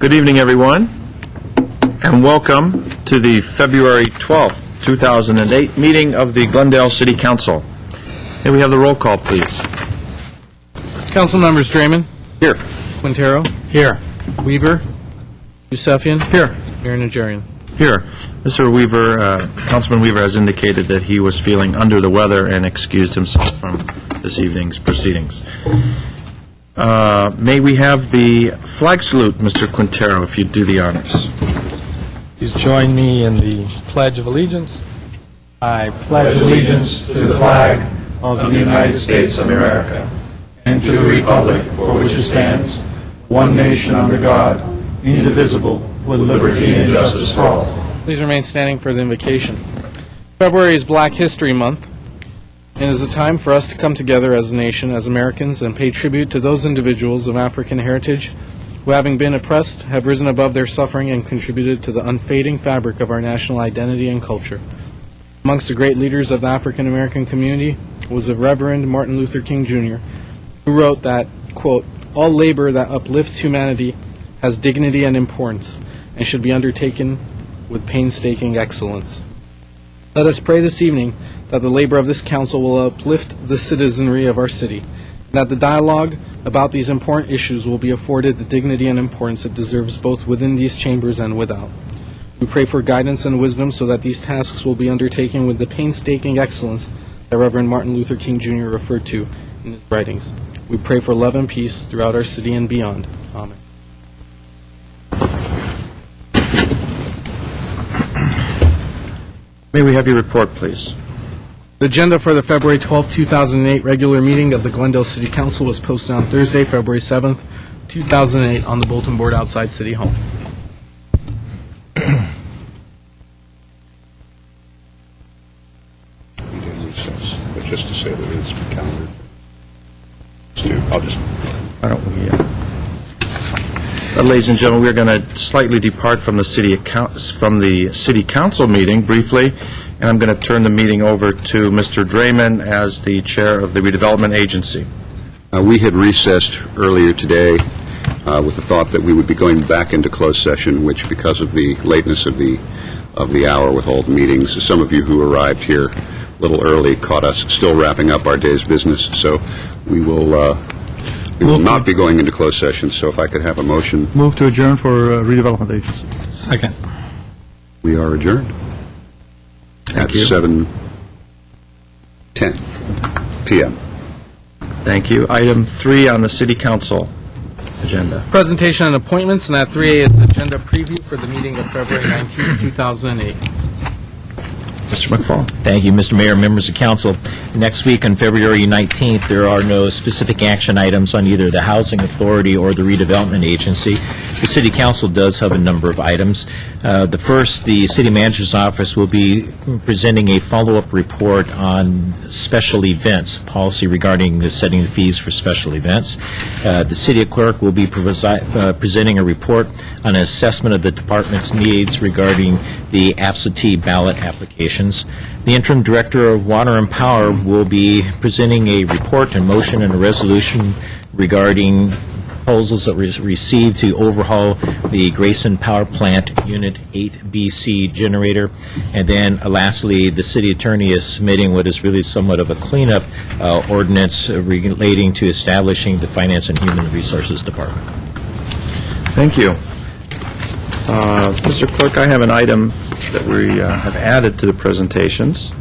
Good evening, everyone, and welcome to the February 12th, 2008 meeting of the Glendale City Council. May we have the roll call, please? Council members Draymond. Here. Quintero. Here. Weaver. Yusefian. Here. Mayor Najarian. Here. Mr. Weaver, Councilman Weaver has indicated that he was feeling under the weather and excused himself from this evening's proceedings. May we have the flag salute, Mr. Quintero, if you'd do the honors. Please join me in the Pledge of Allegiance. I pledge allegiance to the flag of the United States of America and to the republic for which it stands, one nation under God, indivisible, with liberty and justice for all. Please remain standing for the invocation. February is Black History Month, and is a time for us to come together as a nation, as Americans, and pay tribute to those individuals of African heritage who, having been oppressed, have risen above their suffering and contributed to the unfading fabric of our national identity and culture. Amongst the great leaders of the African American community was the Reverend Martin Luther King Jr., who wrote that, quote, "All labor that uplifts humanity has dignity and importance and should be undertaken with painstaking excellence." Let us pray this evening that the labor of this council will uplift the citizenry of our city, and that the dialogue about these important issues will be afforded the dignity and importance it deserves both within these chambers and without. We pray for guidance and wisdom so that these tasks will be undertaken with the painstaking excellence that Reverend Martin Luther King Jr. referred to in his writings. We pray for love and peace throughout our city and beyond. Amen. May we have your report, please? The agenda for the February 12, 2008 regular meeting of the Glendale City Council was posted on Thursday, February 7th, 2008 on the bulletin board outside City Hall. But just to say that it's calendar. Why don't we, ladies and gentlemen, we're going to slightly depart from the city council meeting briefly, and I'm going to turn the meeting over to Mr. Draymond as the chair of the redevelopment agency. We had recessed earlier today with the thought that we would be going back into closed session, which, because of the lateness of the hour with all the meetings, some of you who arrived here a little early caught us still wrapping up our day's business. So we will not be going into closed session. So if I could have a motion. Move to adjourn for redevelopment agency. Second. We are adjourned at 7:10 p.m. Thank you. Item 3 on the city council agenda. Presentation and appointments, and at 3A is agenda preview for the meeting of February 19, 2008. Mr. McFall. Thank you, Mr. Mayor, members of council. Next week on February 19th, there are no specific action items on either the Housing Authority or the Redevelopment Agency. The City Council does have a number of items. The first, the City Manager's Office will be presenting a follow-up report on special events, policy regarding the setting of fees for special events. The City Clerk will be presenting a report on an assessment of the department's needs regarding the absentee ballot applications. The Interim Director of Water and Power will be presenting a report and motion and a resolution regarding proposals that was received to overhaul the Grayson Power Plant Unit 8BC generator. And then lastly, the City Attorney is submitting what is really somewhat of a cleanup ordinance relating to establishing the Finance and Human Resources Department. Thank you. Mr. Clerk, I have an item that we have added to the presentations,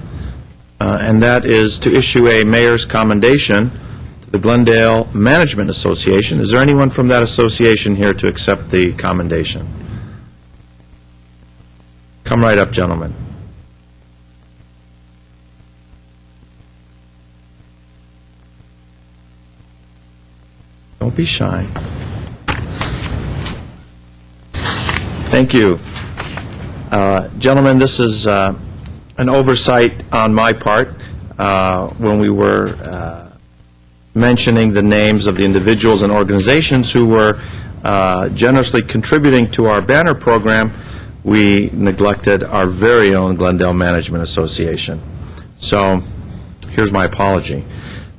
and that is to issue a mayor's commendation to the Glendale Management Association. Is there anyone from that association here to accept the commendation? Come right up, gentlemen. Don't be shy. Thank you. Gentlemen, this is an oversight on my part when we were mentioning the names of the individuals and organizations who were generously contributing to our banner program. We neglected our very own Glendale Management Association. So here's my apology.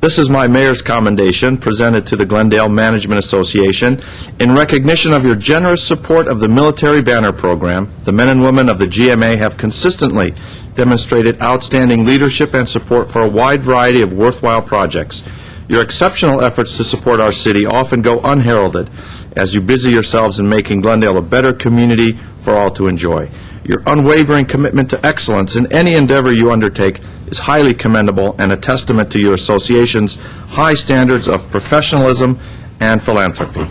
This is my mayor's commendation presented to the Glendale Management Association. In recognition of your generous support of the Military Banner Program, the men and women of the GMA have consistently demonstrated outstanding leadership and support for a wide variety of worthwhile projects. Your exceptional efforts to support our city often go unheralded as you busy yourselves in making Glendale a better community for all to enjoy. Your unwavering commitment to excellence in any endeavor you undertake is highly commendable and a testament to your association's high standards of professionalism and philanthropy.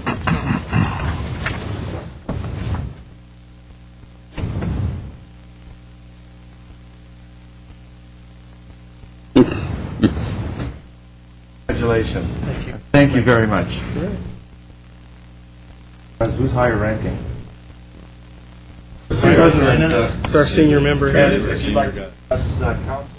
Congratulations. Thank you. Thank you very much. Who's higher ranking? President. It's our senior member. If you'd like to address council.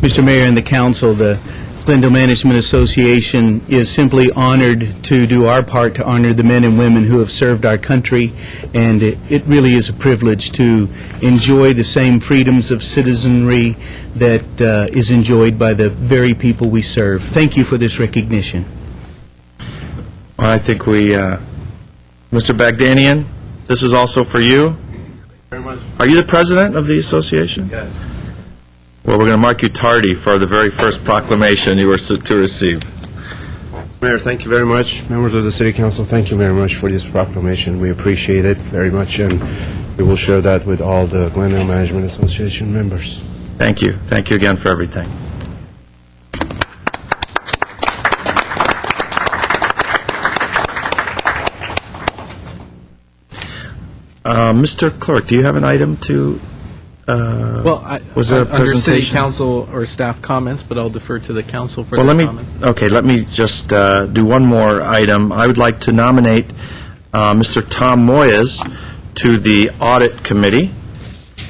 Mr. Mayor and the council, the Glendale Management Association is simply honored to do our part to honor the men and women who have served our country, and it really is a privilege to enjoy the same freedoms of citizenry that is enjoyed by the very people we serve. Thank you for this recognition. Well, I think we, Mr. Bagdanian, this is also for you. Very much. Are you the president of the association? Yes. Well, we're going to mark you tardy for the very first proclamation you were to receive. Mayor, thank you very much. Members of the City Council, thank you very much for this proclamation. We appreciate it very much, and we will share that with all the Glendale Management Association members. Thank you. Thank you again for everything. Mr. Clerk, do you have an item to... was there a under city presentation? council or staff comments, but I'll defer to the council for Well, their let me, comments. okay, let me just do one more item. I would like to nominate Mr. Tom Moyes to the Audit Committee.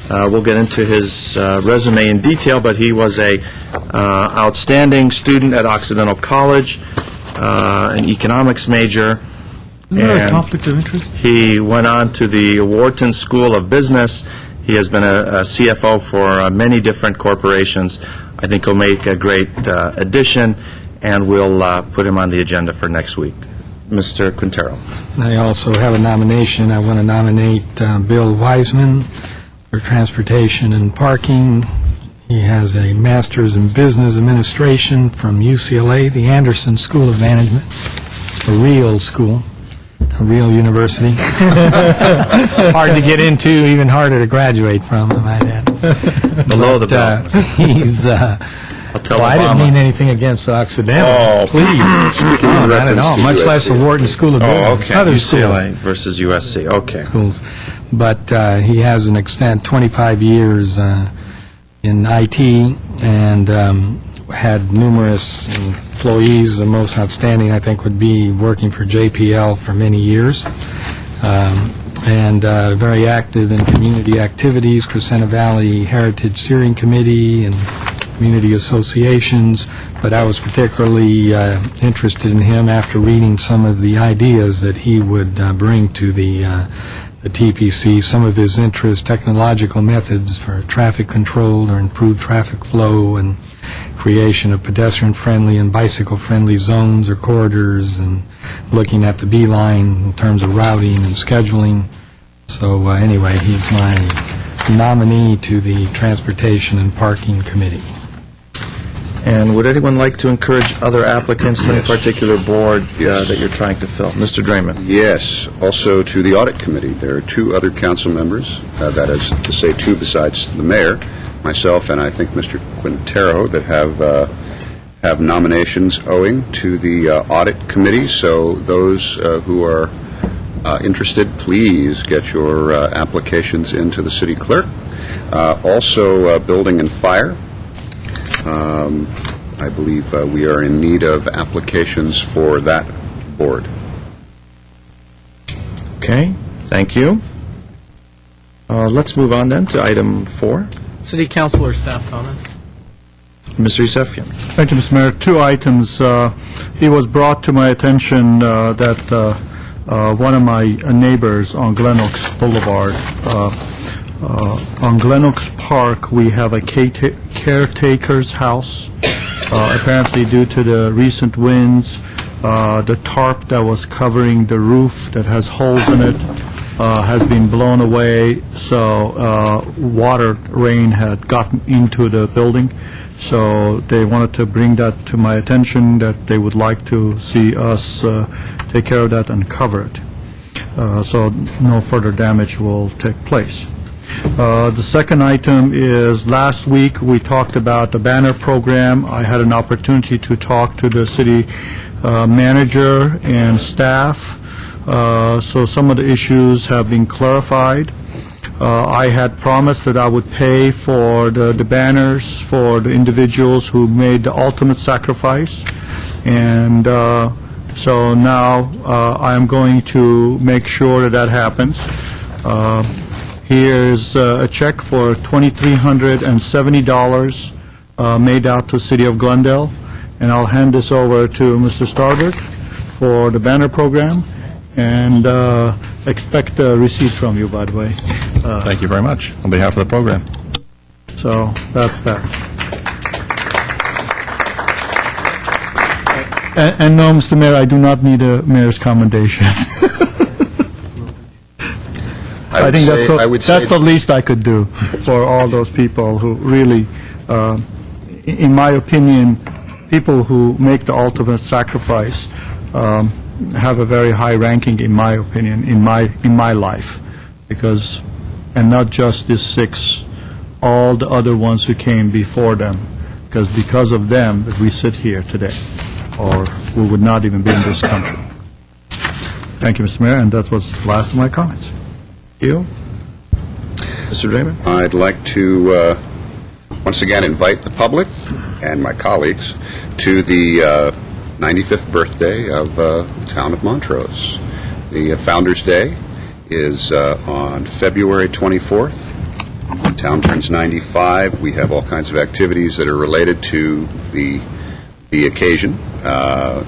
We'll get into his resume in detail, but he was a outstanding student at Occidental College, an economics major. Isn't there a and conflict of interest? He went on to the Wharton School of Business. He has been a CFO for many different corporations. I think he'll make a great addition, and we'll put him on the agenda for next week. Mr. Quintero. I also have a nomination. I want to nominate Bill Wiseman for Transportation and Parking. He has a Master's in Business Administration from UCLA, the Anderson School of Management, a real school, a real university. Hard to get into, even harder to graduate from, I might add. Below the belt. He's... I'll tell Well, I didn't Obama. mean anything against Occidental. Oh, Please. Speaking No, in not at reference all, to much less USC. the Wharton School of Business. Oh, okay. Other UCLA versus USC. Okay. schools. But he has an extent, 25 years in IT, and had numerous employees. The most outstanding, I think, would be working for JPL for many years. And very active in community activities, Crescenta Valley Heritage Steering Committee and community associations, but I was particularly interested in him after reading some of the ideas that he would bring to the TPC, some of his interests, technological methods for traffic control or improved traffic flow, and creation of pedestrian-friendly and bicycle-friendly zones or corridors, and looking at the B-line in terms of routing and scheduling. So anyway, he's my nominee to the Transportation and Parking Committee. And would anyone like to encourage other applicants to any particular board that you're trying to fill? Mr. Draymond. Yes, also to the Audit Committee. There are two other council members, that is to say two besides the mayor, myself and I think Mr. Quintero, that have nominations owing to the Audit Committee. So those who are interested, please get your applications into the city clerk. Also, Building and Fire. I believe we are in need of applications for that board. Okay, thank you. Let's move on then to item 4. City council or staff comments? Mr. Yusefian. Thank you, Mr. Mayor. 2 items. It was brought to my attention that one of my neighbors on Glenox Boulevard, on Glenox Park, we have a caretaker's house. Apparently, due to the recent winds, the tarp that was covering the roof that has holes in it has been blown away, so rain had gotten into the building. So they wanted to bring that to my attention, that they would like to see us take care of that and cover it, so no further damage will take place. The second item is, last week we talked about the banner program. I had an opportunity to talk to the city manager and staff, so some of the issues have been clarified. I had promised that I would pay for the banners for the individuals who made the ultimate sacrifice, and so now I am going to make sure that that happens. Here's a check for $2,370 made out to the City of Glendale, and I'll hand this over to Mr. Starbird for the banner program, and expect a receipt from you, by the way. Thank you very much, on behalf of the program. So that's that. And no, Mr. Mayor, I do not need a mayor's commendation. I think that's the least I could do for all those people who really, in my opinion, people who make the ultimate sacrifice have a very high ranking, in my opinion, in my life, because, and not just these 6, all the other ones who came before them, because of them that we sit here today, or we would not even be in this country. Thank you, Mr. Mayor, and that was the last of my comments. You? Mr. Draymond? I'd like to once again invite the public and my colleagues to the 95th birthday of the town of Montrose. The Founders' Day is on February 24th. The town turns 95. We have all kinds of activities that are related to the occasion.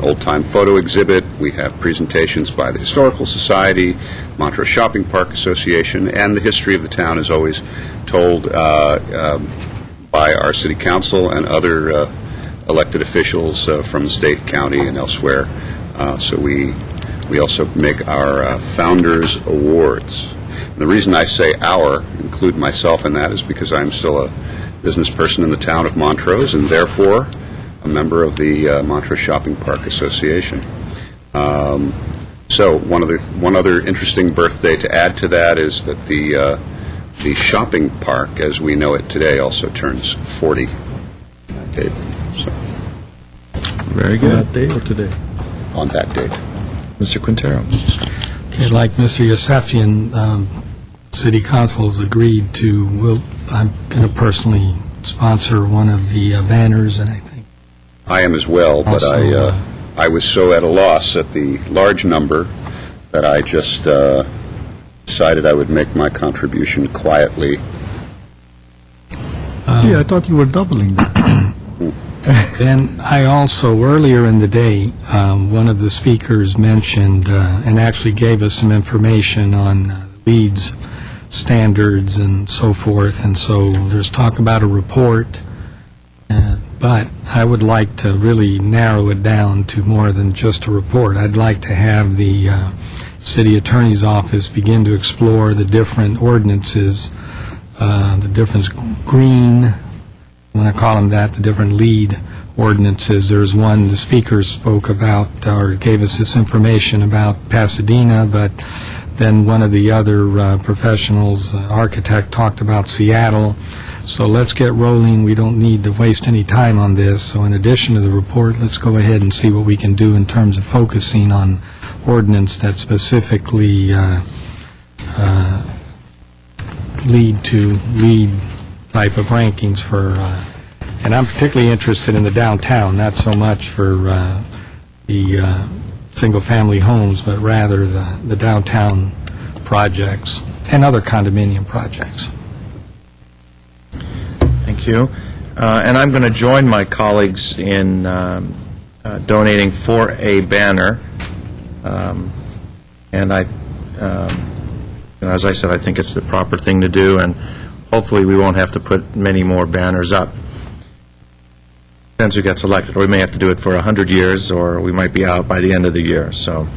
Old-time photo exhibit. We have presentations by the Historical Society, Montrose Shopping Park Association, and the history of the town is always told by our city council and other elected officials from the state, county, and elsewhere. So we also make our Founders Awards. And the reason I say our, include myself in that, is because I'm still a business person in the town of Montrose, and therefore a member of the Montrose Shopping Park Association. So one other interesting birthday to add to that is that the shopping park, as we know it today, also turns 40 that date. So, Very good. That day or today? on that date. Mr. Quintero? Okay, like Mr. Yosefian, City Council's agreed to, I'm going to personally sponsor one of the banners, and I think I am as well, but Also, I was so at a loss at the large number that I just decided I would make my contribution quietly. Yeah, I thought you were doubling that. Then I also, earlier in the day, one of the speakers mentioned and actually gave us some information on LEED's standards and so forth, and so there's talk about a report, but I would like to really narrow it down to more than just a report. I'd like to have the city attorney's office begin to explore the different ordinances, the different green, I want to call them that, the different LEED ordinances. There's one the speaker spoke about, or gave us this information about Pasadena, but then one of the other professionals, architect, talked about Seattle. So let's get rolling. We don't need to waste any time on this. So in addition to the report, let's go ahead and see what we can do in terms of focusing on ordinance that specifically lead to LEED type of rankings for, and I'm particularly interested in the downtown, not so much for the single-family homes, but rather the downtown projects and other condominium projects. Thank you. And I'm going to join my colleagues in donating for a banner. And as I said, I think it's the proper thing to do, and hopefully we won't have to put many more banners up. depends who gets elected. Or we may have to do it for 100 years, or we might be out by the end of the year. So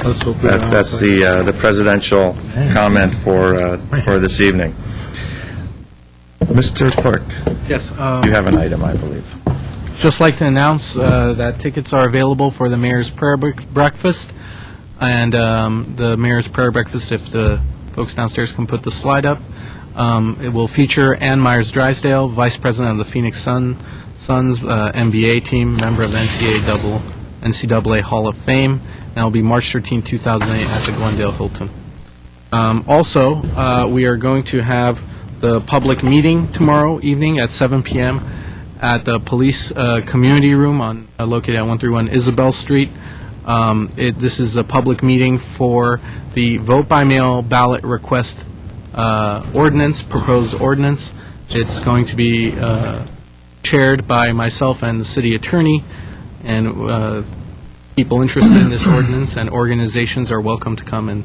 Let's hope we don't have that's to- the presidential comment for this evening. Mr. Clerk, Yes. you have an item, I believe. Just like to announce that tickets are available for the Mayor's Prayer Breakfast, and the Mayor's Prayer Breakfast, if the folks downstairs can put the slide up, it will feature Ann Myers-Drysdale, Vice President of the Phoenix Suns NBA team, member of the NCAA Hall of Fame, and it will be March 13, 2008, at the Glendale Hilton. Also, we are going to have the public meeting tomorrow evening at 7 p.m. at the Police Community Room located at 131 Isabel Street. This is a public meeting for the vote-by-mail ballot request proposed ordinance. It's going to be chaired by myself and the city attorney, and people interested in this ordinance and organizations are welcome to come and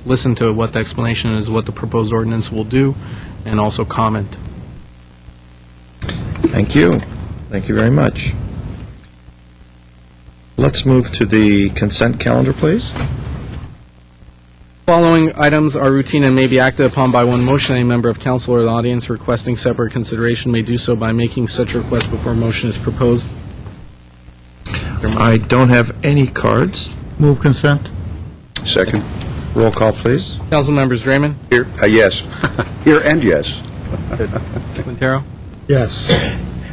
listen to what the explanation is, what the proposed ordinance will do, and also comment. Thank you. Thank you very much. Let's move to the consent calendar, please. Following items are routine and may be acted upon by one motion. Any member of council or the audience requesting separate consideration may do so by making such request before a motion is proposed. I don't have any cards. Move consent? Second? Roll call, please. Council members Raymond, Here, yes. Here and yes. Quintero, Yes.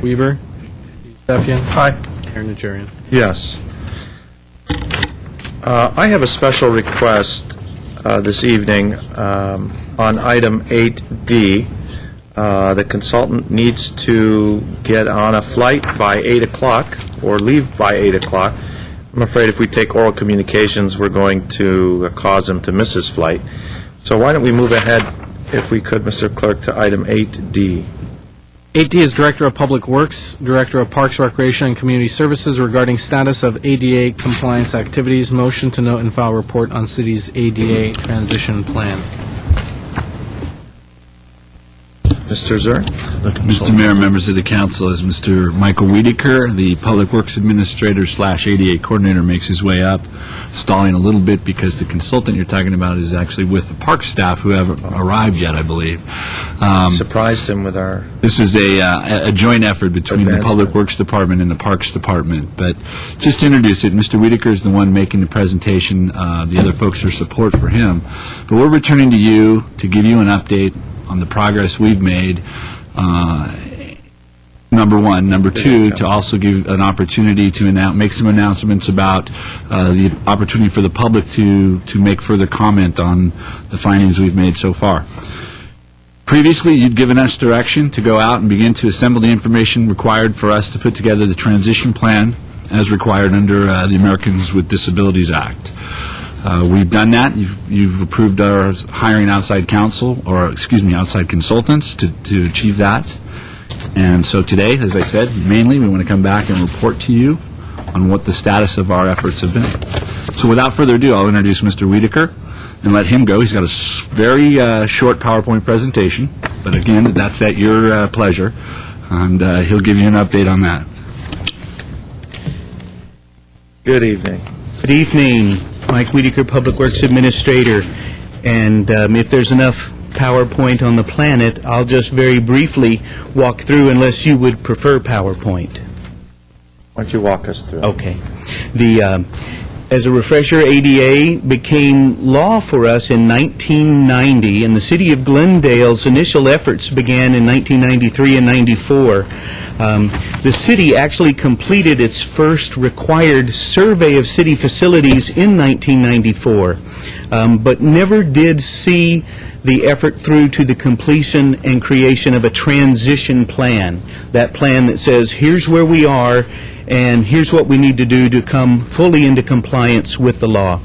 Weaver, Steffian, Aye. Mayor Najarian. Yes. I have a special request this evening on item 8D. The consultant needs to get on a flight by 8 o'clock or leave by 8 o'clock. I'm afraid if we take oral communications, we're going to cause him to miss his flight. So why don't we move ahead, if we could, Mr. Clerk, to item 8D. 8D is Director of Public Works, Director of Parks, Recreation, and Community Services regarding status of ADA compliance activities. Motion to note and file report on city's ADA transition plan. Mr. Zur? Mr. Mayor, members of the council, as Mr. Michael Wiedeker, the Public Works Administrator / ADA Coordinator, makes his way up, stalling a little bit because the consultant you're talking about is actually with the park staff who haven't arrived yet, I believe. Surprised him with our... This is a joint effort between the Advanced Public it. Works Department and the Parks Department. But just to introduce it, Mr. Wiedeker is the one making the presentation. The other folks are support for him. But we're returning to you to give you an update on the progress we've made, number one. Number two, to also give an opportunity to make some announcements about the opportunity for the public to make further comment on the findings we've made so far. Previously, you'd given us direction to go out and begin to assemble the information required for us to put together the transition plan as required under the Americans with Disabilities Act. We've done that. You've approved our hiring outside counsel, or outside consultants to achieve that. And so today, as I said, mainly we want to come back and report to you on what the status of our efforts have been. So without further ado, I'll introduce Mr. Wiedeker and let him go. He's got a very short PowerPoint presentation, but again, that's at your pleasure, and he'll give you an update on that. Good evening. Good evening. Mike Wiedeker, Public Works Administrator. And if there's enough PowerPoint on the planet, I'll just very briefly walk through, unless you would prefer PowerPoint. Why don't you walk us through? Okay. As a refresher, ADA became law for us in 1990, and the city of Glendale's initial efforts began in 1993 and 94. The city actually completed its first required survey of city facilities in 1994, but never did see the effort through to the completion and creation of a transition plan. That plan that says, here's where we are, and here's what we need to do to come fully into compliance with the law.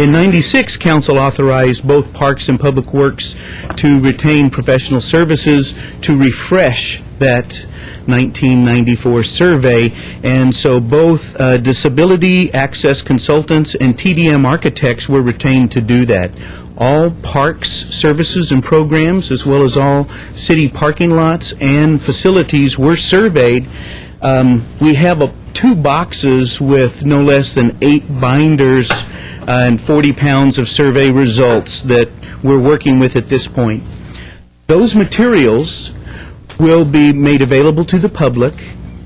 In '96, Council authorized both Parks and Public Works to retain professional services to refresh that 1994 survey, and so both disability access consultants and TDM architects were retained to do that. all parks, services, and programs, as well as all city parking lots and facilities were surveyed. We have 2 boxes with no less than 8 binders and 40 pounds of survey results that we're working with at this point. Those materials will be made available to the public.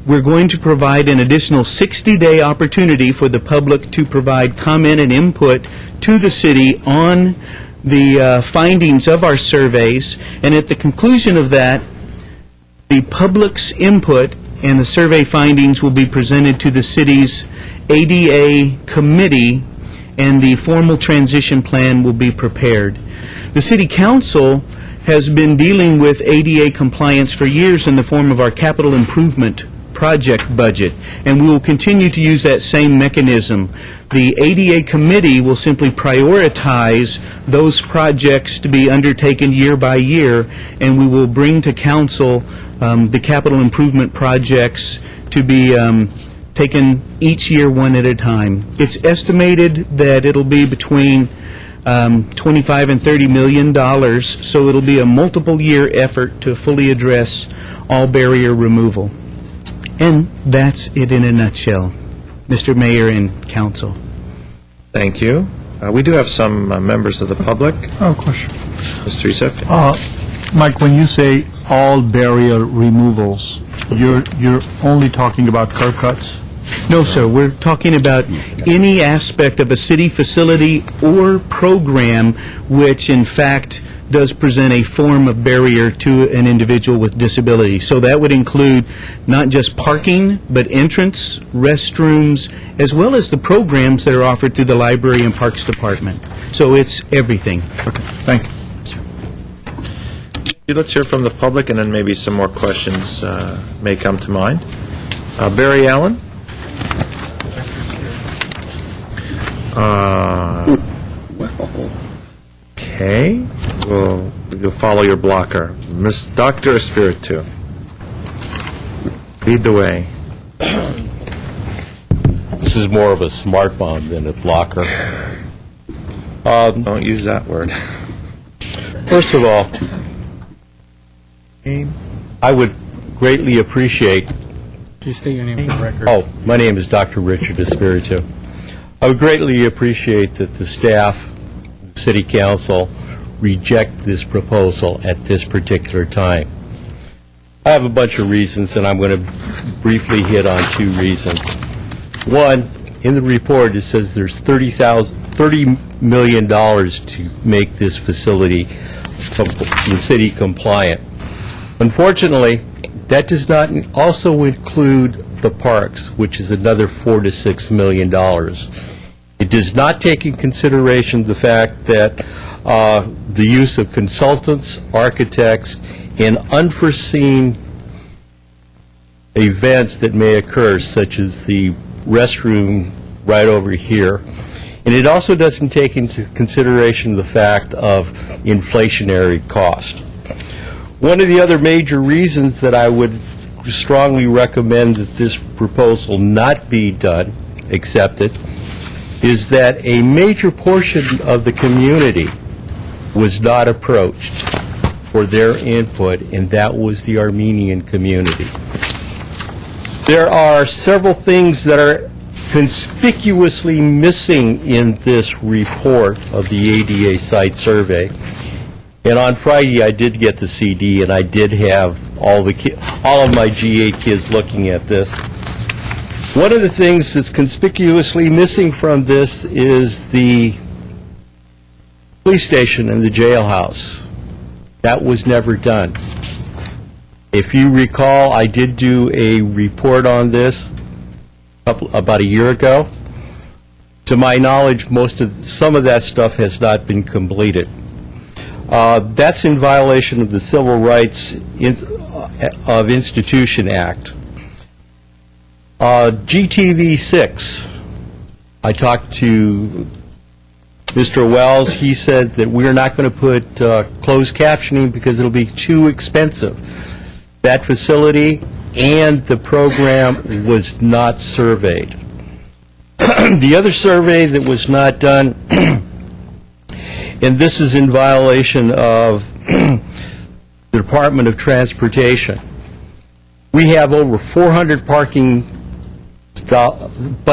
We're going to provide an additional 60-day opportunity for the public to provide comment and input to the city on the findings of our surveys, and at the conclusion of that, the public's input and the survey findings will be presented to the city's ADA committee, and the formal transition plan will be prepared. The City Council has been dealing with ADA compliance for years in the form of our capital improvement project budget, and we will continue to use that same mechanism. The ADA committee will simply prioritize those projects to be undertaken year by year, and we will bring to council the capital improvement projects to be taken each year one at a time. It's estimated that it'll be between $25 and $30 million, so it'll be a multiple-year effort to fully address all barrier removal. And that's it in a nutshell, Mr. Mayor and Council. Thank you. We do have some members of the public. Oh, question. Mr. Youssef? Mike, when you say all barrier removals, you're only talking about curb cuts? No, sir, we're talking about any aspect of a city facility or program which, in fact, does present a form of barrier to an individual with disability. So that would include not just parking, but entrance, restrooms, as well as the programs that are offered through the Library and Parks Department. So it's everything. Okay, thank you. Let's hear from the public, and then maybe some more questions may come to mind. Barry Allen? Okay. We'll follow your blocker. Miss Dr. Espiritu. Lead the way. This is more of a smart bomb than a blocker. Don't use that word. First of all, I would greatly appreciate... Please state your name for the record. Oh, my name is Dr. Richard Espiritu. I would greatly appreciate that the staff, the City Council, reject this proposal at this particular time. I have a bunch of reasons, and I'm going to briefly hit on 2 reasons. One, in the report, it says there's $30 million to make this facility, the city compliant. Unfortunately, that does not also include the parks, which is another $4 to $6 million. It does not take in consideration the fact that the use of consultants, architects, and unforeseen events that may occur, such as the restroom right over here. And it also doesn't take into consideration the fact of inflationary cost. One of the other major reasons that I would strongly recommend that this proposal not be accepted, is that a major portion of the community was not approached for their input, and that was the Armenian community. There are several things that are conspicuously missing in this report of the ADA site survey. And on Friday, I did get the CD, and I did have all of my G8 kids looking at this. One of the things that's conspicuously missing from this is the police station and the jailhouse. That was never done. If you recall, I did do a report on this about a year ago. To my knowledge, some of that stuff has not been completed. That's in violation of the Civil Rights of Institution Act. GTV 6, I talked to Mr. Wells. He said that we're not going to put closed captioning because it'll be too expensive. That facility and the program was not surveyed. The other survey that was not done And this is in violation of the Department of Transportation. We have over 400 bus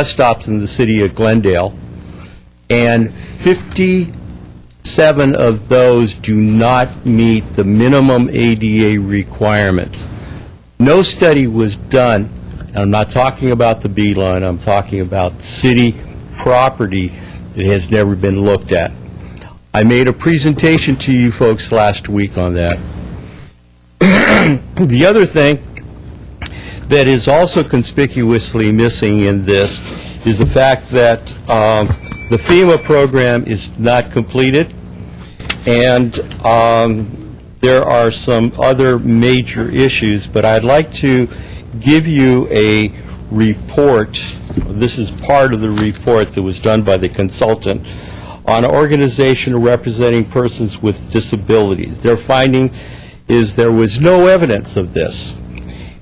stops in the city of Glendale, and 57 of those do not meet the minimum ADA requirements. No study was done. I'm not talking about the B line, I'm talking about city property that has never been looked at. I made a presentation to you folks last week on that. The other thing that is also conspicuously missing in this is the fact that the FEMA program is not completed, and there are some other major issues, but I'd like to give you a report. This is part of the report that was done by the consultant on an organization representing persons with disabilities. Their finding is there was no evidence of this,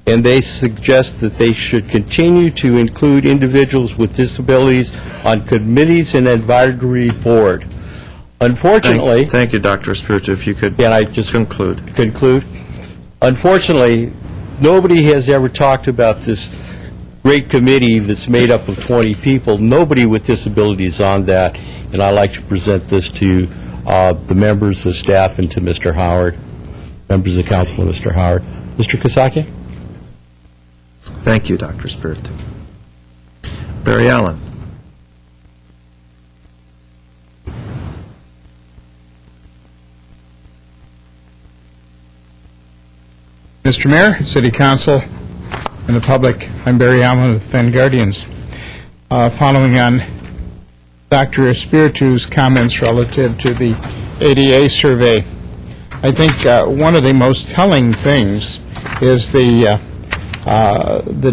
and they suggest that they should continue to include individuals with disabilities on committees and advisory board. Unfortunately... Thank you, Dr. Espiritu. If you could just conclude. Unfortunately, nobody has ever talked about this great committee that's made up of 20 people. Nobody with disabilities on that, and I'd like to present this to the members of staff and to Mr. Howard, members of council and Mr. Howard. Mr. Kosaki? Thank you, Dr. Espiritu. Barry Allen. Mr. Mayor, City Council, and the public, I'm Barry Allen with Van Guardians. Following on Dr. Espiritu's comments relative to the ADA survey, I think one of the most telling things is the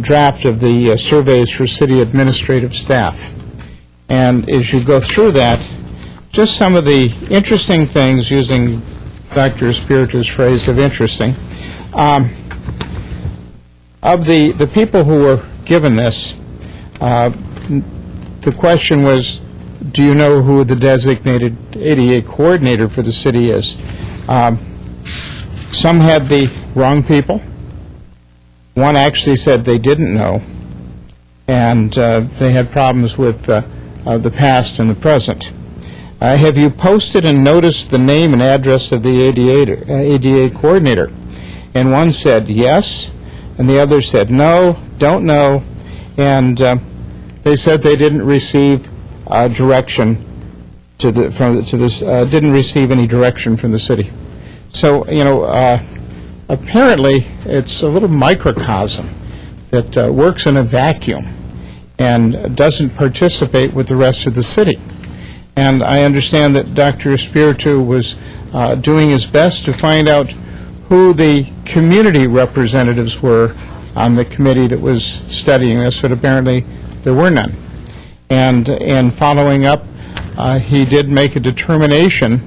draft of the surveys for city administrative staff. And as you go through that, just some of the interesting things, using Dr. Espiritu's phrase of interesting, of the people who were given this, the question was, do you know who the designated ADA coordinator for the city is? Some had the wrong people. One actually said they didn't know, and they had problems with the past and the present. Have you posted and noticed the name and address of the ADA coordinator? And one said yes, and the other said no, don't know, and they said they didn't receive direction didn't receive any direction from the city. So, apparently it's a little microcosm that works in a vacuum and doesn't participate with the rest of the city. And I understand that Dr. Espiritu was doing his best to find out who the community representatives were on the committee that was studying this, but apparently there were none. And following up, he did make a determination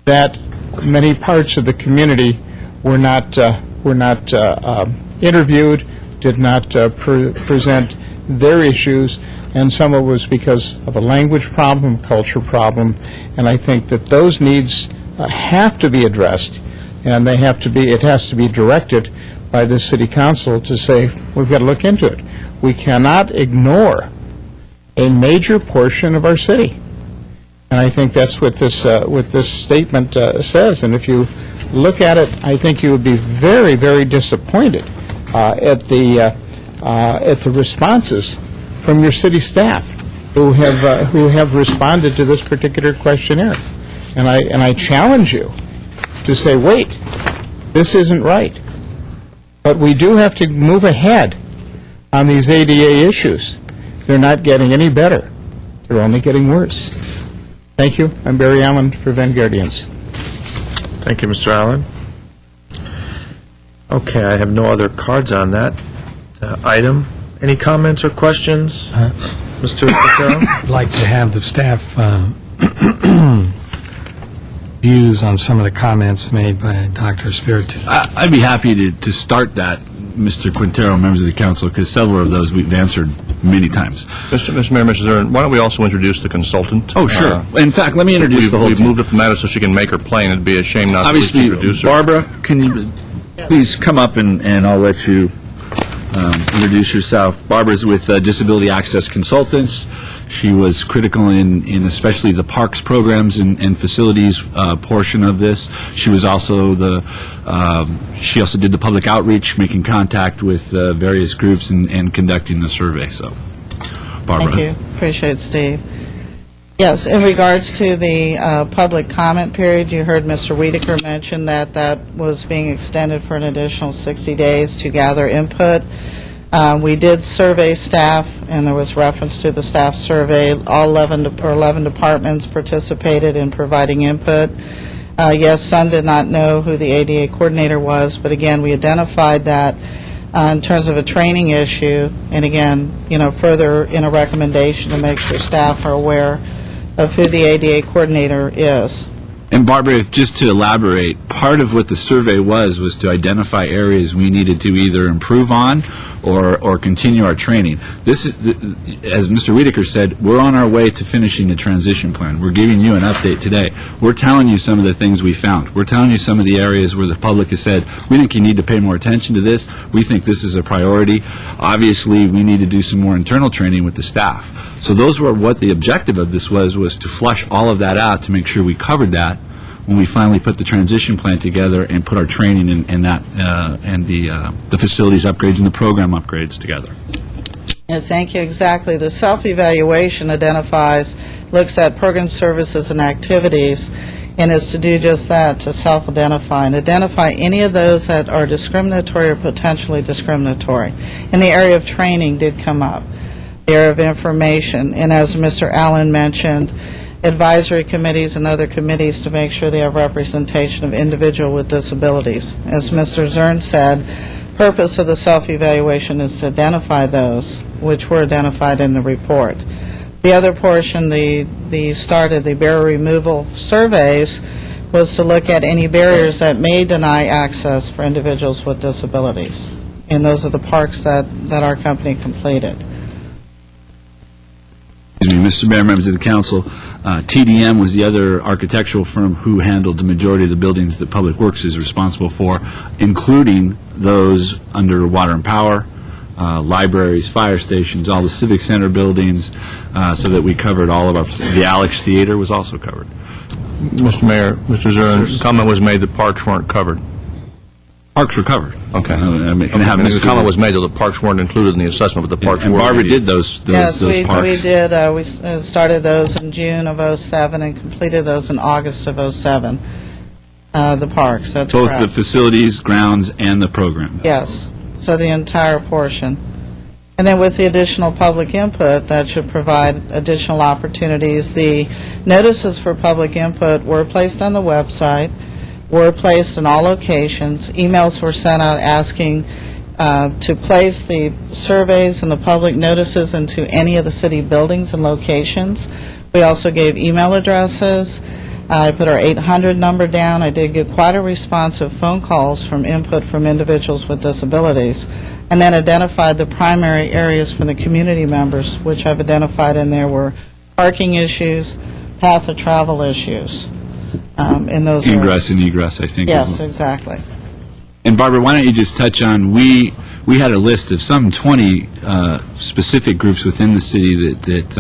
that many parts of the community were not interviewed, did not present their issues, and some of it was because of a language problem, culture problem, and I think that those needs have to be addressed, and it has to be directed by the City Council to say, we've got to look into it. We cannot ignore a major portion of our city. And I think that's what this statement says. And if you look at it, I think you would be very, very disappointed at the responses from your city staff who have responded to this particular questionnaire. And I challenge you to say, wait, this isn't right. But we do have to move ahead on these ADA issues. They're not getting any better. They're only getting worse. Thank you. I'm Barry Allen for Van Guardians. Thank you, Mr. Allen. Okay, I have no other cards on that item. Any comments or questions? Mr. Quintero? I'd like to have the staff views on some of the comments made by Dr. Espiritu. I'd be happy to start that, Mr. Quintero, members of the council, because several of those we've answered many times. Mr. Mayor, Mrs. Zern, why don't we also introduce the consultant? Oh, sure. In fact, let me introduce the whole We've team. moved up the matter so she can make her plain. It'd be a shame not to Obviously, introduce her. Barbara, can you please come up and I'll let you introduce yourself. Barbara's with Disability Access Consultants. She was critical in especially the parks programs and facilities portion of this. She was also she also did the public outreach, making contact with various groups and conducting the survey. So, Barbara. Thank you. Appreciate it, Steve. Yes, in regards to the public comment period, you heard Mr. Wiedeker mention that that was being extended for an additional 60 days to gather input. We did survey staff, and there was reference to the staff survey. All 11 departments participated in providing input. Yes, some did not know who the ADA coordinator was, but again, we identified that in terms of a training issue, and again, further in a recommendation to make sure staff are aware of who the ADA coordinator is. And Barbara, just to elaborate, part of what the survey was to identify areas we needed to either improve on or continue our training. This is, as Mr. Wiedeker said, we're on our way to finishing the transition plan. We're giving you an update today. We're telling you some of the things we found. We're telling you some of the areas where the public has said, we think you need to pay more attention to this. We think this is a priority. Obviously, we need to do some more internal training with the staff. So those were what the objective of this was to flush all of that out to make sure we covered that when we finally put the transition plan together and put our training and the facilities upgrades and the program upgrades together. Yes, thank you. Exactly. The self-evaluation looks at program services and activities, and is to do just that, to self-identify and identify any of those that are discriminatory or potentially discriminatory. And the area of training did come up, the area of information, and as Mr. Allen mentioned, advisory committees and other committees to make sure they have representation of individuals with disabilities. As Mr. Zern said, purpose of the self-evaluation is to identify those, which were identified in the report. The other portion, the start of the barrier removal surveys, was to look at any barriers that may deny access for individuals with disabilities. And those are the parks that our company completed. Excuse me, Mr. Mayor, members of the council, TDM was the other architectural firm who handled the majority of the buildings that Public Works is responsible for, including those under Water and Power, libraries, fire stations, all the Civic Center buildings, so that we covered all of our, the Alex Theater was also covered. Mr. Mayor, Mr. Zern, comment was made that parks weren't covered. Parks were covered. Okay. The comment was made that the parks weren't included in the assessment, but the parks were. And Barbara did those Yes, those parks. we did. We started those in June of '07 and completed those in August of '07. The parks, that's Both correct. the facilities, grounds, and the program. Yes, so the entire portion. And then with the additional public input, that should provide additional opportunities. The notices for public input were placed on the website, were placed in all locations. Emails were sent out asking to place the surveys and the public notices into any of the city buildings and locations. We also gave email addresses. I put our 800 number down. I did get quite a response of phone calls from input from individuals with disabilities, and then identified the primary areas for the community members, which I've identified in there were parking issues, path of travel issues. In those Ingress and egress, I think. Yes, exactly. And Barbara, why don't you just touch on, we had a list of some 20 specific groups within the city that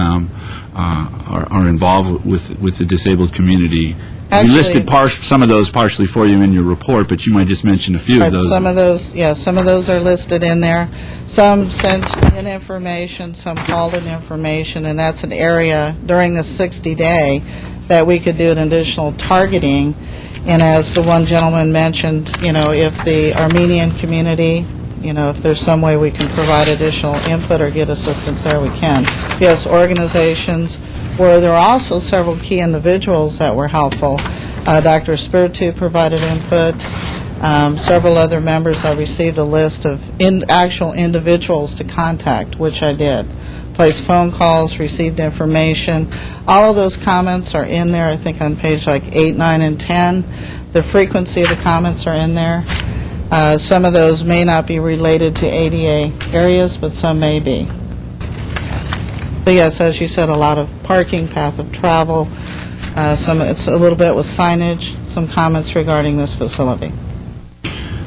are involved with the disabled community. Actually, we listed some of those partially for you in your report, but you might just mention a few of those. Some of those are listed in there. Some sent in information, some called in information, and that's an area during the 60-day that we could do an additional targeting. And as the one gentleman mentioned, if the Armenian community, if there's some way we can provide additional input or get assistance there, we can. Yes, organizations where there are also several key individuals that were helpful. Dr. Spiritu provided input. Several other members, I received a list of actual individuals to contact, which I did. Placed phone calls, received information. All of those comments are in there, I think on page 8, 9, and 10. The frequency of the comments are in there. Some of those may not be related to ADA areas, but some may be. But yes, as you said, a lot of parking, path of travel, it's a little bit with signage, some comments regarding this facility.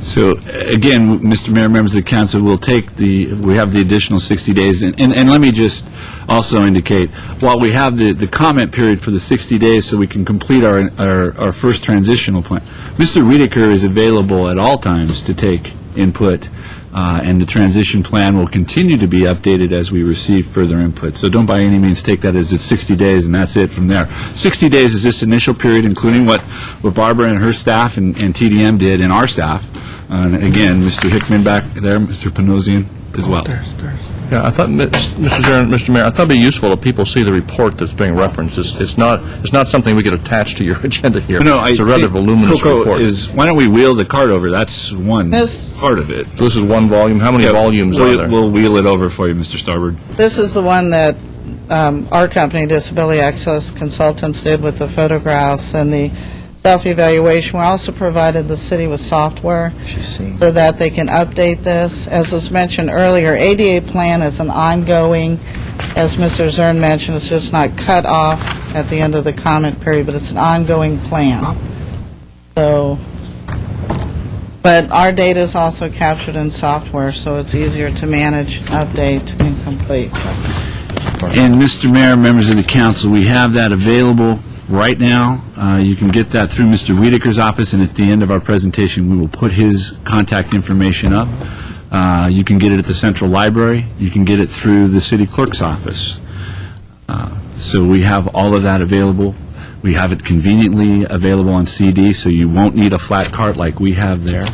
So, again, Mr. Mayor, members of the council, we have the additional 60 days, and let me just also indicate, while we have the comment period for the 60 days so we can complete our first transitional plan, Mr. Wiedeker is available at all times to take input, and the transition plan will continue to be updated as we receive further input. So don't by any means take that as it's 60 days and that's it from there. 60 days is this initial period, including what Barbara and her staff and TDM did, and our staff. And again, Mr. Hickman back there, Mr. Panosian as well. Yeah, I thought, Mr. Chair, Mr. Mayor, I thought it'd be useful if people see the report that's being referenced. It's not something we could attach to your agenda here. No, it's a rather voluminous report. Why don't we wheel the cart over? That's one part of it. This is one volume. How many volumes are there? We'll wheel it over for you, Mr. Starbird. This is the one that our company, Disability Access Consultants, did with the photographs and the self-evaluation. We also provided the city with software so that they can update this. As was mentioned earlier, ADA plan is an ongoing, as Mr. Zern mentioned, it's just not cut off at the end of the comment period, but it's an ongoing plan. So, but our data is also captured in software, so it's easier to manage, update, and complete. And Mr. Mayor, members of the council, we have that available right now. You can get that through Mr. Wiedeker's office, and at the end of our presentation, we will put his contact information up. You can get it at the Central Library. You can get it through the City Clerk's office. So we have all of that available. We have it conveniently available on CD, so you won't need a flat cart like we have there.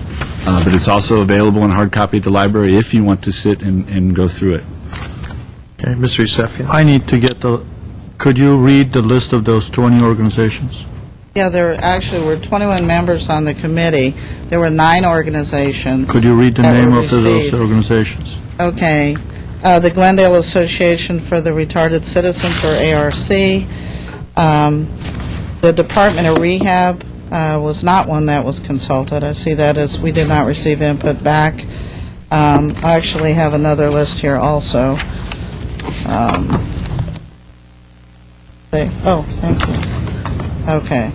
But it's also available in hard copy at the library if you want to sit and go through it. Okay, Mr. Yusefian. I need to get could you read the list of those 20 organizations? Yeah, there actually were 21 members on the committee. There were 9 organizations. Could you read the that name were of those received. organizations? Okay. The Glendale Association for the Retarded Citizens, or ARC. The Department of Rehab was not one that was consulted. I see that as we did not receive input back. I actually have another list here also. Thank you. Okay.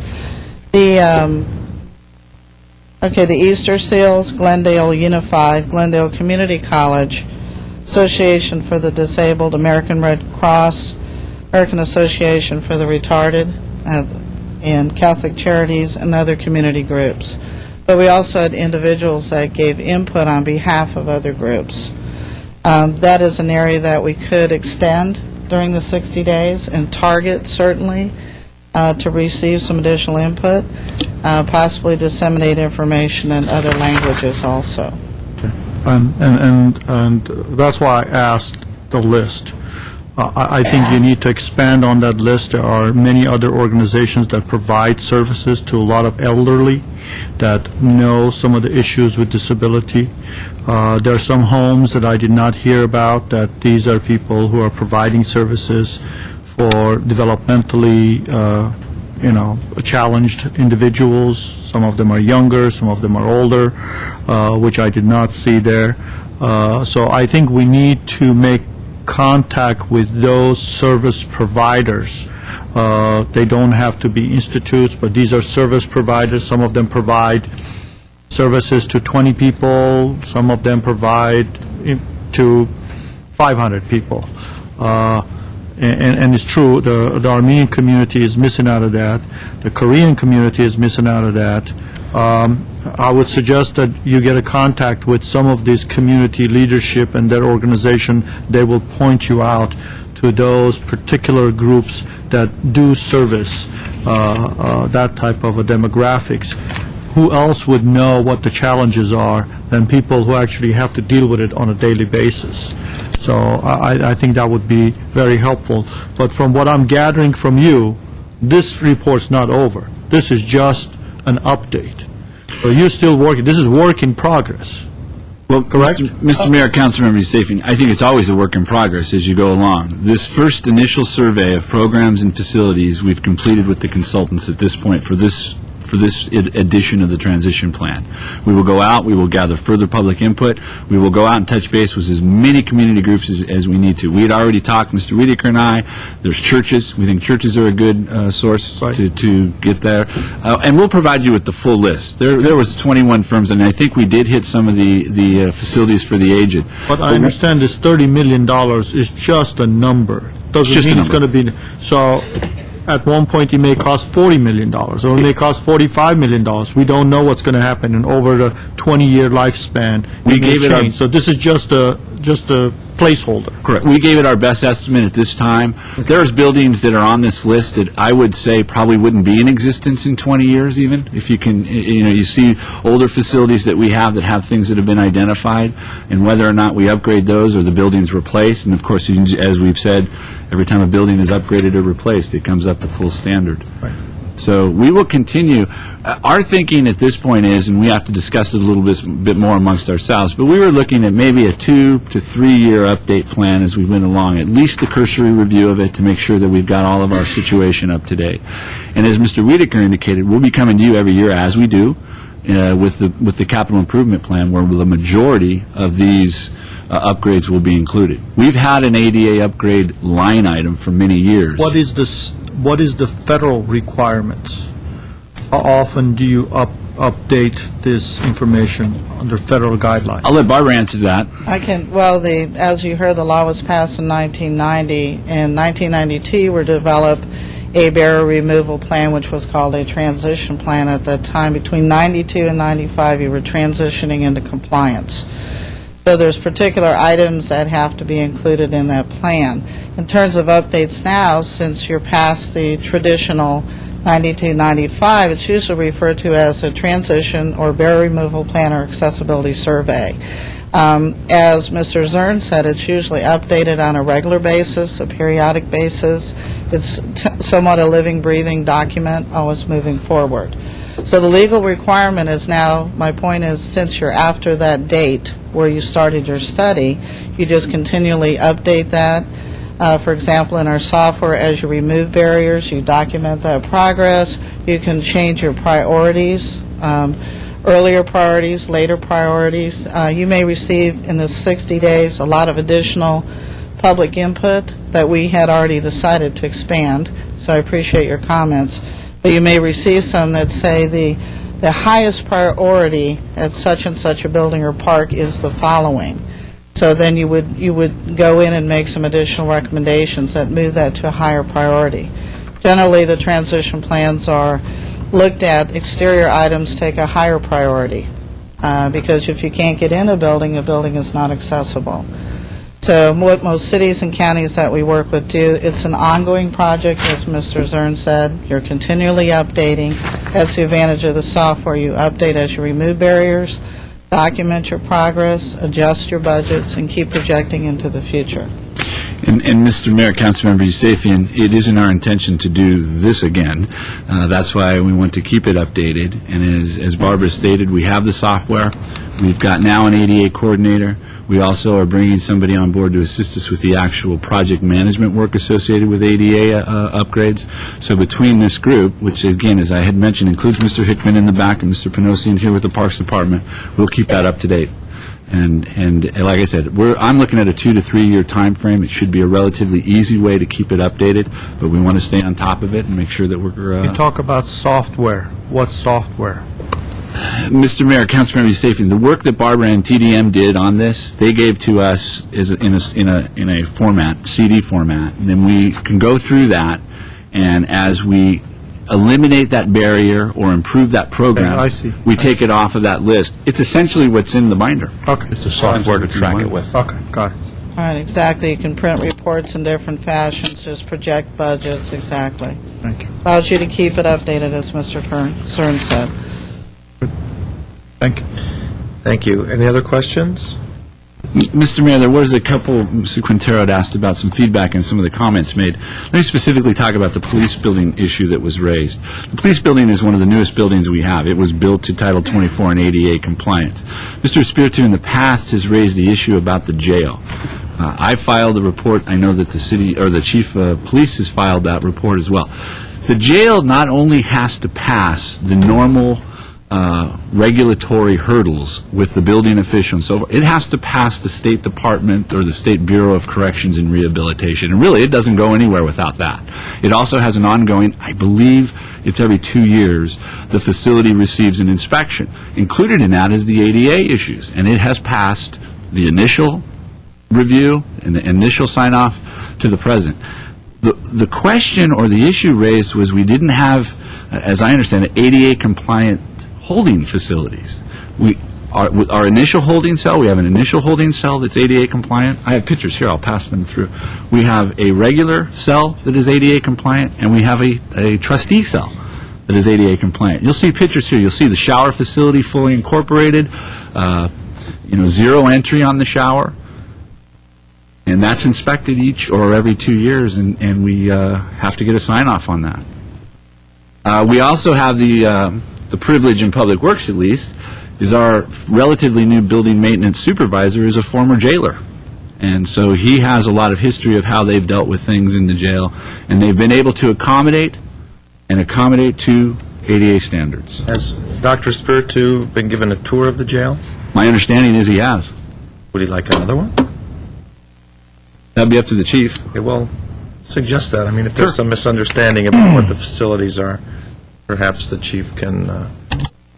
The Easter Seals, Glendale Unified, Glendale Community College, Association for the Disabled, American Red Cross, American Association for the Retarded, and Catholic Charities, and other community groups. But we also had individuals that gave input on behalf of other groups. That is an area that we could extend during the 60 days and target, certainly, to receive some additional input, possibly disseminate information in other languages also. And that's why I asked the list. I think you need to expand on that list. There are many other organizations that provide services to a lot of elderly that know some of the issues with disability. There are some homes that I did not hear about, that these are people who are providing services for developmentally, challenged individuals. Some of them are younger, some of them are older, which I did not see there. So I think we need to make contact with those service providers. They don't have to be institutes, but these are service providers. Some of them provide services to 20 people. Some of them provide to 500 people. And it's true, the Armenian community is missing out of that. The Korean community is missing out of that. I would suggest that you get a contact with some of these community leadership and their organization. They will point you out to those particular groups that do service that type of a demographics. Who else would know what the challenges are than people who actually have to deal with it on a daily basis? So I think that would be very helpful. But from what I'm gathering from you, this report's not over. This is just an update. So you're still working. This is work in progress. Well, correct? Mr. Mayor, Councilmember Yusefian, I think it's always a work in progress as you go along. This first initial survey of programs and facilities we've completed with the consultants at this point for this for this edition of the transition plan. We will go out, we will gather further public input, we will go out and touch base with as many community groups as we need to. We had already talked, Mr. Wiedeker and I, there's churches. We think churches are a good source to get there. And we'll provide you with the full list. There was 21 firms, and I think we did hit some of the facilities for the aged. But I understand this $30 million is just a number. Doesn't mean it's going to be, so at one point it may cost $40 million, or it may cost $45 million. We don't know what's going to happen, and over the 20-year lifespan, it may change. So this is just a placeholder. Correct. We gave it our best estimate at this time. There's buildings that are on this list that I would say probably wouldn't be in existence in 20 years even. If you can, you see older facilities that we have that have things that have been identified, and whether or not we upgrade those or the building's replaced. And of course, as we've said, every time a building is upgraded or replaced, it comes up to full standard. Right. So we will continue. Our thinking at this point is, and we have to discuss it a little bit more amongst ourselves, but we were looking at maybe a 2 to 3 year update plan as we went along, at least a cursory review of it to make sure that we've got all of our situation up to date. And as Mr. Wiedeker indicated, we'll be coming to you every year, as we do, with the capital improvement plan, where the majority of these upgrades will be included. We've had an ADA upgrade line item for many years. What is the federal requirements? How often do you update this information under federal guidelines? I'll let Barbara answer that. I can, well, as you heard, the law was passed in 1990. In 1992, we developed a barrier removal plan, which was called a transition plan at that time. Between 92 and 95, you were transitioning into compliance. So there's particular items that have to be included in that plan. In terms of updates now, since you're past the traditional 92-95, it's usually referred to as a transition or barrier removal plan or accessibility survey. As Mr. Zern said, it's usually updated on a regular basis, a periodic basis. It's somewhat a living, breathing document, always moving forward. So the legal requirement is now, my point is, since you're after that date where you started your study, you just continually update that. For example, in our software, as you remove barriers, you document that progress. You can change your priorities, earlier priorities, later priorities. You may receive in the 60 days a lot of additional public input that we had already decided to expand, so I appreciate your comments. But you may receive some that say the highest priority at such and such a building or park is the following. So then you would go in and make some additional recommendations that move that to a higher priority. Generally, the transition plans are looked at. Exterior items take a higher priority because if you can't get in a building is not accessible. So what most cities and counties that we work with do, it's an ongoing project, as Mr. Zern said. You're continually updating. That's the advantage of the software. You update as you remove barriers, document your progress, adjust your budgets, and keep projecting into the future. And Mr. Mayor, Councilmember Yusefian, it isn't our intention to do this again. That's why we want to keep it updated. And as Barbara stated, we have the software. We've got now an ADA coordinator. We also are bringing somebody on board to assist us with the actual project management work associated with ADA upgrades. So between this group, which again, as I had mentioned, includes Mr. Hickman in the back and Mr. Panosian here with the Parks Department, we'll keep that up to date. And like I said, I'm looking at a 2 to 3 year time frame. It should be a relatively easy way to keep it updated, but we want to stay on top of it and make sure that we're... You talk about software. What software? Mr. Mayor, Councilmember Yusefian, the work that Barbara and TDM did on this, they gave to us in a format, CD format, and then we can go through that, and as we eliminate that barrier or improve that program, I see. we take it off of that list. It's essentially what's in the binder. Okay. It's the software to track it with. Okay, got it. All right, exactly. You can print reports in different fashions, just project budgets, exactly. Thank you. Allows you to keep it updated, as Mr. Cern said. Thank you. Thank you. Any other questions? Mr. Mayor, there was a couple, Mr. Quintero had asked about some feedback and some of the comments made. Let me specifically talk about the police building issue that was raised. The police building is one of the newest buildings we have. It was built to Title 24 and ADA compliance. Mr. Espiritu in the past has raised the issue about the jail. I filed a report. I know that the city, or the chief of police has filed that report as well. The jail not only has to pass the normal regulatory hurdles with the building official and so forth, it has to pass the State Department or the State Bureau of Corrections and Rehabilitation. And really, it doesn't go anywhere without that. It also has an ongoing, I believe it's every 2 years, the facility receives an inspection. Included in that is the ADA issues, and it has passed the initial review and the initial sign-off to the present. The question or the issue raised was we didn't have, as I understand it, ADA-compliant holding facilities. With our initial holding cell, we have an initial holding cell that's ADA compliant. I have pictures here, I'll pass them through. We have a regular cell that is ADA compliant, and we have a trustee cell that is ADA compliant. You'll see pictures here. You'll see the shower facility fully incorporated, zero entry on the shower, and that's inspected each or every 2 years, and we have to get a sign-off on that. We also have the privilege in Public Works, at least, is our relatively new building maintenance supervisor is a former jailer. And so he has a lot of history of how they've dealt with things in the jail, and they've been able to accommodate to ADA standards. Has Dr. Spiritu been given a tour of the jail? My understanding is he has. Would he like another one? That'd be up to the chief. Okay, well, suggest that. I mean, if there's some misunderstanding about what the facilities are, perhaps the chief can...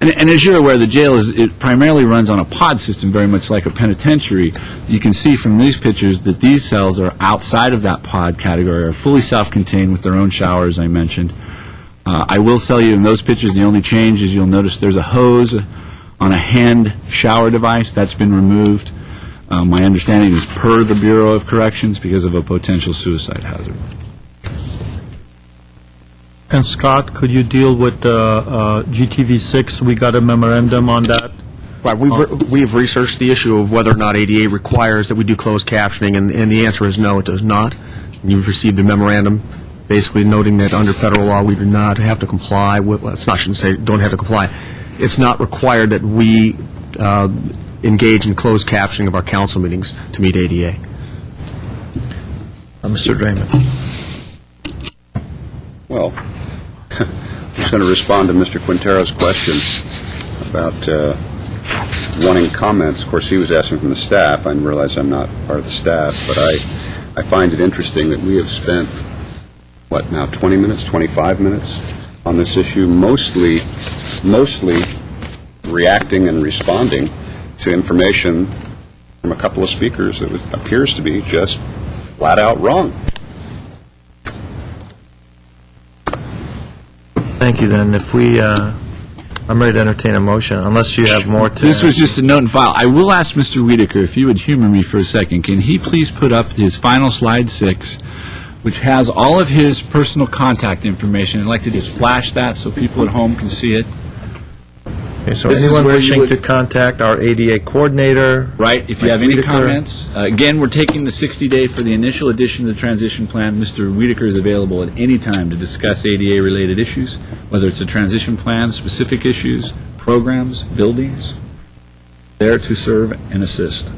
And as you're aware, the jail it primarily runs on a pod system, very much like a penitentiary. You can see from these pictures that these cells are outside of that pod category, are fully self-contained with their own showers, I mentioned. I will tell you in those pictures, the only change is you'll notice there's a hose on a hand shower device. That's been removed. My understanding is per the Bureau of Corrections because of a potential suicide hazard. And Scott, could you deal with GTV6? We got a memorandum on that. Right, we've researched the issue of whether or not ADA requires that we do closed captioning, and the answer is no, it does not. You've received the memorandum basically noting that under federal law we do not have to comply with, well, I shouldn't say don't have to comply. It's not required that we engage in closed captioning of our council meetings to meet ADA. Mr. Draymond. Well, I'm just going to respond to Mr. Quintero's question about wanting comments. Of course, he was asking from the staff. I realize I'm not part of the staff, but I find it interesting that we have spent, 20 minutes, 25 minutes on this issue, mostly reacting and responding to information from a couple of speakers that appears to be just flat out wrong. Thank you, then. If we, I'm ready to entertain a motion, unless you have more to... This was just a note and file. I will ask Mr. Wiedeker, if you would humor me for a second, can he please put up his final slide 6, which has all of his personal contact information. I'd like to just flash that so people at home can see it. Okay, so anyone wishing to contact our ADA coordinator... Right, if you have any comments. Again, we're taking the 60-day for the initial edition of the transition plan. Mr. Wiedeker is available at any time to discuss ADA-related issues, whether it's a transition plan, specific issues, programs, buildings. There to serve and assist.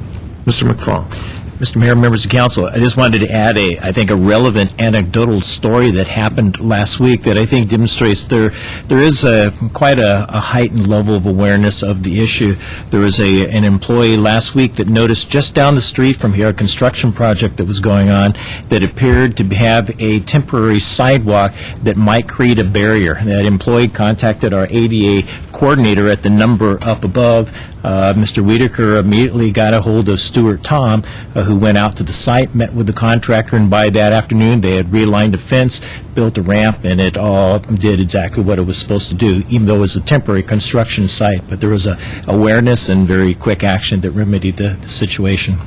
Mr. McFall. Mr. Mayor, members of council, I just wanted to add I think a relevant anecdotal story that happened last week that I think demonstrates there is quite a heightened level of awareness of the issue. There was an employee last week that noticed just down the street from here a construction project that was going on that appeared to have a temporary sidewalk that might create a barrier. That employee contacted our ADA coordinator at the number up above. Mr. Wiedeker immediately got a hold of Stuart Tom, who went out to the site, met with the contractor, and by that afternoon they had realigned a fence, built a ramp, and it all did exactly what it was supposed to do, even though it was a temporary construction site. But there was awareness and very quick action that remedied the situation.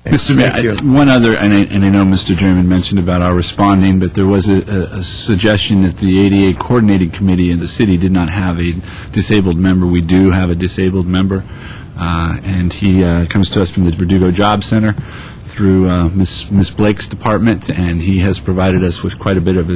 Mr. Mayor, one other, and I know Mr. Draymond mentioned about our responding, but there was a suggestion that the ADA coordinating committee in the city did not have a disabled member. We do have a disabled member, and he comes to us from the Verdugo Job Center. through Ms. Blake's department, and he has provided us with quite a bit of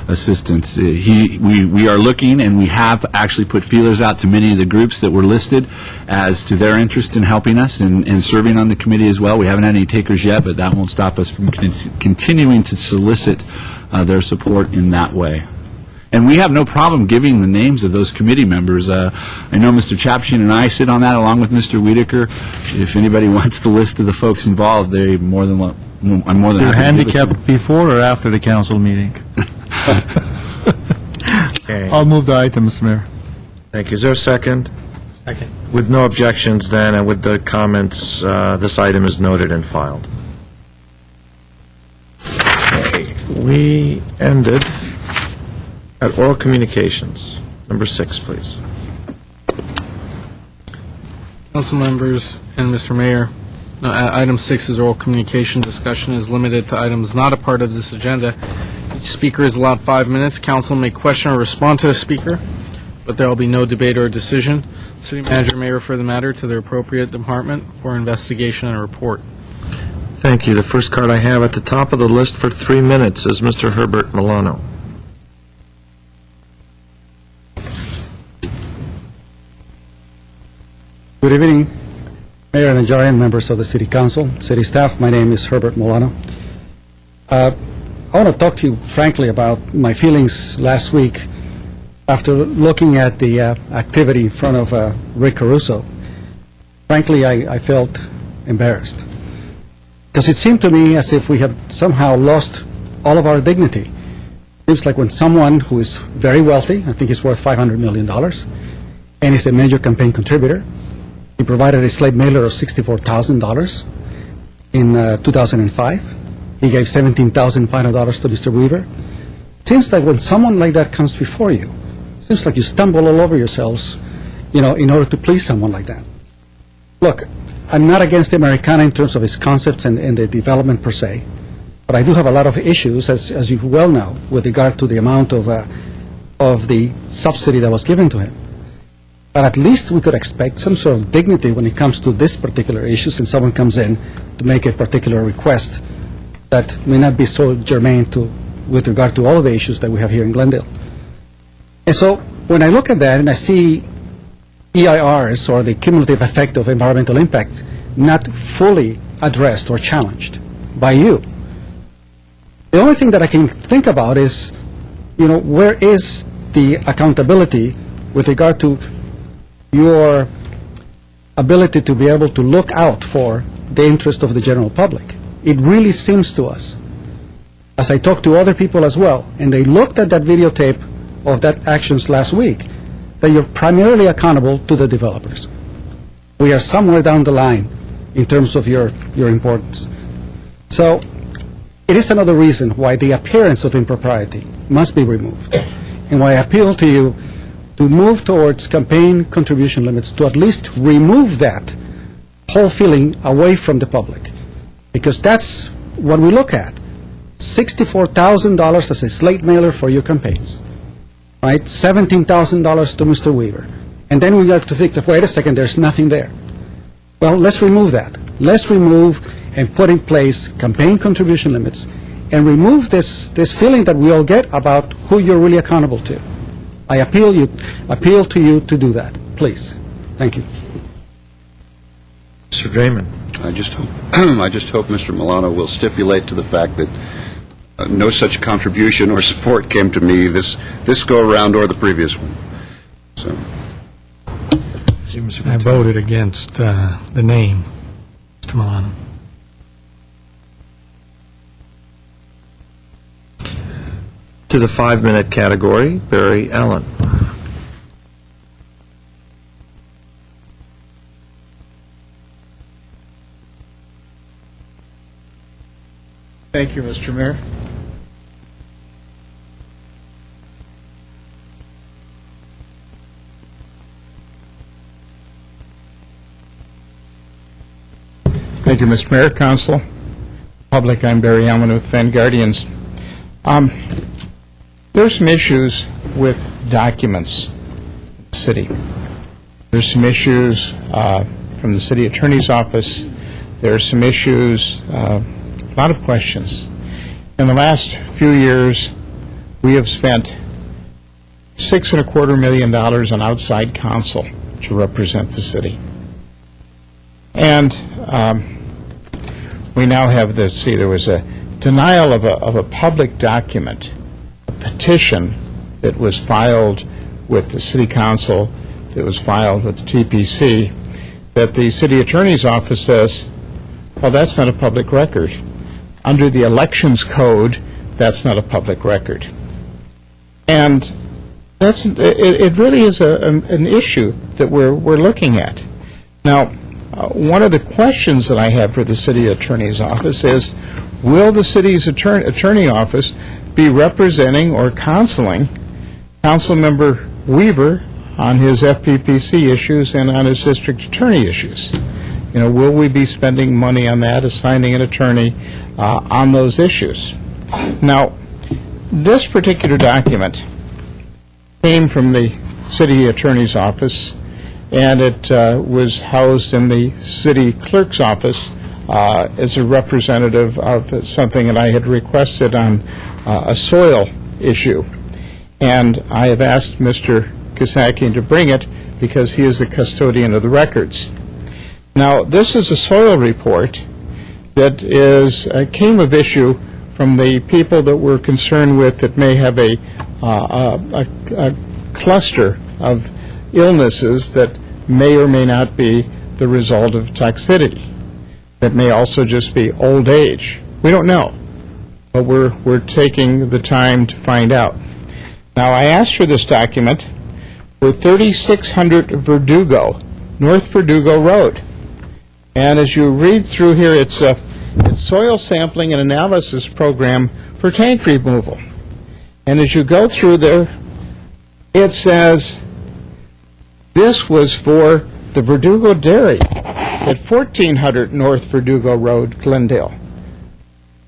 assistance. We are looking, and we have actually put feelers out to many of the groups that were listed as to their interest in helping us and serving on the committee as well. We haven't had any takers yet, but that won't stop us from continuing to solicit their support in that way. And we have no problem giving the names of those committee members. I know Mr. Chapshin and I sit on that along with Mr. Wiedeker. If anybody wants the list of the folks involved, I'm more than You're happy to give it to them. handicapped before or after the council meeting? Okay. I'll move the item, Mr. Mayor. Thank you. Is there a second? Second. With no objections then, and with the comments, this item is noted and filed. Okay. We ended at oral communications. Number 6, please. Council members and Mr. Mayor, item 6 is oral communication. Discussion is limited to items not a part of this agenda. Each speaker is allowed 5 minutes. Council may question or respond to the speaker, but there will be no debate or decision. City manager may refer the matter to the appropriate department for investigation and a report. Thank you. The first card I have at the top of the list for 3 minutes is Mr. Herbert Milano. Good evening, Mayor Najarian, members of the City Council, City staff. My name is Herbert Milano. I want to talk to you frankly about my feelings last week after looking at the activity in front of Rick Caruso. Frankly, I felt embarrassed because it seemed to me as if we had somehow lost all of our dignity. It seems like when someone who is very wealthy, I think he's worth $500 million, and is a major campaign contributor, he provided a slate mailer of $64,000 in 2005. He gave $17,500 to Mr. Weaver. It seems like when someone like that comes before you, it seems like you stumble all over yourselves, in order to please someone like that. Look, I'm not against the Americana in terms of its concepts and the development per se, but I do have a lot of issues, as you well know, with regard to the amount of the subsidy that was given to him. But at least we could expect some sort of dignity when it comes to this particular issue, since someone comes in to make a particular request that may not be so germane with regard to all of the issues that we have here in Glendale. And so when I look at that and I see EIRs, or the cumulative effect of environmental impact, not fully addressed or challenged by you, the only thing that I can think about is, where is the accountability with regard to your ability to be able to look out for the interest of the general public? It really seems to us, as I talked to other people as well, and they looked at that videotape of that actions last week, that you're primarily accountable to the developers. We are somewhere down the line in terms of your importance. So it is another reason why the appearance of impropriety must be removed, and why I appeal to you to move towards campaign contribution limits, to at least remove that whole feeling away from the public. Because that's what we look at. $64,000 as a slate mailer for your campaigns, right? $17,000 to Mr. Weaver. And then we got to think, wait a second, there's nothing there. Well, let's remove that. Let's remove and put in place campaign contribution limits and remove this feeling that we all get about who you're really accountable to. I appeal to you to do that, please. Thank you. Mr. Draymond. I just hope Mr. Milano will stipulate to the fact that no such contribution or support came to me this go-around or the previous one. So. I voted against the name, Mr. Milano. To the 5-minute category, Barry Allen. Thank you, Mr. Mayor. Thank you, Mr. Mayor, Council, public. I'm Barry Allen with Fan Guardians. There's some issues with documents in the city. There's some issues from the city attorney's office There are some issues, a lot of questions. In the last few years, we have spent $6.25 million on outside counsel to represent the city. And we now have there was a denial of a public document, a petition that was filed with the city council, that was filed with the TPC, that the city attorney's office says, well, that's not a public record. Under the elections code, that's not a public record. And it really is an issue that we're looking at. Now, one of the questions that I have for the city attorney's office is, will the city's attorney office be representing or counseling Councilmember Weaver on his FPPC issues and on his district attorney issues? You know, will we be spending money on that, assigning an attorney on those issues? Now, this particular document came from the city attorney's office, and it was housed in the city clerk's office as a representative of something that I had requested on a soil issue. And I have asked Mr. Kasakian to bring it because he is the custodian of the records. Now, this is a soil report that came of issue from the people that we're concerned with that may have a cluster of illnesses that may or may not be the result of toxicity, that may also just be old age. We don't know, but we're taking the time to find out. Now, I asked for this document for 3600 Verdugo, North Verdugo Road. And as you read through here, it's soil sampling and analysis program for tank removal. And as you go through there, it says this was for the Verdugo Dairy at 1400 North Verdugo Road, Glendale.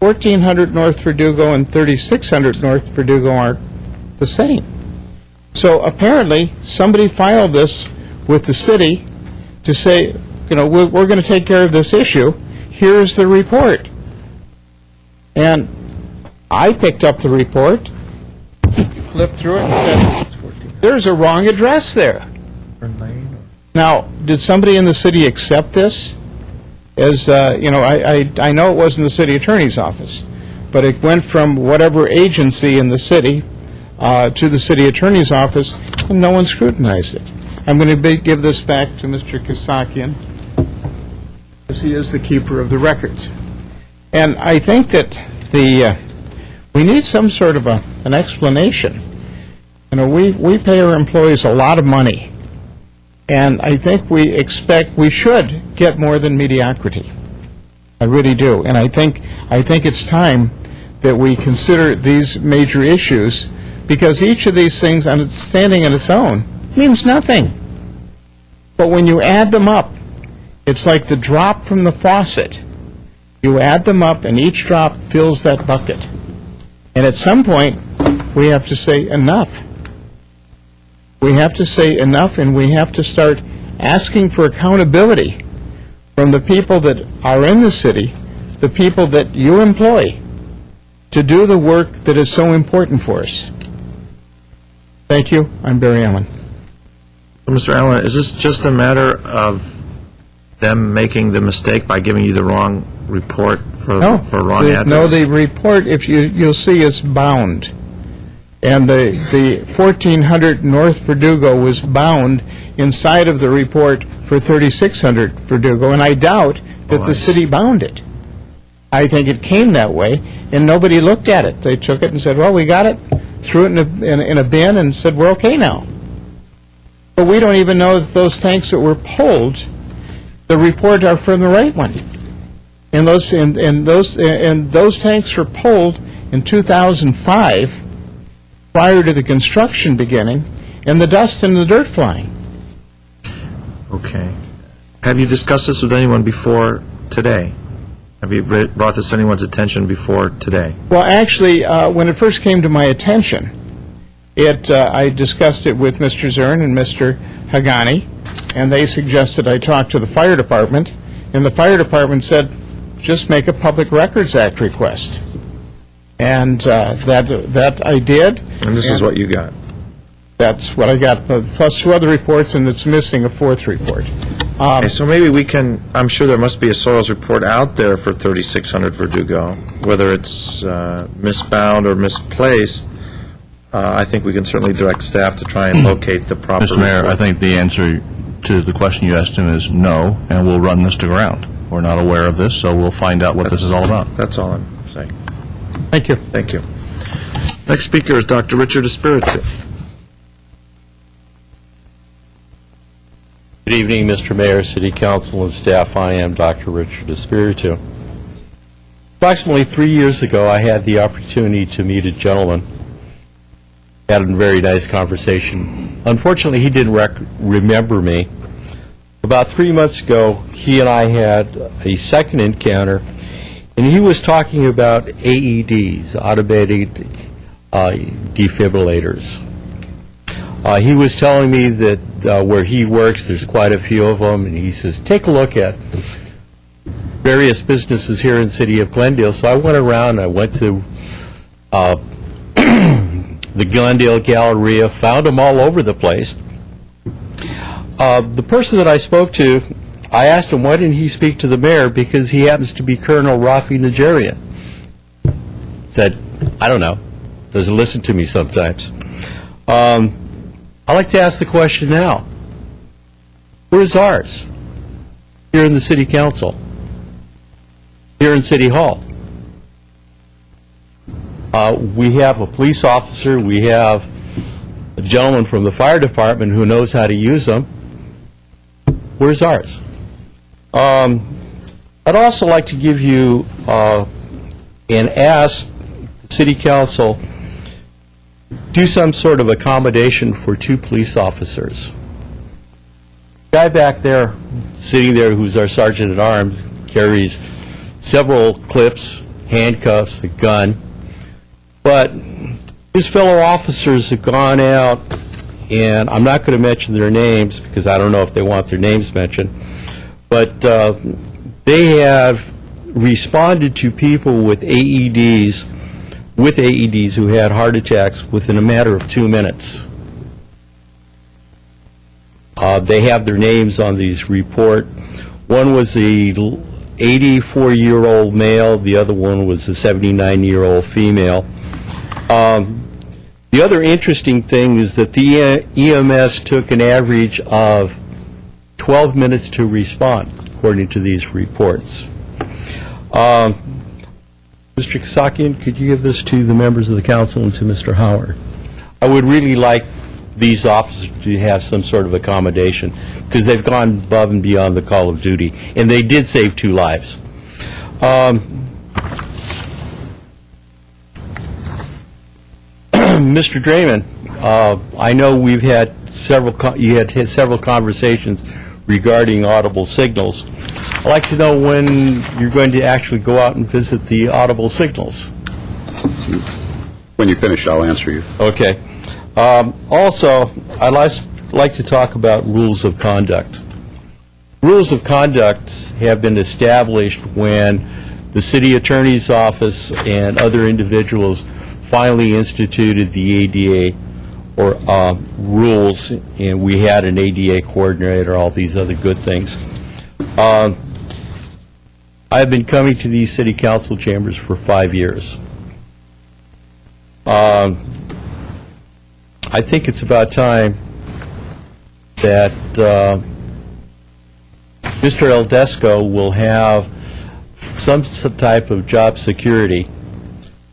1400 North Verdugo and 3600 North Verdugo aren't the same. So apparently, somebody filed this with the city to say, you know, we're going to take care of this issue. Here's the report. And I picked up the report, flipped through it, and said, there's a wrong address there. Now, did somebody in the city accept this? As you know, I know it wasn't the city attorney's office, but it went from whatever agency in the city to the city attorney's office, and no one scrutinized it. I'm going to give this back to Mr. Kasakian, because he is the keeper of the records. And I think that we need some sort of an explanation. You know, we pay our employees a lot of money, and I think we should get more than mediocrity. I really do. And I think it's time that we consider these major issues, because each of these things, standing on its own, means nothing. But when you add them up, it's like the drop from the faucet. You add them up, and each drop fills that bucket. And at some point, we have to say enough. We have to say enough, and we have to start asking for accountability from the people that are in the city, the people that you employ, to do the work that is so important for us. Thank you. I'm Barry Allen. Mr. Allen, is this just a matter of them making the mistake by giving you the wrong report for wrong address? No, the report, if you'll see, is bound. And the 1400 North Verdugo was bound inside of the report for 3600 Verdugo, and I doubt that the city bound it. I think it came that way, and nobody looked at it. They took it and said, well, we got it, threw it in a bin, and said, we're okay now. But we don't even know that those tanks that were pulled, the report are from the right one. And those tanks were pulled in 2005, prior to the construction beginning, and the dust and the dirt flying. Okay. Have you discussed this with anyone before today? Have you brought this to anyone's attention before today? Well, actually, when it first came to my attention, I discussed it with Mr. Zern and Mr. Hagani, and they suggested I talk to the fire department, And the fire department said, just make a Public Records Act request. And that I did. And this is what you got. That's what I got, plus 2 other reports, and it's missing a 4th report. Okay, so maybe we can, I'm sure there must be a soils report out there for 3600 Verdugo, whether it's misbound or misplaced. I think we can certainly direct staff to try and locate the proper Mr. Mayor, report. I think the answer to the question you asked him is no, and we'll run this to ground. We're not aware of this, so we'll find out what this is all about. That's all I'm saying. Thank you. Thank you. Next speaker is Dr. Richard Espiritu. Good evening, Mr. Mayor, City Council, and staff. I am Dr. Richard Espiritu. Approximately 3 years ago, I had the opportunity to meet a gentleman. Had a very nice conversation. Unfortunately, he didn't remember me. About 3 months ago, he and I had a second encounter, and he was talking about AEDs, automated defibrillators. He was telling me that where he works, there's quite a few of them, and he says, take a look at various businesses here in the city of Glendale. So I went around, I went to the Glendale Galleria, found them all over the place. The person that I spoke to, I asked him, why didn't he speak to the mayor, because he happens to be Colonel Rafi Najarian. Said, I don't know, doesn't listen to me sometimes. I'd like to ask the question now. Where's ours? Here in the City Council. Here in City Hall. We have a police officer, we have a gentleman from the fire department who knows how to use them. Where's ours? I'd also like to give you and ask the City Council do some sort of accommodation for 2 police officers. The guy back there, sitting there, who's our sergeant at arms, carries several clips, handcuffs, a gun. But his fellow officers have gone out, and I'm not going to mention their names because I don't know if they want their names mentioned, but they have responded to people with AEDs who had heart attacks within a matter of 2 minutes. They have their names on these report. One was the 84-year-old male, the other one was a 79-year-old female. The other interesting thing is that the EMS took an average of 12 minutes to respond, according to these reports. Mr. Kasakian, could you give this to the members of the council and to Mr. Howard? I would really like these officers to have some sort of accommodation, because they've gone above and beyond the call of duty, and they did save 2 lives. Mr. Draymond, I know we've had you had several conversations regarding audible signals. I'd like to know when you're going to actually go out and visit the audible signals. When you finish, I'll answer you. Okay. Also, I'd like to talk about rules of conduct. Rules of conduct have been established when the city attorney's office and other individuals finally instituted the ADA or rules, and we had an ADA coordinator, all these other good things. I've been coming to these city council chambers for 5 years. I think it's about time that Mr. Eldesco will have some type of job security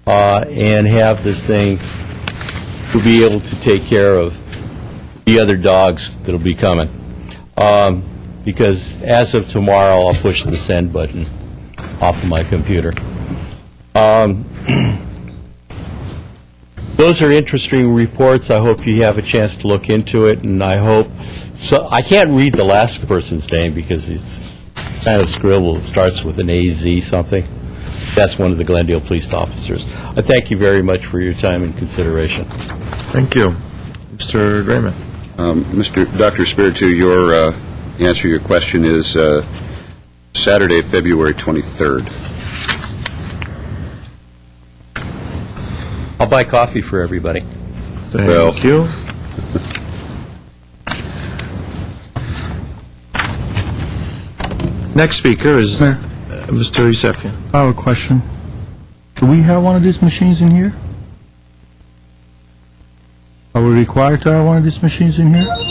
and have this thing to be able to take care of the other dogs that'll be coming. Because as of tomorrow, I'll push the send button off of my computer. Those are interesting reports. I hope you have a chance to look into it, and I hope so. I can't read the last person's name because it's kind of scribbled. It starts with an AZ something. That's one of the Glendale police officers. I thank you very much for your time and consideration. Thank you. Mr. Draymond. Dr. Espiritu, your answer to your question is Saturday, February 23rd. I'll buy coffee for everybody. Thank you. Next speaker is Mr. Yusefian. I have a question. Do we have one of these machines in here? Are we required to have one of these machines in here? I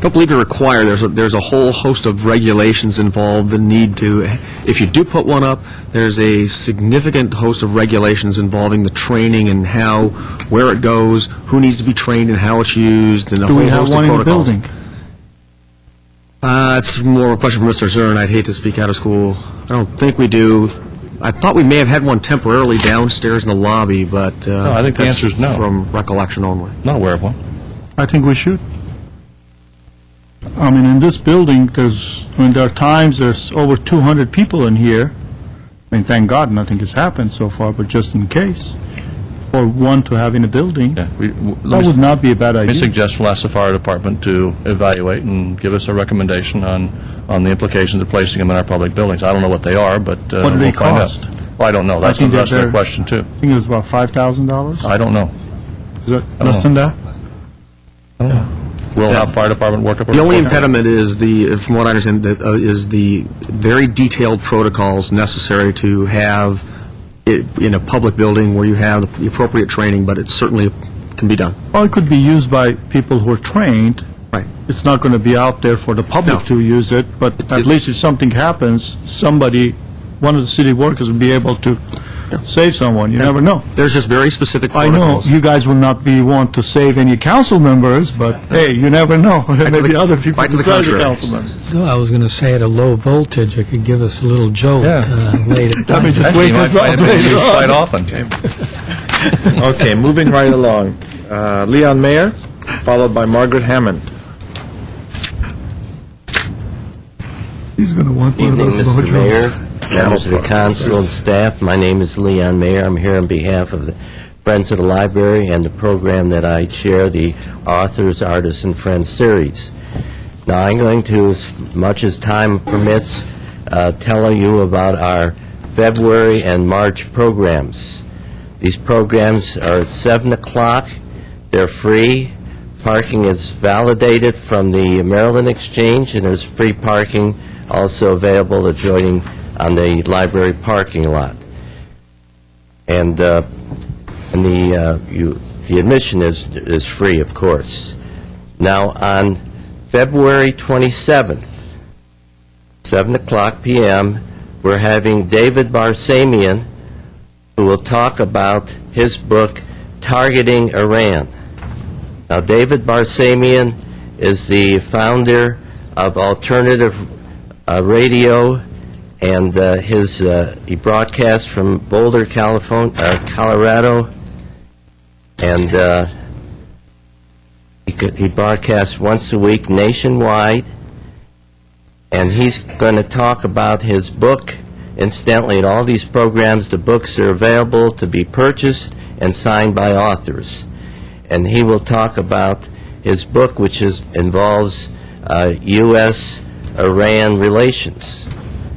don't believe you're required. There's a whole host of regulations involved that need to, if you do put one up, there's a significant host of regulations involving the training and how, where it goes, who needs to be trained and how it's used, and a Do whole we have host one of in the protocols. building? It's more a question for Mr. Zern. I'd hate to speak out of school. I don't think we do. I thought we may have had one temporarily downstairs in the lobby, but No, I think the that's answer is no. from recollection only. Not aware of one. I think we should. I mean, in this building, there are times there's over 200 people in here. I mean, thank God nothing has happened so far, but just in case, for one to have in a building, Yeah, that would not be a bad Let me idea. suggest we'll ask the fire department to evaluate and give us a recommendation on the implications of placing them in our public buildings. I don't know what they are, but What do they we'll find cost? out. Well, I don't know. That's I think that's that their they're- question, too. I think it was about $5,000? I don't know. Is it I don't less than that? I don't know. We'll have fire department work up a The only report. impediment is from what I understand, is the very detailed protocols necessary to have it in a public building where you have the appropriate training, but it certainly can be done. Well, it could be used by people who are trained. Right. It's not going to be out there for the public No. to use it, but at least if something happens, one of the city workers will be able to save someone. You never know. There's just very specific I know protocols. you guys will not be want to save any council members, but hey, you never know. There may be other people quite to the besides the contrary. council members. So I was going to say at a low voltage, it could give us a little jolt Yeah. late at Let me night. just Actually, wake you might us up find it being later used on. quite often. Okay, moving right along. Leon Mayer, followed by Margaret Hammond. He's going to want one of Evening, those Mr. Mayor, blowjobs. members of the council and staff. My name is Leon Mayer. I'm here on behalf of the Friends of the Library and the program that I chair, the Authors, Artists, and Friends series. Now, I'm going to, as much as time permits, tell you about our February and March programs. These programs are at 7 o'clock. They're free. Parking is validated from the Maryland Exchange, and there's free parking also available adjoining on the library parking lot. And the admission is free, of course. Now, on February 27th, 7 o'clock p.m., we're having David Barsamian, who will talk about his book, Targeting Iran. Now, David Barsamian is the founder of Alternative Radio, and he broadcasts from Boulder, Colorado, and he broadcasts once a week nationwide, and he's going to talk about his book. Incidentally, in all these programs, the books are available to be purchased and signed by authors. And he will talk about his book, which involves U.S.-Iran relations.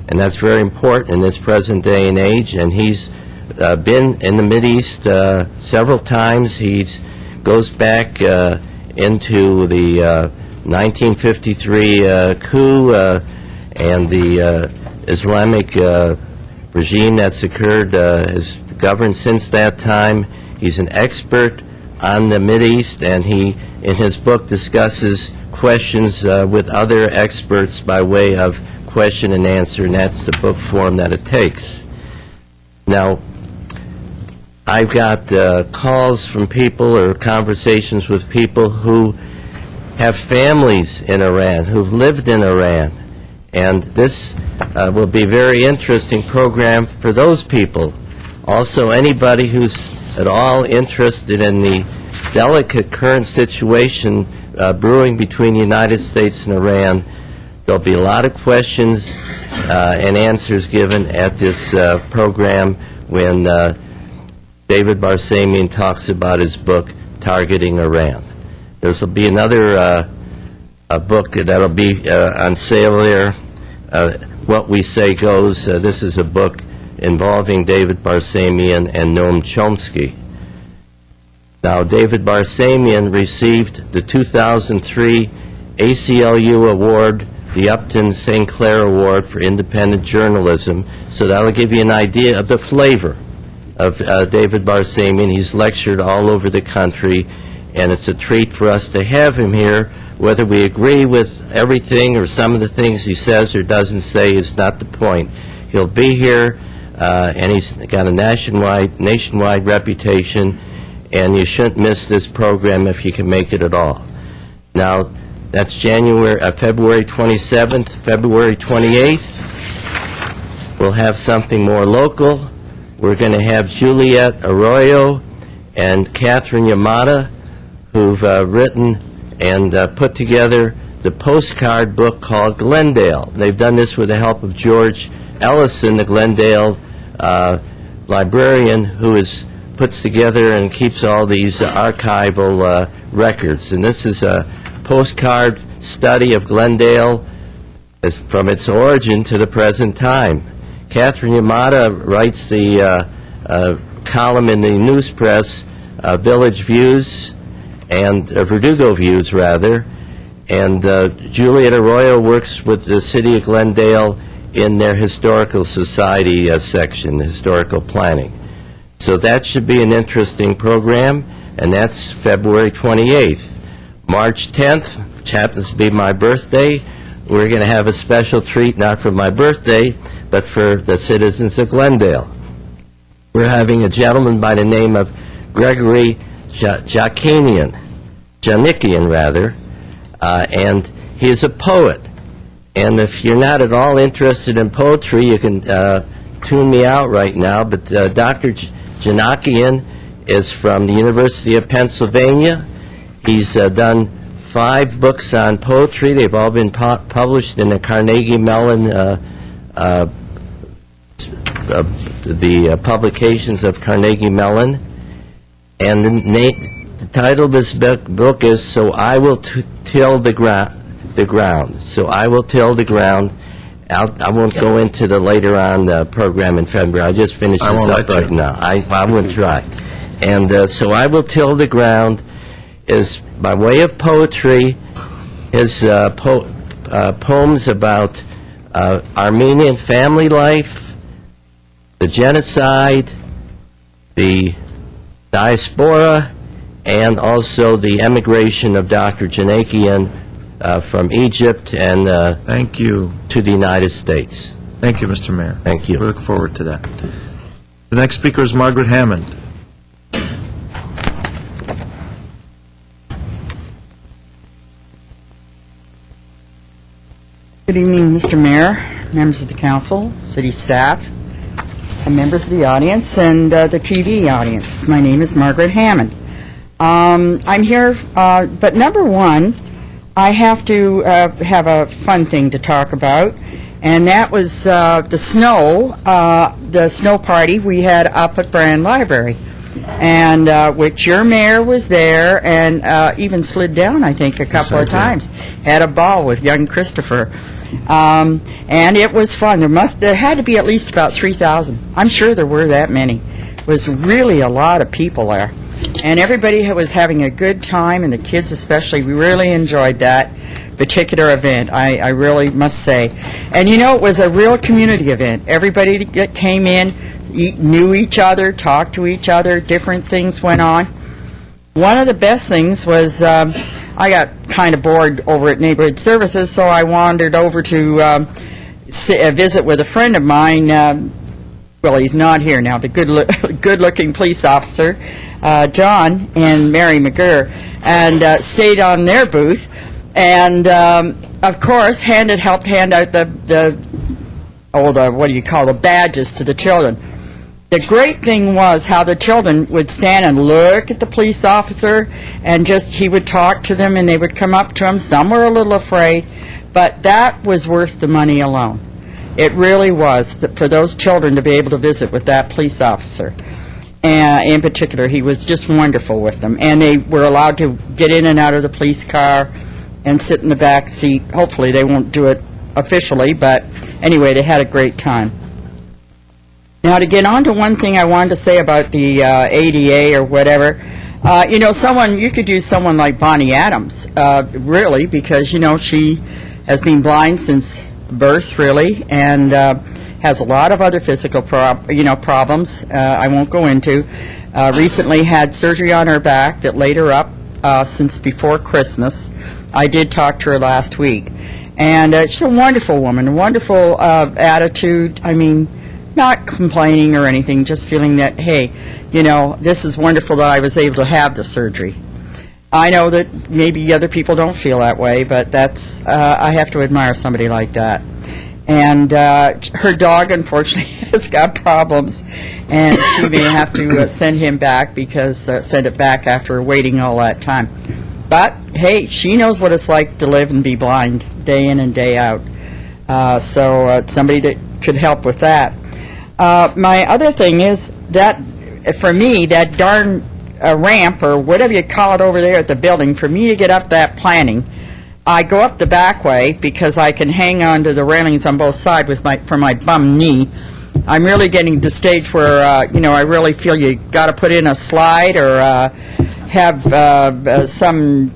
And that's very important in this present day and age. And he's been in the Mideast several times. He goes back into the 1953 coup and the Islamic regime that's occurred, has governed since that time. He's an expert on the Mideast, and he, in his book, discusses questions with other experts by way of question and answer, and that's the book form that it takes. Now, I've got calls from people or conversations with people who have families in Iran, who've lived in Iran, and this will be a very interesting program for those people. Also, anybody who's at all interested in the delicate current situation brewing between the United States and Iran, there'll be a lot of questions and answers given at this program when David Barsamian talks about his book, Targeting Iran. There will be another book that'll be on sale there what we say goes. This is a book involving David Barsamian and Noam Chomsky. Now, David Barsamian received the 2003 ACLU Award, the Upton St. Clair Award for Independent Journalism, so that'll give you an idea of the flavor of David Barsamian. He's lectured all over the country, and it's a treat for us to have him here. Whether we agree with everything or some of the things he says or doesn't say is not the point. He'll be here, and he's got a nationwide reputation, and you shouldn't miss this program if you can make it at all. Now, that's February 27th, February 28th. We'll have something more local. We're going to have Juliet Arroyo and Catherine Yamada, who've written and put together the postcard book called Glendale. They've done this with the help of George Ellison, the Glendale librarian, who puts together and keeps all these archival records. And this is a postcard study of Glendale from its origin to the present time. Catherine Yamada writes the column in the news press, Village Views, and Verdugo Views, rather. And Juliet Arroyo works with the city of Glendale in their Historical Society section, historical planning. So that should be an interesting program, and that's February 28th. March 10th, which happens to be my birthday, we're going to have a special treat, not for my birthday, but for the citizens of Glendale. We're having a gentleman by the name of Gregory Janikian, and he is a poet. And if you're not at all interested in poetry, you can tune me out right now, but Dr. Janikian is from the University of Pennsylvania. He's done 5 books on poetry. They've all been published in the Carnegie Mellon, the publications of Carnegie Mellon. And the title of this book is So I Will Till the Ground. So I Will Till the Ground. I won't go into the later on program in February. I'll just finish this up right now. I won't try. And So I Will Till the Ground is, by way of poetry, his poems about Armenian family life, the genocide, the diaspora, and also the emigration of Dr. Janikian from Egypt and Thank you. to the United States. Thank you, Mr. Mayor. Thank you. We look forward to that. The next speaker is Margaret Hammond. Good evening, Mr. Mayor, members of the council, city staff, and members of the audience and the TV audience. My name is Margaret Hammond. I'm here, but number one, I have to have a fun thing to talk about, and that was the snow party we had up at Brand Library, and which your mayor was there and even slid down, I think, a couple of times. Had a ball with young Christopher. And it was fun. There had to be at least about 3,000. I'm sure there were that many. It was really a lot of people there. And everybody was having a good time, and the kids especially. We really enjoyed that particular event, I really must say. And you know, it was a real community event. Everybody that came in knew each other, talked to each other, different things went on. One of the best things was I got kind of bored over at Neighborhood Services, so I wandered over to visit with a friend of mine. Well, he's not here now, the good-looking police officer, John and Mary McGurr, and stayed on their booth, and of course helped hand out the badges to the children. The great thing was how the children would stand and look at the police officer, and he would talk to them, and they would come up to him. Some were a little afraid, but that was worth the money alone. It really was, for those children to be able to visit with that police officer. In particular, he was just wonderful with them. And they were allowed to get in and out of the police car and sit in the back seat. Hopefully they won't do it officially, but anyway, they had a great time. Now, to get on to one thing I wanted to say about the ADA or whatever, you could use someone like Bonnie Adams, really, because, she has been blind since birth, really, and has a lot of other physical problems I won't go into. Recently had surgery on her back that laid her up since before Christmas. I did talk to her last week. And she's a wonderful woman, a wonderful attitude. I mean, not complaining or anything, just feeling that, hey, this is wonderful that I was able to have the surgery. I know that maybe other people don't feel that way, but that's, I have to admire somebody like that. And her dog, unfortunately, has got problems, and she may have to send him back send it back after waiting all that time. But, hey, she knows what it's like to live and be blind day in and day out. So it's somebody that could help with that. My other thing is that, for me, that darn ramp, or whatever you call it over there at the building, for me to get up that planning, I go up the back way because I can hang on to the railings on both sides for my bum knee. I'm really getting to the stage where, I really feel you got to put in a slide or have somebody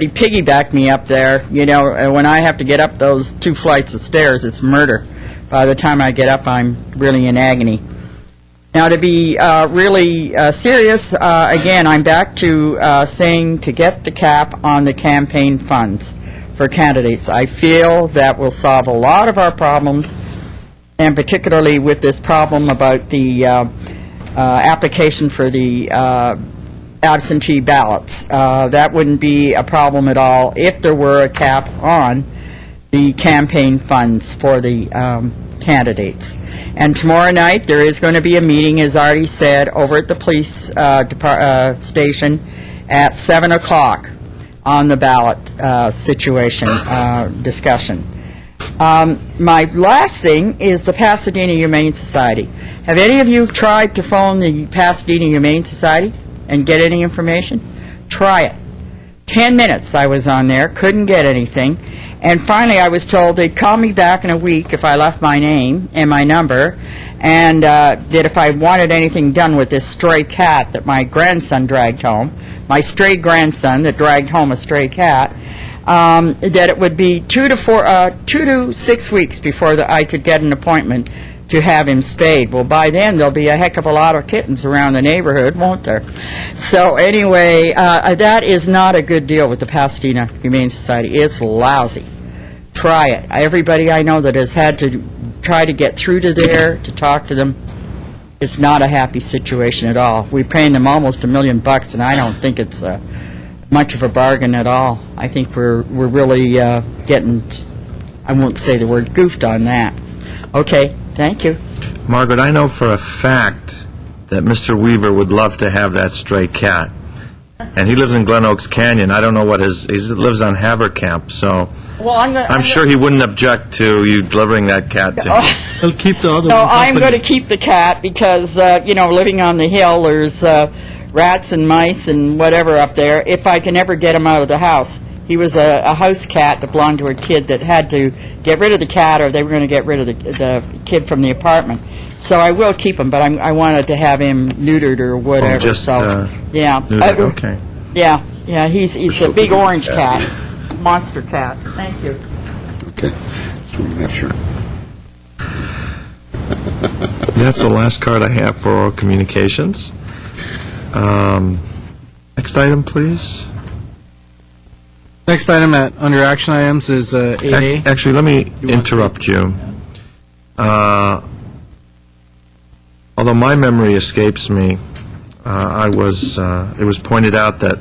piggyback me up there. When I have to get up those 2 flights of stairs, it's murder. By the time I get up, I'm really in agony. Now, to be really serious, again, I'm back to saying to get the cap on the campaign funds for candidates. I feel that will solve a lot of our problems, and particularly with this problem about the application for the absentee ballots. That wouldn't be a problem at all if there were a cap on the campaign funds for the candidates. And tomorrow night, there is going to be a meeting, as already said, over at the police station at 7 o'clock on the ballot situation discussion. My last thing is the Pasadena Humane Society. Have any of you tried to phone the Pasadena Humane Society and get any information? Try it. 10 minutes I was on there, couldn't get anything. And finally I was told they'd call me back in a week if I left my name and my number, and that if I wanted anything done with this stray cat that my grandson dragged home, my stray grandson that dragged home a stray cat, that it would be 2 to 6 weeks before I could get an appointment to have him spayed. Well, by then, there'll be a heck of a lot of kittens around the neighborhood, won't there? So anyway, that is not a good deal with the Pasadena Humane Society. It's lousy. Try it. Everybody I know that has had to try to get through to there to talk to them, it's not a happy situation at all. We're paying them almost $1 million, and I don't think it's much of a bargain at all. I think we're really getting, I won't say the word, goofed on that. Okay. Thank you. Margaret, I know for a fact that Mr. Weaver would love to have that stray cat. And he lives in Glen Oaks Canyon. I don't know what he lives on Havercamp, so well, I'm sure he wouldn't object to you delivering that cat to him. He'll keep the other No, one I'm company. going to keep the cat because, living on the hill, there's rats and mice and whatever up there, if I can ever get him out of the house. He was a house cat that belonged to a kid that had to get rid of the cat, or they were going to get rid of the kid from the apartment. So I will keep him, but I wanted to have him neutered or whatever. Just so yeah, neutered, okay. Yeah. He's a big orange cat, monster cat. Thank you. Okay. Just want to make sure. That's the last card I have for oral communications. Next item, please. Next item under action items is 8A. Actually, let me interrupt you. Although my memory escapes me, it was pointed out that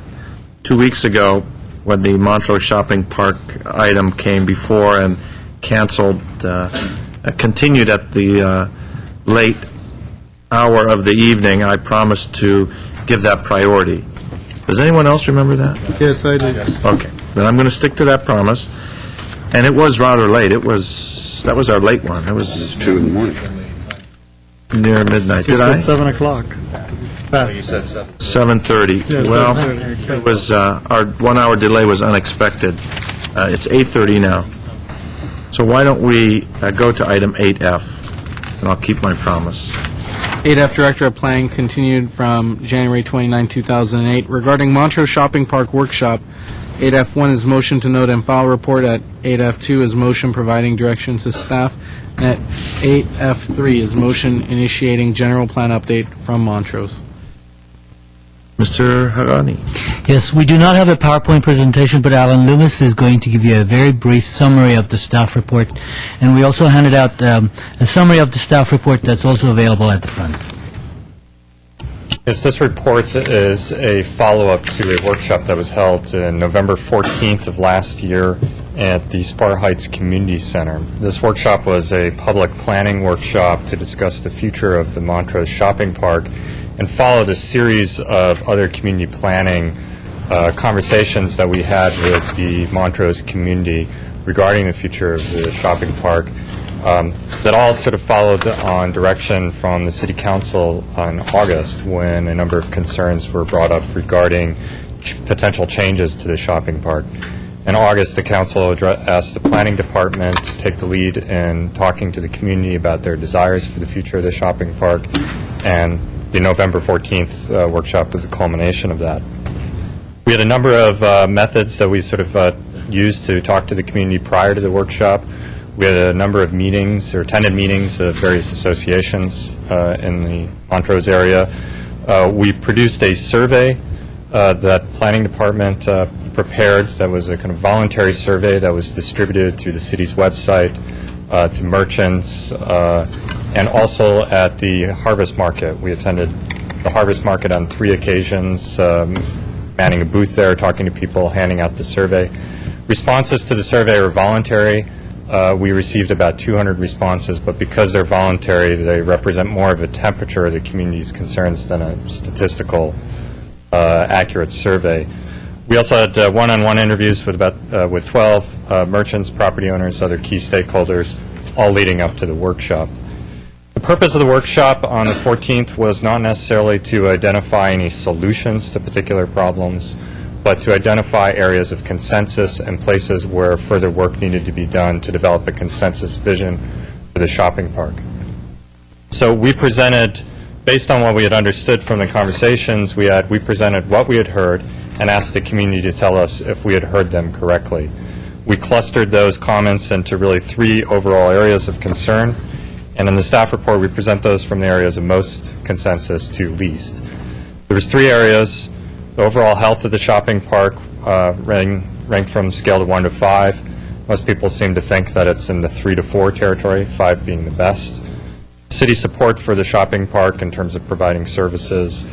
2 weeks ago, when the Montrose Shopping Park item came before and canceled, continued at the late hour of the evening, I promised to give that priority. Does anyone else remember that? Yes, I did. Okay, then I'm going to stick to that promise. And it was rather late. That was our late one. It was 2 in the morning. near midnight. Did It's I? at 7 o'clock. You said 7. 7:30. Yeah, Well, 7:30. it was, our 1 hour delay was unexpected. It's 8:30 now. So why don't we go to item 8F, and I'll keep my promise. 8F Director of Planning continued from January 29, 2008. Regarding Montrose Shopping Park Workshop, 8F1 is motion to note and file report. At 8F2 is motion providing direction to staff. And at 8F3 is motion initiating general plan update from Montrose. Mr. Harani. Yes, we do not have a PowerPoint presentation, but Alan Loomis is going to give you a very brief summary of the staff report. And we also handed out a summary of the staff report that's also available at the front. Yes, this report is a follow-up to a workshop that was held in November 14th of last year at the Spar Heights Community Center. This workshop was a public planning workshop to discuss the future of the Montrose Shopping Park and followed a series of other community planning conversations that we had with the Montrose community regarding the future of the shopping park that all sort of followed on direction from the City Council in August when a number of concerns were brought up regarding potential changes to the shopping park. In August, the Council asked the Planning Department to take the lead in talking to the community about their desires for the future of the shopping park, and the November 14th workshop was a culmination of that. We had a number of methods that we sort of used to talk to the community prior to the workshop. We had a number of meetings or attended meetings of various associations in the Montrose area. We produced a survey that Planning Department prepared that was a kind of voluntary survey that was distributed through the city's website to merchants and also at the Harvest Market. We attended the Harvest Market on 3 occasions, manning a booth there, talking to people, handing out the survey. Responses to the survey were voluntary. We received about 200 responses, but because they're voluntary, they represent more of a temperature of the community's concerns than a statistical accurate survey. We also had one-on-one interviews with with 12 merchants, property owners, other key stakeholders, all leading up to the workshop. The purpose of the workshop on the 14th was not necessarily to identify any solutions to particular problems, but to identify areas of consensus and places where further work needed to be done to develop a consensus vision for the shopping park. So we presented, based on what we had understood from the conversations we presented what we had heard and asked the community to tell us if we had heard them correctly. We clustered those comments into really 3 overall areas of concern, and in the staff report we present those from the areas of most consensus to least. There was 3 areas. The overall health of the shopping park ranked from scale of 1 to 5. Most people seem to think that it's in the 3 to 4 territory, 5 being the best. City support for the shopping park in terms of providing services,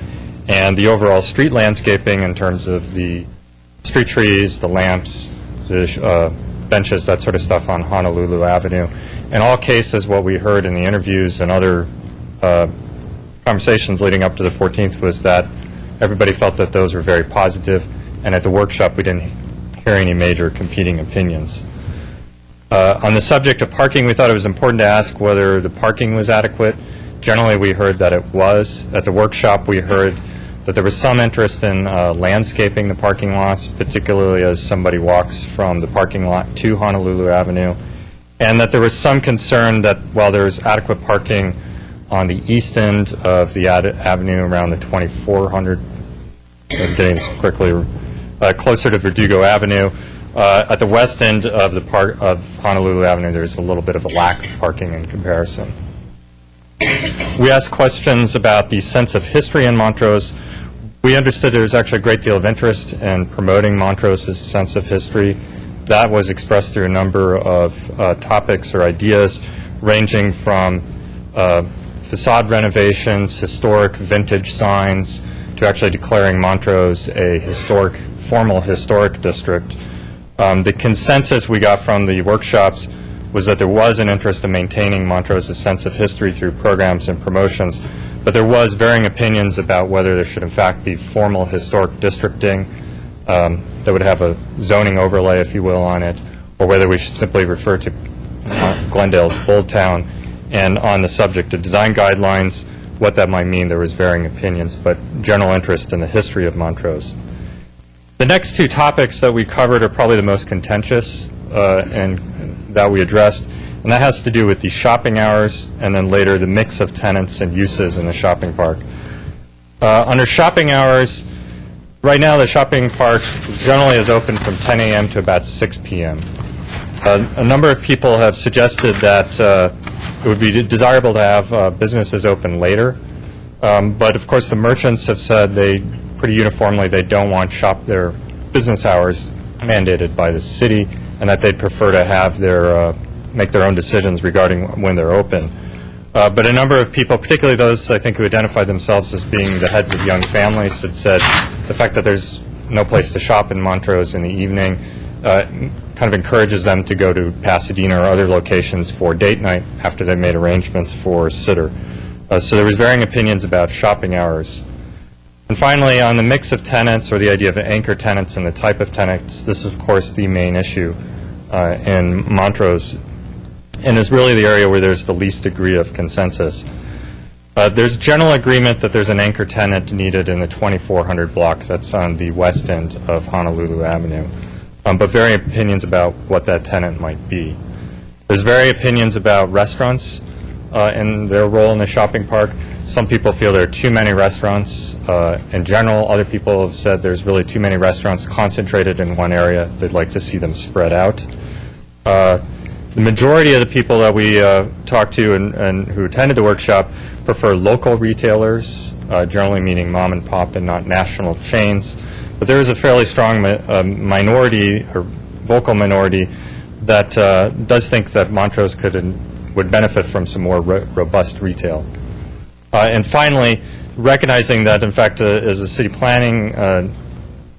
and the overall street landscaping in terms of the street trees, the lamps, the benches, that sort of stuff on Honolulu Avenue. In all cases, what we heard in the interviews and other conversations leading up to the 14th was that everybody felt that those were very positive, and at the workshop we didn't hear any major competing opinions. On the subject of parking, we thought it was important to ask whether the parking was adequate. Generally, we heard that it was. At the workshop, we heard that there was some interest in landscaping the parking lots, particularly as somebody walks from the parking lot to Honolulu Avenue, and that there was some concern that while there's adequate parking on the east end of the avenue around the 2400, I'm getting this quickly, closer to Verdugo Avenue, at the west end of the park of Honolulu Avenue, there's a little bit of a lack of parking in comparison. We asked questions about the sense of history in Montrose. We understood there was actually a great deal of interest in promoting Montrose's sense of history. That was expressed through a number of topics or ideas, ranging from facade renovations, historic vintage signs, to actually declaring Montrose a formal historic district. The consensus we got from the workshops was that there was an interest in maintaining Montrose's sense of history through programs and promotions, but there was varying opinions about whether there should in fact be formal historic districting that would have a zoning overlay, if you will, on it, or whether we should simply refer to Glendale's Old Town. And on the subject of design guidelines, what that might mean, there was varying opinions, but general interest in the history of Montrose. The next 2 topics that we covered are probably the most contentious, and that we addressed, and that has to do with the shopping hours and then later the mix of tenants and uses in the shopping park. Under shopping hours, right now the shopping park generally is open from 10 a.m. to about 6 p.m. A number of people have suggested that it would be desirable to have businesses open later, but of course the merchants have said pretty uniformly they don't want their business hours mandated by the city, and that they'd prefer to have make their own decisions regarding when they're open. But a number of people, particularly those I think who identify themselves as being the heads of young families, had said the fact that there's no place to shop in Montrose in the evening kind of encourages them to go to Pasadena or other locations for date night after they made arrangements for sitter. So there was varying opinions about shopping hours. And finally, on the mix of tenants or the idea of anchor tenants and the type of tenants, this is, of course, the main issue in Montrose, and is really the area where there's the least degree of consensus. There's general agreement that there's an anchor tenant needed in the 2400 block that's on the west end of Honolulu Avenue, but varying opinions about what that tenant might be. There's varying opinions about restaurants and their role in the shopping park. Some people feel there are too many restaurants in general. Other people have said there's really too many restaurants concentrated in one area. They'd like to see them spread out. The majority of the people that we talked to and who attended the workshop prefer local retailers, generally meaning mom and pop and not national chains. But there is a fairly strong minority or vocal minority that does think that Montrose would benefit from some more robust retail. And finally, recognizing that, in fact, as a city planning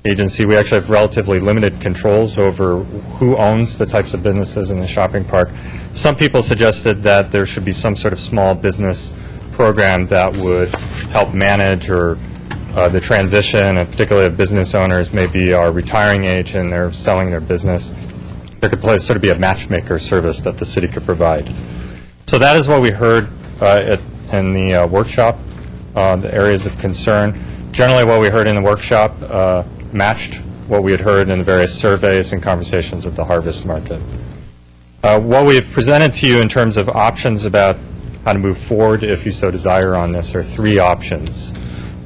agency, we actually have relatively limited controls over who owns the types of businesses in the shopping park. Some people suggested that there should be some sort of small business program that would help manage the transition, and particularly if business owners maybe are retiring age and they're selling their business. There could sort of be a matchmaker service that the city could provide. So that is what we heard in the workshop, the areas of concern. Generally, what we heard in the workshop matched what we had heard in the various surveys and conversations at the Harvest Market. What we have presented to you in terms of options about how to move forward, if you so desire, on this are three options.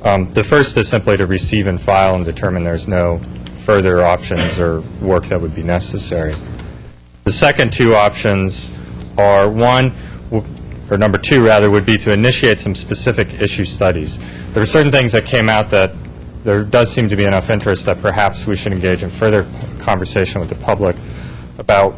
The first is simply to receive and file and determine there's no further options or work that would be necessary. The second two options are number two, rather, would be to initiate some specific issue studies. There are certain things that came out that there does seem to be enough interest that perhaps we should engage in further conversation with the public about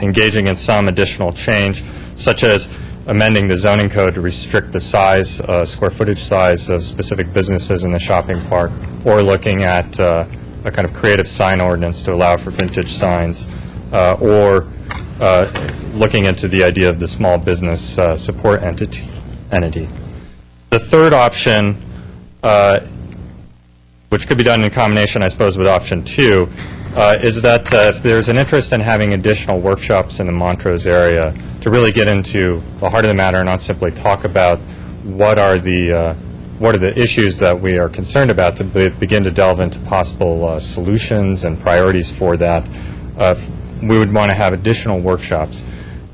engaging in some additional change, such as amending the zoning code to restrict the size, square footage size of specific businesses in the shopping park, or looking at a kind of creative sign ordinance to allow for vintage signs, or looking into the idea of the small business support entity. The third option, which could be done in combination, I suppose, with option two, is that if there's an interest in having additional workshops in the Montrose area to really get into the heart of the matter and not simply talk about what are the issues that we are concerned about, to begin to delve into possible solutions and priorities for that, we would want to have additional workshops.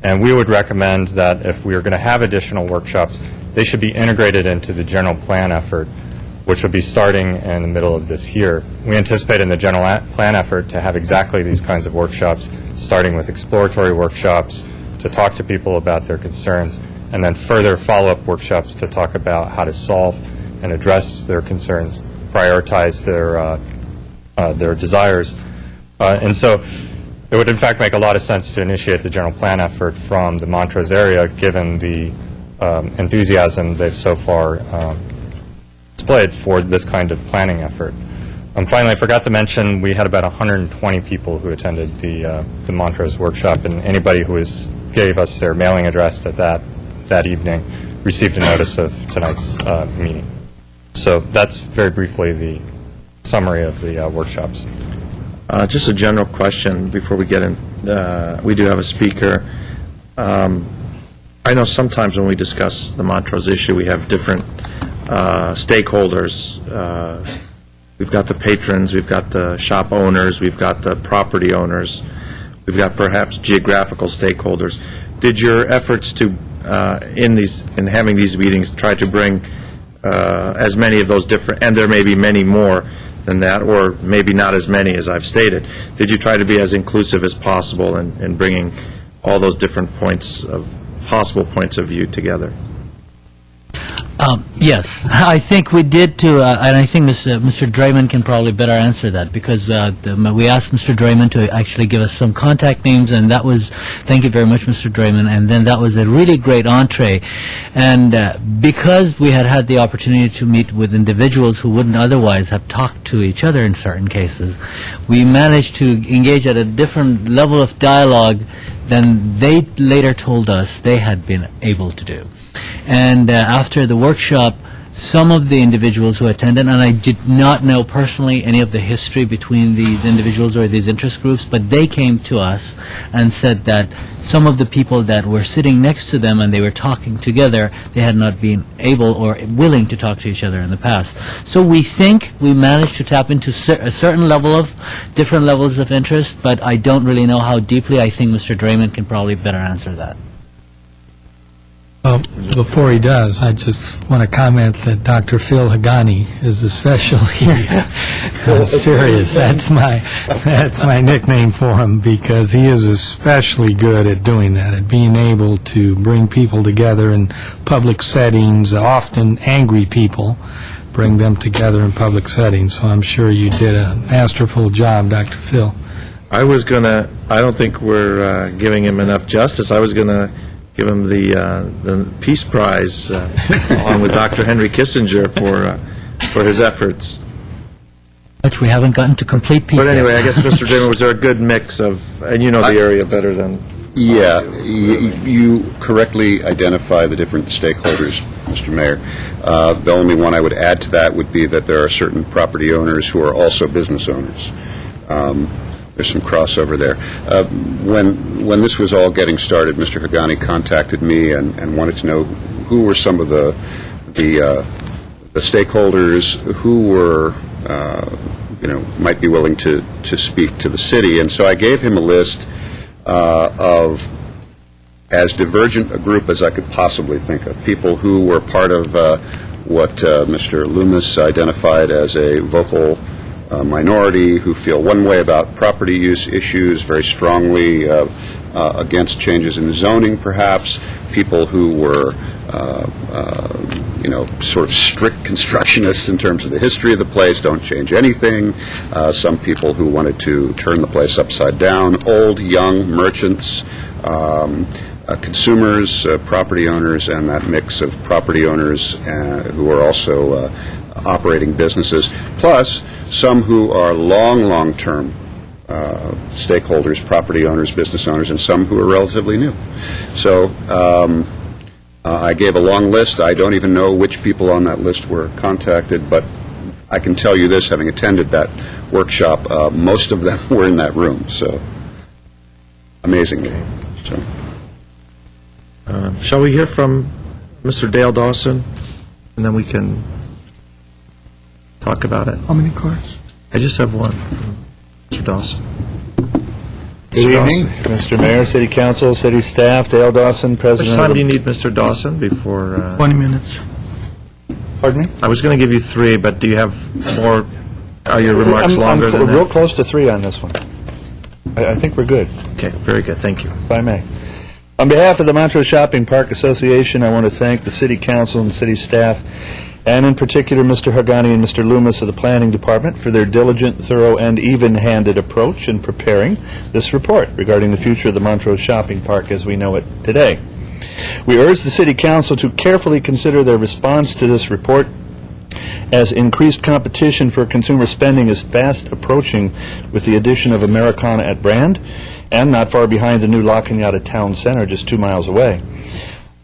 And we would recommend that if we are going to have additional workshops, they should be integrated into the general plan effort, which will be starting in the middle of this year. We anticipate in the general plan effort to have exactly these kinds of workshops, starting with exploratory workshops to talk to people about their concerns, and then further follow-up workshops to talk about how to solve and address their concerns, prioritize their desires. And so it would, in fact, make a lot of sense to initiate the general plan effort from the Montrose area, given the enthusiasm they've so far displayed for this kind of planning effort. Finally, I forgot to mention we had about 120 people who attended the Montrose workshop, and anybody who gave us their mailing address at that evening received a notice of tonight's meeting. So that's very briefly the summary of the workshops. Just a general question before we get in. We do have a speaker. I know sometimes when we discuss the Montrose issue, we have different stakeholders. We've got the patrons, we've got the shop owners, we've got the property owners, we've got perhaps geographical stakeholders. Did your efforts to, in having these meetings, try to bring as many of those different, and there may be many more than that, or maybe not as many as I've stated, did you try to be as inclusive as possible in bringing all those different possible points of view together? Yes, I think we did too, and I think Mr. Drayman can probably better answer that, because we asked Mr. Drayman to actually give us some contact names, and that was, thank you very much, Mr. Drayman, and then that was a really great entree. And because we had the opportunity to meet with individuals who wouldn't otherwise have talked to each other in certain cases, we managed to engage at a different level of dialogue than they later told us they had been able to do. And after the workshop, some of the individuals who attended, and I did not know personally any of the history between these individuals or these interest groups, but they came to us and said that some of the people that were sitting next to them and they were talking together, they had not been able or willing to talk to each other in the past. So we think we managed to tap into a certain level of, different levels of interest, but I don't really know how deeply. I think Mr. Drayman can probably better answer that. Well, before he does, I just want to comment that Dr. Phil Hagani is especially serious. That's my nickname for him, because he is especially good at doing that, at being able to bring people together in public settings, often angry people, bring them together in public settings. So I'm sure you did a masterful job, Dr. Phil. I don't think we're giving him enough justice. I was going to give him the Peace Prize along with Dr. Henry Kissinger for his efforts. Which we haven't gotten to complete peace. But anyway, I guess, Mr. Draymond, was there a good mix of, and you know the area better than... Yeah, you correctly identify the different stakeholders, Mr. Mayor. The only one I would add to that would be that there are certain property owners who are also business owners. There's some crossover there. When this was all getting started, Mr. Hagani contacted me and wanted to know who were some of the stakeholders who were, might be willing to speak to the city. And so I gave him a list of as divergent a group as I could possibly think of, people who were part of what Mr. Loomis identified as a vocal minority, who feel one way about property use issues, very strongly against changes in zoning, perhaps, people who were sort of strict constructionists in terms of the history of the place, don't change anything, some people who wanted to turn the place upside down, old, young, merchants, consumers, property owners, and that mix of property owners who are also operating businesses, plus some who are long-term stakeholders, property owners, business owners, and some who are relatively new. So I gave a long list. I don't even know which people on that list were contacted, but I can tell you this, having attended that workshop, most of them were in that room, so amazingly. So. Shall we hear from Mr. Dale Dawson, and then we can talk about it? How many cards? I just have one. Mr. Dawson. Good evening, Mr. Mayor, City Council, City Staff, Dale Dawson, How much President. time do you need, Mr. Dawson, before... 20 minutes. Pardon me? I was going to give you 3, but do you have more? Are your remarks longer than I'm that? real close to 3 on this one. I think we're good. Okay, very good. Thank you. If I may. On behalf of the Montrose Shopping Park Association, I want to thank the City Council and City Staff, and in particular Mr. Hagani and Mr. Loomis of the Planning Department for their diligent, thorough, and even-handed approach in preparing this report regarding the future of the Montrose Shopping Park as we know it today. We urge the City Council to carefully consider their response to this report, as increased competition for consumer spending is fast approaching with the addition of Americana at Brand, and not far behind the new La Cañada Town Center just 2 miles away.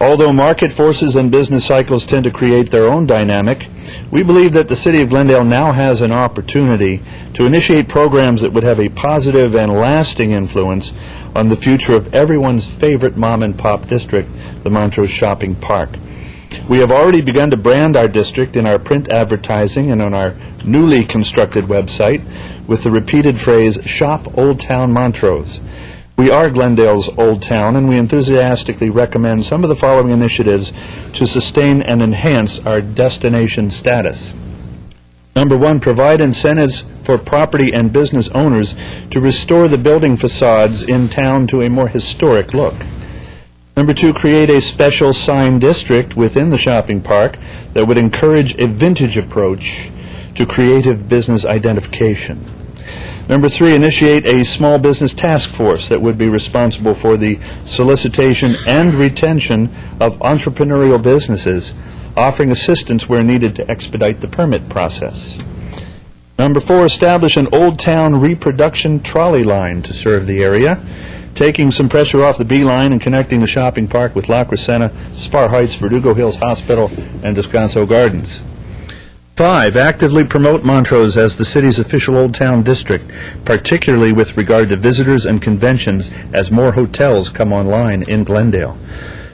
Although market forces and business cycles tend to create their own dynamic, we believe that the City of Glendale now has an opportunity to initiate programs that would have a positive and lasting influence on the future of everyone's favorite mom-and-pop district, the Montrose Shopping Park. We have already begun to brand our district in our print advertising and on our newly constructed website with the repeated phrase, "Shop Old Town Montrose." We are Glendale's Old Town, and we enthusiastically recommend some of the following initiatives to sustain and enhance our destination status. Number one, provide incentives for property and business owners to restore the building facades in town to a more historic look. Number two, create a special sign district within the shopping park that would encourage a vintage approach to creative business identification. Number three, initiate a small business task force that would be responsible for the solicitation and retention of entrepreneurial businesses, offering assistance where needed to expedite the permit process. Number four, establish an Old Town reproduction trolley line to serve the area, taking some pressure off the B line and connecting the shopping park with La Crescenta, Spar Heights, Verdugo Hills Hospital, and Descanso Gardens. 5, actively promote Montrose as the city's official Old Town district, particularly with regard to visitors and conventions as more hotels come online in Glendale.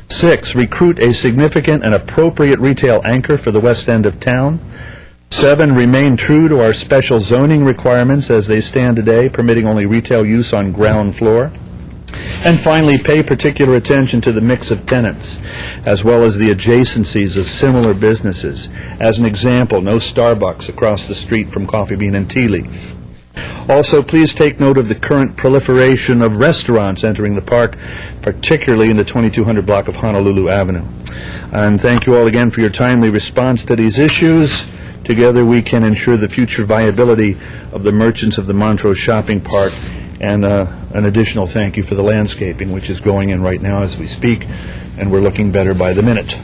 6, recruit a significant and appropriate retail anchor for the west end of town. 7, remain true to our special zoning requirements as they stand today, permitting only retail use on ground floor. And finally, pay particular attention to the mix of tenants, as well as the adjacencies of similar businesses. As an example, no Starbucks across the street from Coffee Bean and Tea Leaf. Also, please take note of the current proliferation of restaurants entering the park, particularly in the 2200 block of Honolulu Avenue. And thank you all again for your timely response to these issues. Together we can ensure the future viability of the merchants of the Montrose Shopping Park. And an additional thank you for the landscaping, which is going in right now as we speak, and we're looking better by the minute.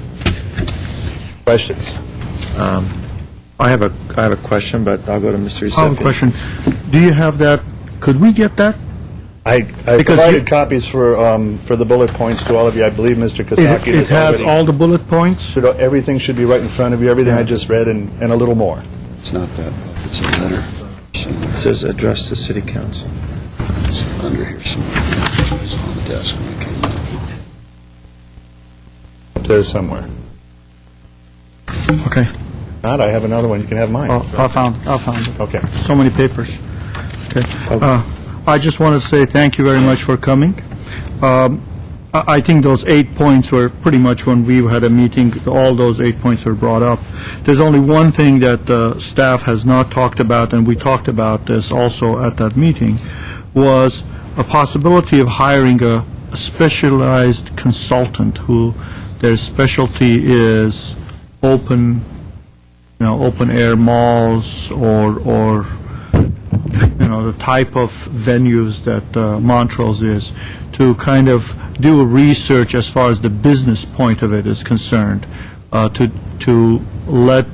Questions? I have a question, but I'll go to Mr. Yusefian. I have a question. Do you have that? Could we get that? I provided copies for the bullet points to all of you. I believe Mr. Kosaki It has all the bullet points? Everything should be right in front of you, everything I just read, and a little more. It's not that. It's a letter. It says address to City Council. Under here somewhere. It's on the desk when I came up. Up there somewhere. Okay. Not, I have another one. You can have mine. I found it. Okay. So many papers. Okay. I just want to say thank you very much for coming. I think those 8 points were pretty much when we had a meeting, all those 8 points were brought up. There's only one thing that staff has not talked about, and we talked about this also at that meeting, was a possibility of hiring a specialized consultant who their specialty is open air malls or the type of venues that Montrose is, to kind of do a research as far as the business point of it is concerned, to let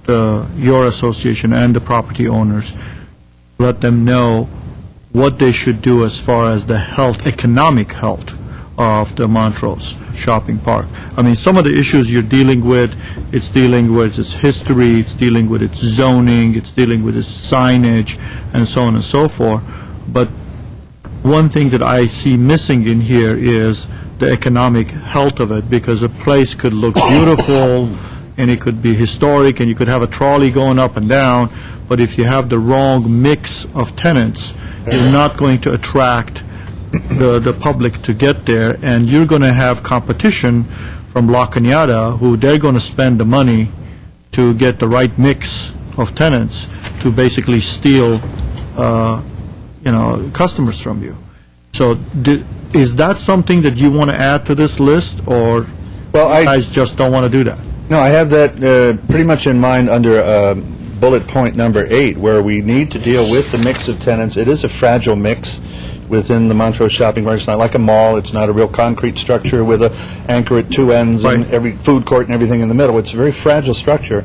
your association and the property owners, let them know what they should do as far as the economic health of the Montrose Shopping Park. I mean, some of the issues you're dealing with, it's dealing with its history, it's dealing with its zoning, it's dealing with its signage, and so on and so forth. But one thing that I see missing in here is the economic health of it, because a place could look beautiful, and it could be historic, and you could have a trolley going up and down, but if you have the wrong mix of tenants, you're not going to attract the public to get there, and you're going to have competition from La Cañada, who they're going to spend the money to get the right mix of tenants to basically steal, customers from you. So is that something that you want to add to this list, or you guys just don't want to do that? No, I have that pretty much in mind under bullet point number 8, where we need to deal with the mix of tenants. It is a fragile mix within the Montrose Shopping Park. It's not like a mall. It's not a real concrete structure with an anchor at two ends and every food court and everything in the middle. It's a very fragile structure.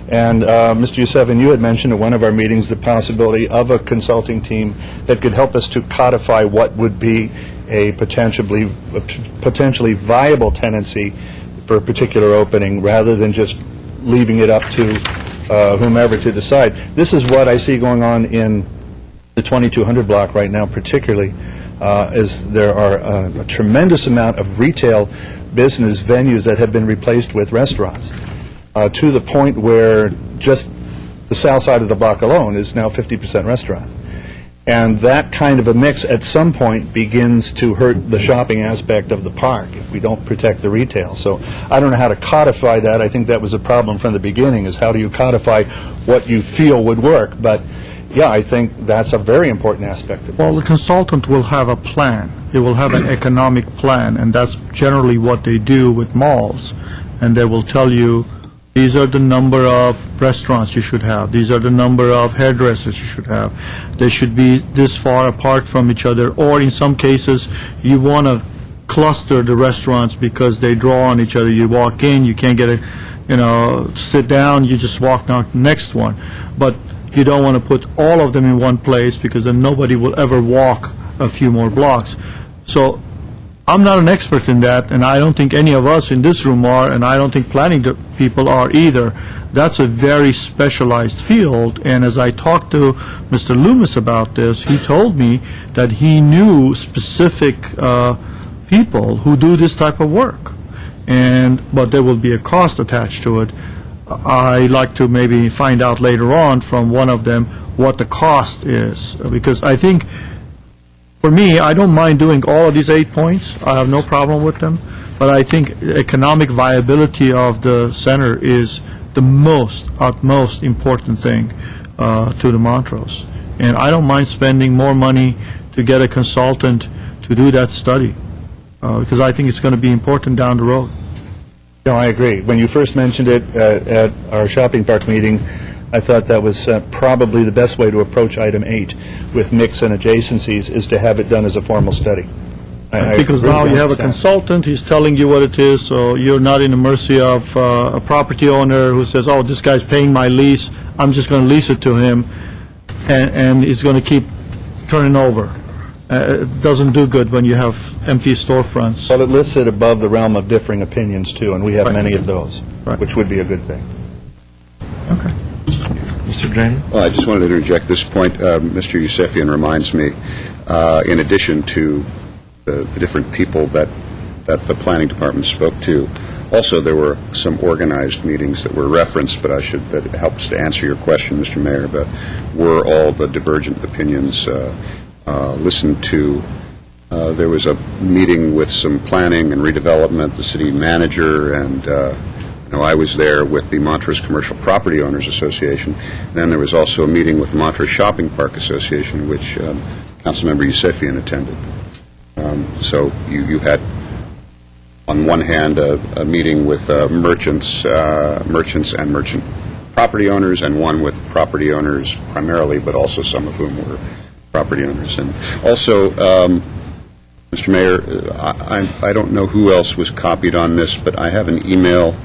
And Mr. Yusefian, you had mentioned at one of our meetings the possibility of a consulting team that could help us to codify what would be a potentially viable tenancy for a particular opening, rather than just leaving it up to whomever to decide. This is what I see going on in the 2200 block right now, particularly, is there are a tremendous amount of retail business venues that have been replaced with restaurants, to the point where just the south side of the block alone is now 50% restaurant. And that kind of a mix at some point begins to hurt the shopping aspect of the park if we don't protect the retail. So I don't know how to codify that. I think that was a problem from the beginning, is how do you codify what you feel would work? But yeah, I think that's a very important aspect of this. Well, the consultant will have a plan. It will have an economic plan, and that's generally what they do with malls. And they will tell you, these are the number of restaurants you should have. These are the number of hairdressers you should have. They should be this far apart from each other. Or in some cases, you want to cluster the restaurants because they draw on each other. You walk in, you can't get sit down, you just walk down to the next one. But you don't want to put all of them in one place because then nobody will ever walk a few more blocks. So I'm not an expert in that, and I don't think any of us in this room are, and I don't think planning people are either. That's a very specialized field, and as I talked to Mr. Loomis about this, he told me that he knew specific people who do this type of work, but there will be a cost attached to it. I'd like to maybe find out later on from one of them what the cost is, because I think, for me, I don't mind doing all of these 8 points. I have no problem with them. But I think economic viability of the center is the utmost important thing to the Montrose. And I don't mind spending more money to get a consultant to do that study, because I think it's going to be important down the road. No, I agree. When you first mentioned it at our shopping park meeting, I thought that was probably the best way to approach item 8 with mix and adjacencies, is to have it done as a formal study. Because now you have a consultant, he's telling you what it is, so you're not in the mercy of a property owner who says, oh, this guy's paying my lease, I'm just going to lease it to him, and he's going to keep turning over. It doesn't do good when you have empty storefronts. Well, it lifts it above the realm of differing opinions, too, and we have many of those, which would be a good thing. Okay. Mr. Drain? Well, I just wanted to interject this point. Mr. Yusefian reminds me, in addition to the different people that the planning department spoke to, also there were some organized meetings that were referenced, but that helps to answer your question, Mr. Mayor, but were all the divergent opinions listened to? There was a meeting with some planning and redevelopment, the city manager, and I was there with the Montrose Commercial Property Owners Association. Then there was also a meeting with the Montrose Shopping Park Association, which Councilmember Yusefian attended. So you had, on one hand, a meeting with merchants and merchant property owners, and one with property owners primarily, but also some of whom were property owners. And also, Mr. Mayor, I don't know who else was copied on this, but I have an email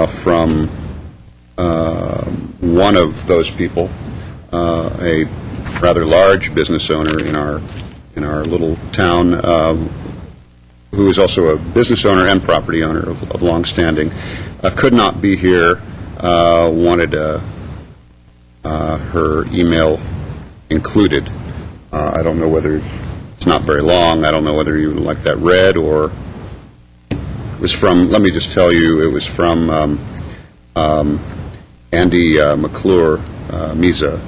from one of those people, a rather large business owner in our little town, who is also a business owner and property owner of longstanding, could not be here, wanted her email included. I don't know whether, it's not very long, I don't know whether you would like that read, or it was from, let me just tell you, it was from Andy McClure, Misa,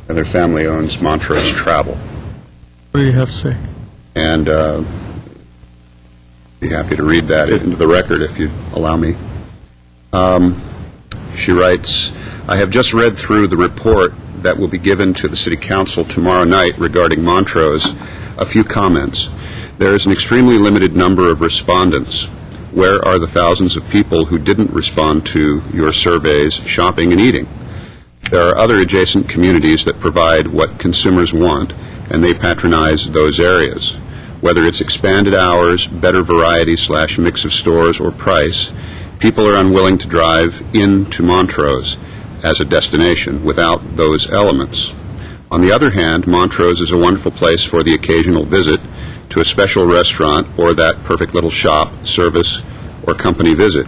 and their family owns Montrose Travel. What do you have to say? And be happy to read that into the record if you allow me. She writes, I have just read through the report that will be given to the City Council tomorrow night regarding Montrose. A few comments. There is an extremely limited number of respondents. Where are the thousands of people who didn't respond to your surveys, shopping and eating? There are other adjacent communities that provide what consumers want, and they patronize those areas. Whether it's expanded hours, better variety / mix of stores, or price, people are unwilling to drive into Montrose as a destination without those elements. On the other hand, Montrose is a wonderful place for the occasional visit to a special restaurant or that perfect little shop, service, or company visit.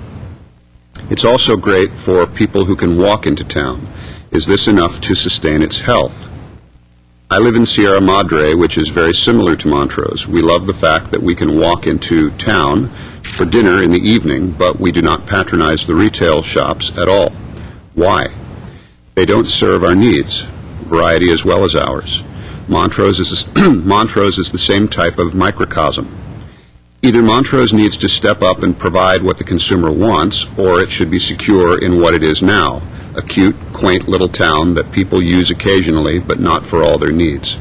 It's also great for people who can walk into town. Is this enough to sustain its health? I live in Sierra Madre, which is very similar to Montrose. We love the fact that we can walk into town for dinner in the evening, but we do not patronize the retail shops at all. Why? They don't serve our needs, variety as well as ours. Montrose is Montrose is the same type of microcosm. Either Montrose needs to step up and provide what the consumer wants, or it should be secure in what it is now, a cute, quaint little town that people use occasionally, but not for all their needs.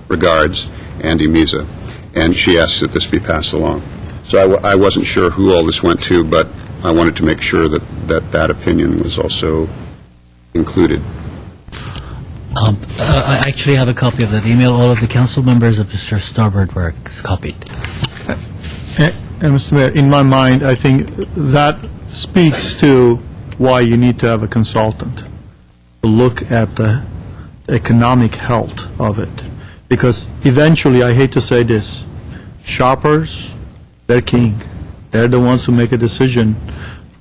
Regards, Andy Misa. And she asks that this be passed along. So I wasn't sure who all this went to, but I wanted to make sure that opinion was also included. I actually have a copy of that email. All of the council members of Mr. Starbird were copied. And Mr. Mayor, in my mind, I think that speaks to why you need to have a consultant to look at the economic health of it. Because eventually, I hate to say this, shoppers, they're king. They're the ones who make a decision.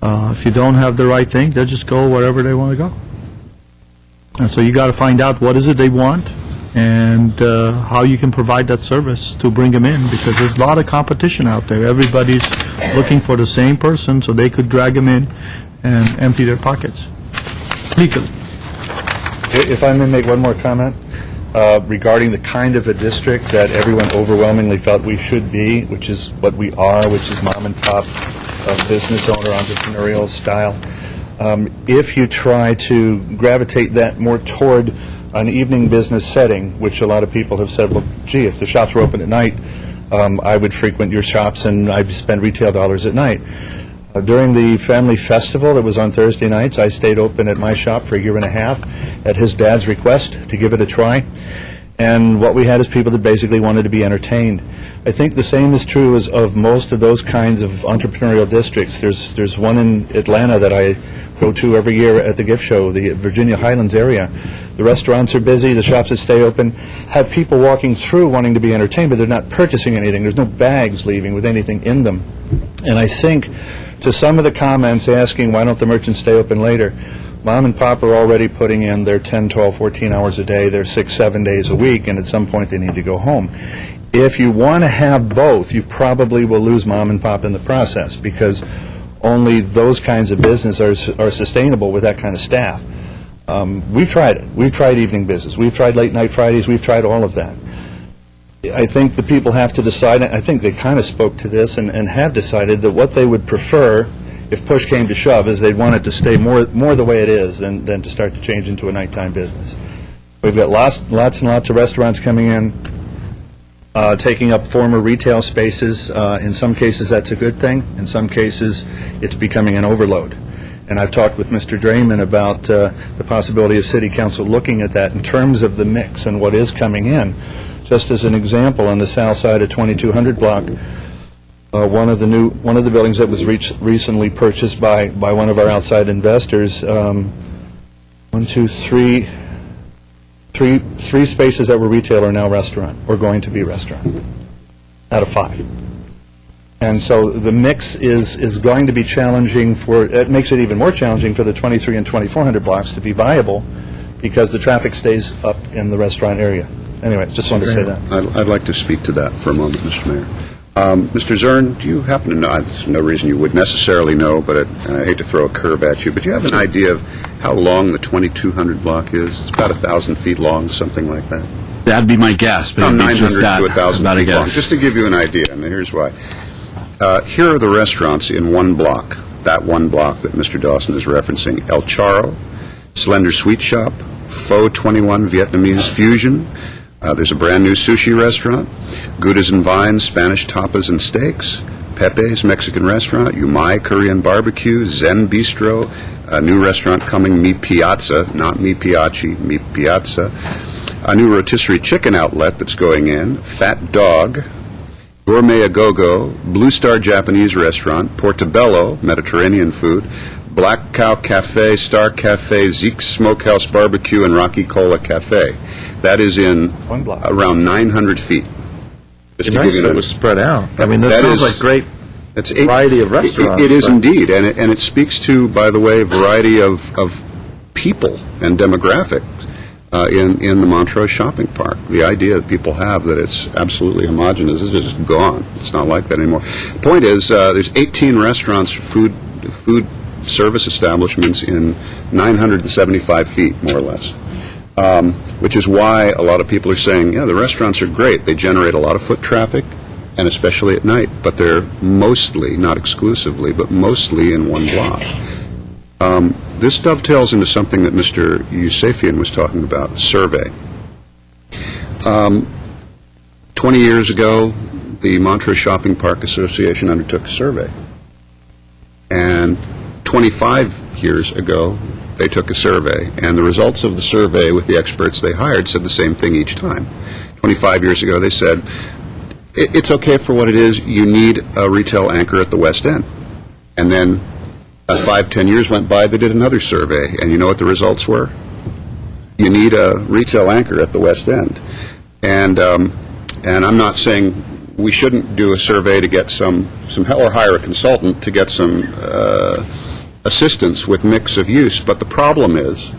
If you don't have the right thing, they'll just go wherever they want to go. And so you got to find out what is it they want and how you can provide that service to bring them in, because there's a lot of competition out there. Everybody's looking for the same person so they could drag them in and empty their pockets legally. If I may make one more comment regarding the kind of a district that everyone overwhelmingly felt we should be, which is what we are, which is mom and pop, business owner, entrepreneurial style. If you try to gravitate that more toward an evening business setting, which a lot of people have said, well, gee, if the shops were open at night, I would frequent your shops and I'd spend retail dollars at night. During the family festival that was on Thursday nights, I stayed open at my shop for a year and a half at his dad's request to give it a try. And what we had is people that basically wanted to be entertained. I think the same is true as of most of those kinds of entrepreneurial districts. There's one in Atlanta that I go to every year at the gift show, the Virginia Highlands area. The restaurants are busy, the shops that stay open have people walking through wanting to be entertained, but they're not purchasing anything. There's no bags leaving with anything in them. And I think to some of the comments asking why don't the merchants stay open later, mom and pop are already putting in their 10, 12, 14 hours a day, their 6, 7 days a week, and at some point they need to go home. If you want to have both, you probably will lose mom and pop in the process, because only those kinds of business are sustainable with that kind of staff. We've tried it. We've tried evening business. We've tried late night Fridays. We've tried all of that. I think the people have to decide, I think they kind of spoke to this and have decided that what they would prefer, if push came to shove, is they'd want it to stay more the way it is than to start to change into a nighttime business. We've got lots and lots of restaurants coming in, taking up former retail spaces. In some cases, that's a good thing. In some cases, it's becoming an overload. And I've talked with Mr. Draymond about the possibility of City Council looking at that in terms of the mix and what is coming in. Just as an example, on the south side of 2200 block, one of the buildings that was recently purchased by one of our outside investors, three spaces that were retail are now restaurant, or going to be restaurant, out of 5. And so the mix is going to be challenging it makes it even more challenging for the 23 and 2400 blocks to be viable, because the traffic stays up in the restaurant area. Anyway, just wanted to say that. I'd like to speak to that for a moment, Mr. Mayor. Mr. Zern, do you happen to know, there's no reason you would necessarily know, but I hate to throw a curve at you, but do you have an idea of how long the 2200 block is? It's about 1,000 feet long, something like that. That'd be my guess, but About it'd be 900 just that, to 1,000 about a feet long. guess. Just to give you an idea, and here's why. Here are the restaurants in one block, that one block that Mr. Dawson is referencing: El Charro, Slender Sweet Shop, Pho 21 Vietnamese Fusion. There's a brand new sushi restaurant, Goudas and Vines Spanish Tapas and Steaks, Pepe's Mexican Restaurant, Umai Korean Barbecue, Zen Bistro, a new restaurant coming, Mi Piazza, not Mi Piaci, Mi Piazza, a new rotisserie chicken outlet that's going in, Fat Dog, Gourmet A-Go-Go, Blue Star Japanese Restaurant, Portobello, Mediterranean food, Black Cow Cafe, Star Cafe, Zeke's Smokehouse Barbecue, and Rocky Cola Cafe. That is in around 900 feet. It'd be nice if it was spread out. I mean, that sounds like great variety of restaurants. It is indeed, and it speaks to, by the way, a variety of people and demographics in the Montrose Shopping Park. The idea that people have that it's absolutely homogenous is just gone. It's not like that anymore. The point is, there's 18 restaurants, food service establishments in 975 feet, more or less. which is why a lot of people are saying, yeah, the restaurants are great. They generate a lot of foot traffic, and especially at night, but they're mostly, not exclusively, but mostly in one block. This dovetails into something that Mr. Yusefian was talking about, survey. 20 years ago, the Montrose Shopping Park Association undertook a survey. And 25 years ago, they took a survey. And the results of the survey with the experts they hired said the same thing each time. 25 years ago, they said, it's okay for what it is. You need a retail anchor at the West End. And then 5-10 years went by, they did another survey, and you know what the results were? You need a retail anchor at the West End. And I'm not saying we shouldn't do a survey to get some help, or hire a consultant to get some assistance with mix of use, but the problem is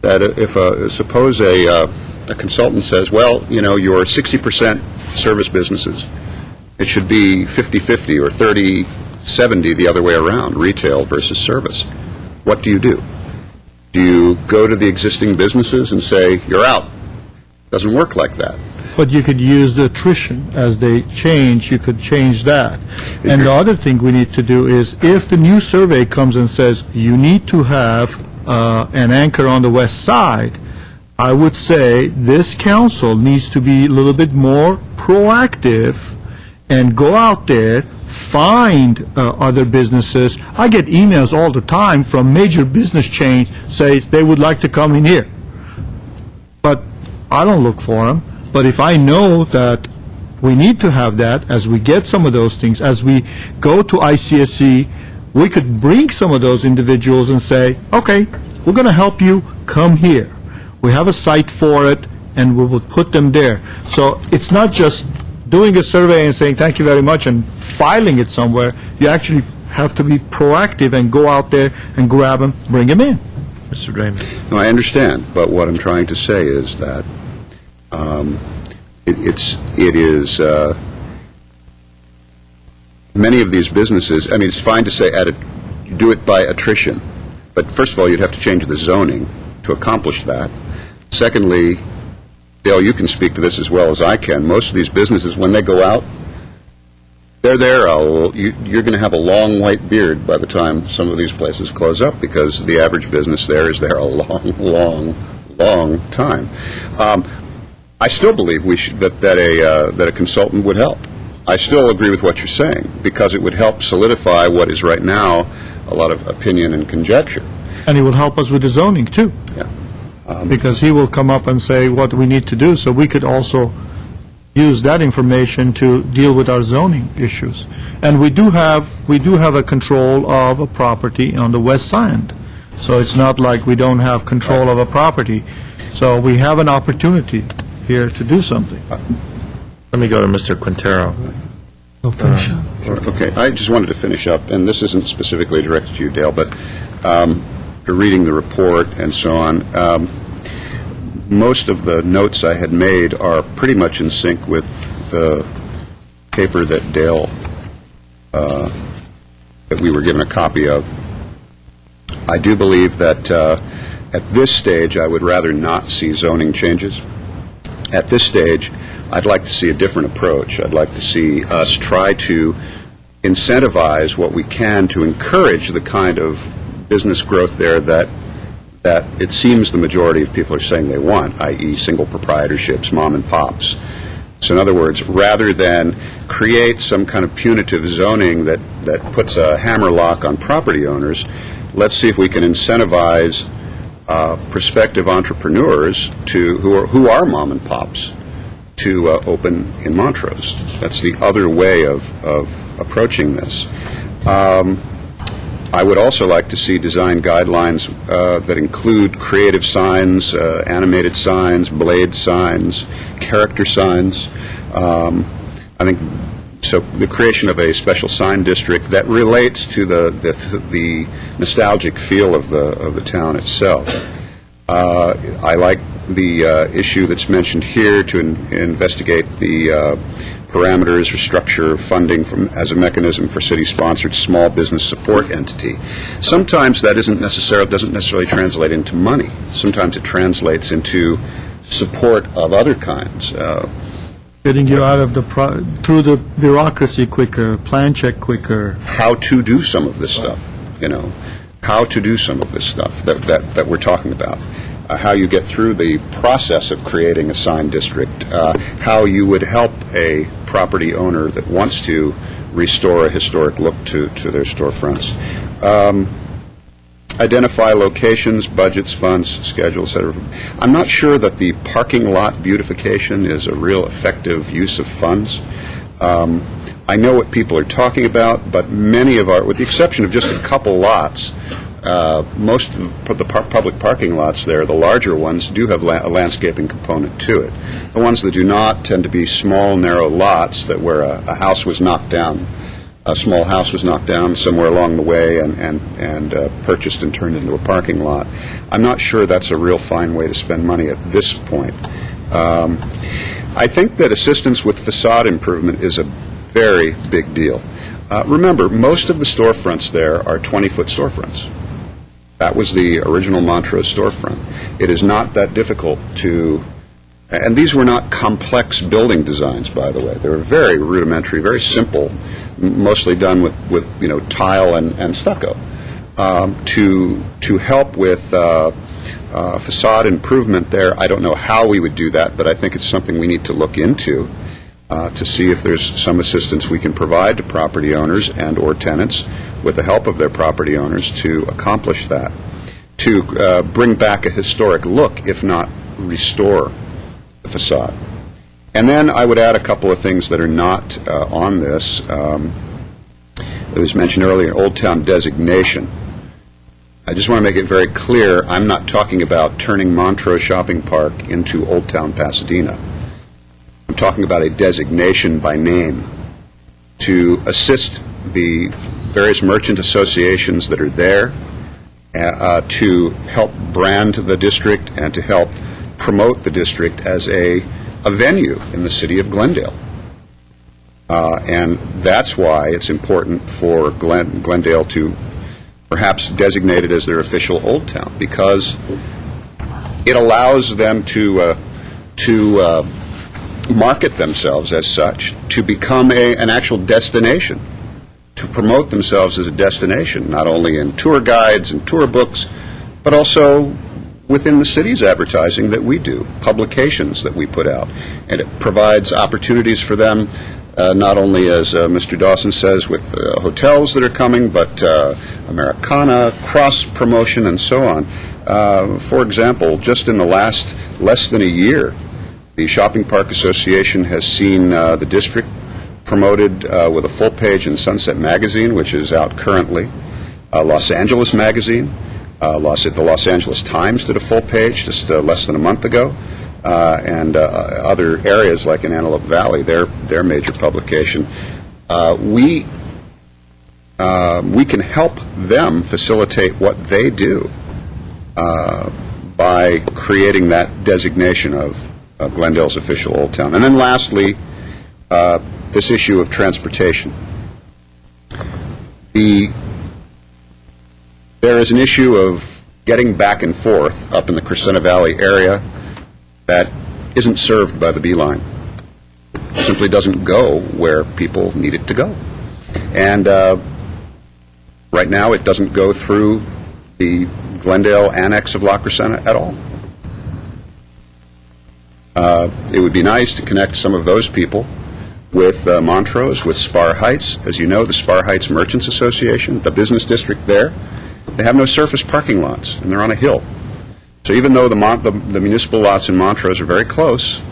that if suppose a consultant says, well, you know, you're 60% service businesses, it should be 50-50 or 30-70 the other way around, retail versus service. What do? Do you go to the existing businesses and say, you're out? It doesn't work like that. But you could use the attrition. As they change, you could change that. And the other thing we need to do is, if the new survey comes and says, you need to have an anchor on the west side, I would say this council needs to be a little bit more proactive and go out there, find other businesses. I get emails all the time from major business chains say they would like to come in here. But I don't look for them. But if I know that we need to have that, as we get some of those things, as we go to ICSC, we could bring some of those individuals and say, okay, we're going to help you, come here. We have a site for it, and we will put them there. So it's not just doing a survey and saying thank you very much and filing it somewhere. You actually have to be proactive and go out there and grab them, bring them in. Mr. Draymond. No, I understand, but what I'm trying to say is that it is many of these businesses. I mean, it's fine to say do it by attrition, but first of all, you'd have to change the zoning to accomplish that. Secondly, Dale, you can speak to this as well as I can. Most of these businesses, when they go out, they're there. You're going to have a long white beard by the time some of these places close up, because the average business there is there a long time. I still believe that a consultant would help. I still agree with what you're saying, because it would help solidify what is right now a lot of opinion and conjecture. And he will help us with the zoning, too. Yeah. Because he will come up and say what we need to do, so we could also use that information to deal with our zoning issues. And we do have a control of a property on the west side, so it's not like we don't have control of a property. So we have an opportunity here to do something. Let me go to Mr. Quintero. Okay, I just wanted to finish up, and this isn't specifically directed to you, Dale, but reading the report and so on, most of the notes I had made are pretty much in sync with the paper that Dale, that we were given a copy of. I do believe that at this stage, I would rather not see zoning changes. At this stage, I'd like to see a different approach. I'd like to see us try to incentivize what we can to encourage the kind of business growth there that it seems the majority of people are saying they want, i.e. single proprietorships, mom and pops. So in other words, rather than create some kind of punitive zoning that puts a hammerlock on property owners, let's see if we can incentivize prospective entrepreneurs who are mom and pops to open in Montrose. That's the other way of approaching this. I would also like to see design guidelines that include creative signs, animated signs, blade signs, character signs. I think so. The creation of a special sign district that relates to the nostalgic feel of the town itself. I like the issue that's mentioned here to investigate the parameters or structure of funding as a mechanism for city-sponsored small business support entity. Sometimes that doesn't necessarily translate into money. Sometimes it translates into support of other kinds. Getting you out of through the bureaucracy quicker, plan check quicker. How to do some of this stuff, how to do some of this stuff that we're talking about. How you get through the process of creating a signed district, how you would help a property owner that wants to restore a historic look to their storefronts. Identify locations, budgets, funds, schedules, etc. I'm not sure that the parking lot beautification is a real effective use of funds. I know what people are talking about, but many of with the exception of just a couple lots, most of the public parking lots there, the larger ones, do have a landscaping component to it. The ones that do not tend to be small, narrow lots that where a house was knocked down, a small house was knocked down somewhere along the way and purchased and turned into a parking lot. I'm not sure that's a real fine way to spend money at this point. I think that assistance with facade improvement is a very big deal. Remember, most of the storefronts there are 20-foot storefronts. That was the original Montrose storefront. It is not that difficult to, and these were not complex building designs, by the way. They were very rudimentary, very simple, mostly done with tile and stucco. To help with facade improvement there, I don't know how we would do that, but I think it's something we need to look into to see if there's some assistance we can provide to property owners and or tenants with the help of their property owners to accomplish that, to bring back a historic look, if not restore the facade. And then I would add a couple of things that are not on this. It was mentioned earlier, Old Town designation. I just want to make it very clear, I'm not talking about turning Montrose Shopping Park into Old Town Pasadena. I'm talking about a designation by name to assist the various merchant associations that are there to help brand the district and to help promote the district as a venue in the city of Glendale. And that's why it's important for Glendale to perhaps designate it as their official Old Town, because it allows them to market themselves as such, to become an actual destination, to promote themselves as a destination, not only in tour guides and tour books, but also within the city's advertising that we do, publications that we put out. And it provides opportunities for them, not only, as Mr. Dawson says, with hotels that are coming, but Americana, cross-promotion, and so on. For example, just in the last less than a year, the Shopping Park Association has seen the district promoted with a full page in Sunset Magazine, which is out currently, Los Angeles Magazine, the Los Angeles Times did a full page just less than a month ago, and other areas like in Antelope Valley, their major publication. We can help them facilitate what they do by creating that designation of Glendale's official Old Town. And then lastly, this issue of transportation. There is an issue of getting back and forth up in the Crescenta Valley area that isn't served by the B line. It simply doesn't go where people need it to go. And right now it doesn't go through the Glendale annex of La Crescenta at all. It would be nice to connect some of those people with Montrose, with Spar Heights. As you know, the Spar Heights Merchants Association, the business district there, they have no surface parking lots, and they're on a hill. So even though the municipal lots in Montrose are very close,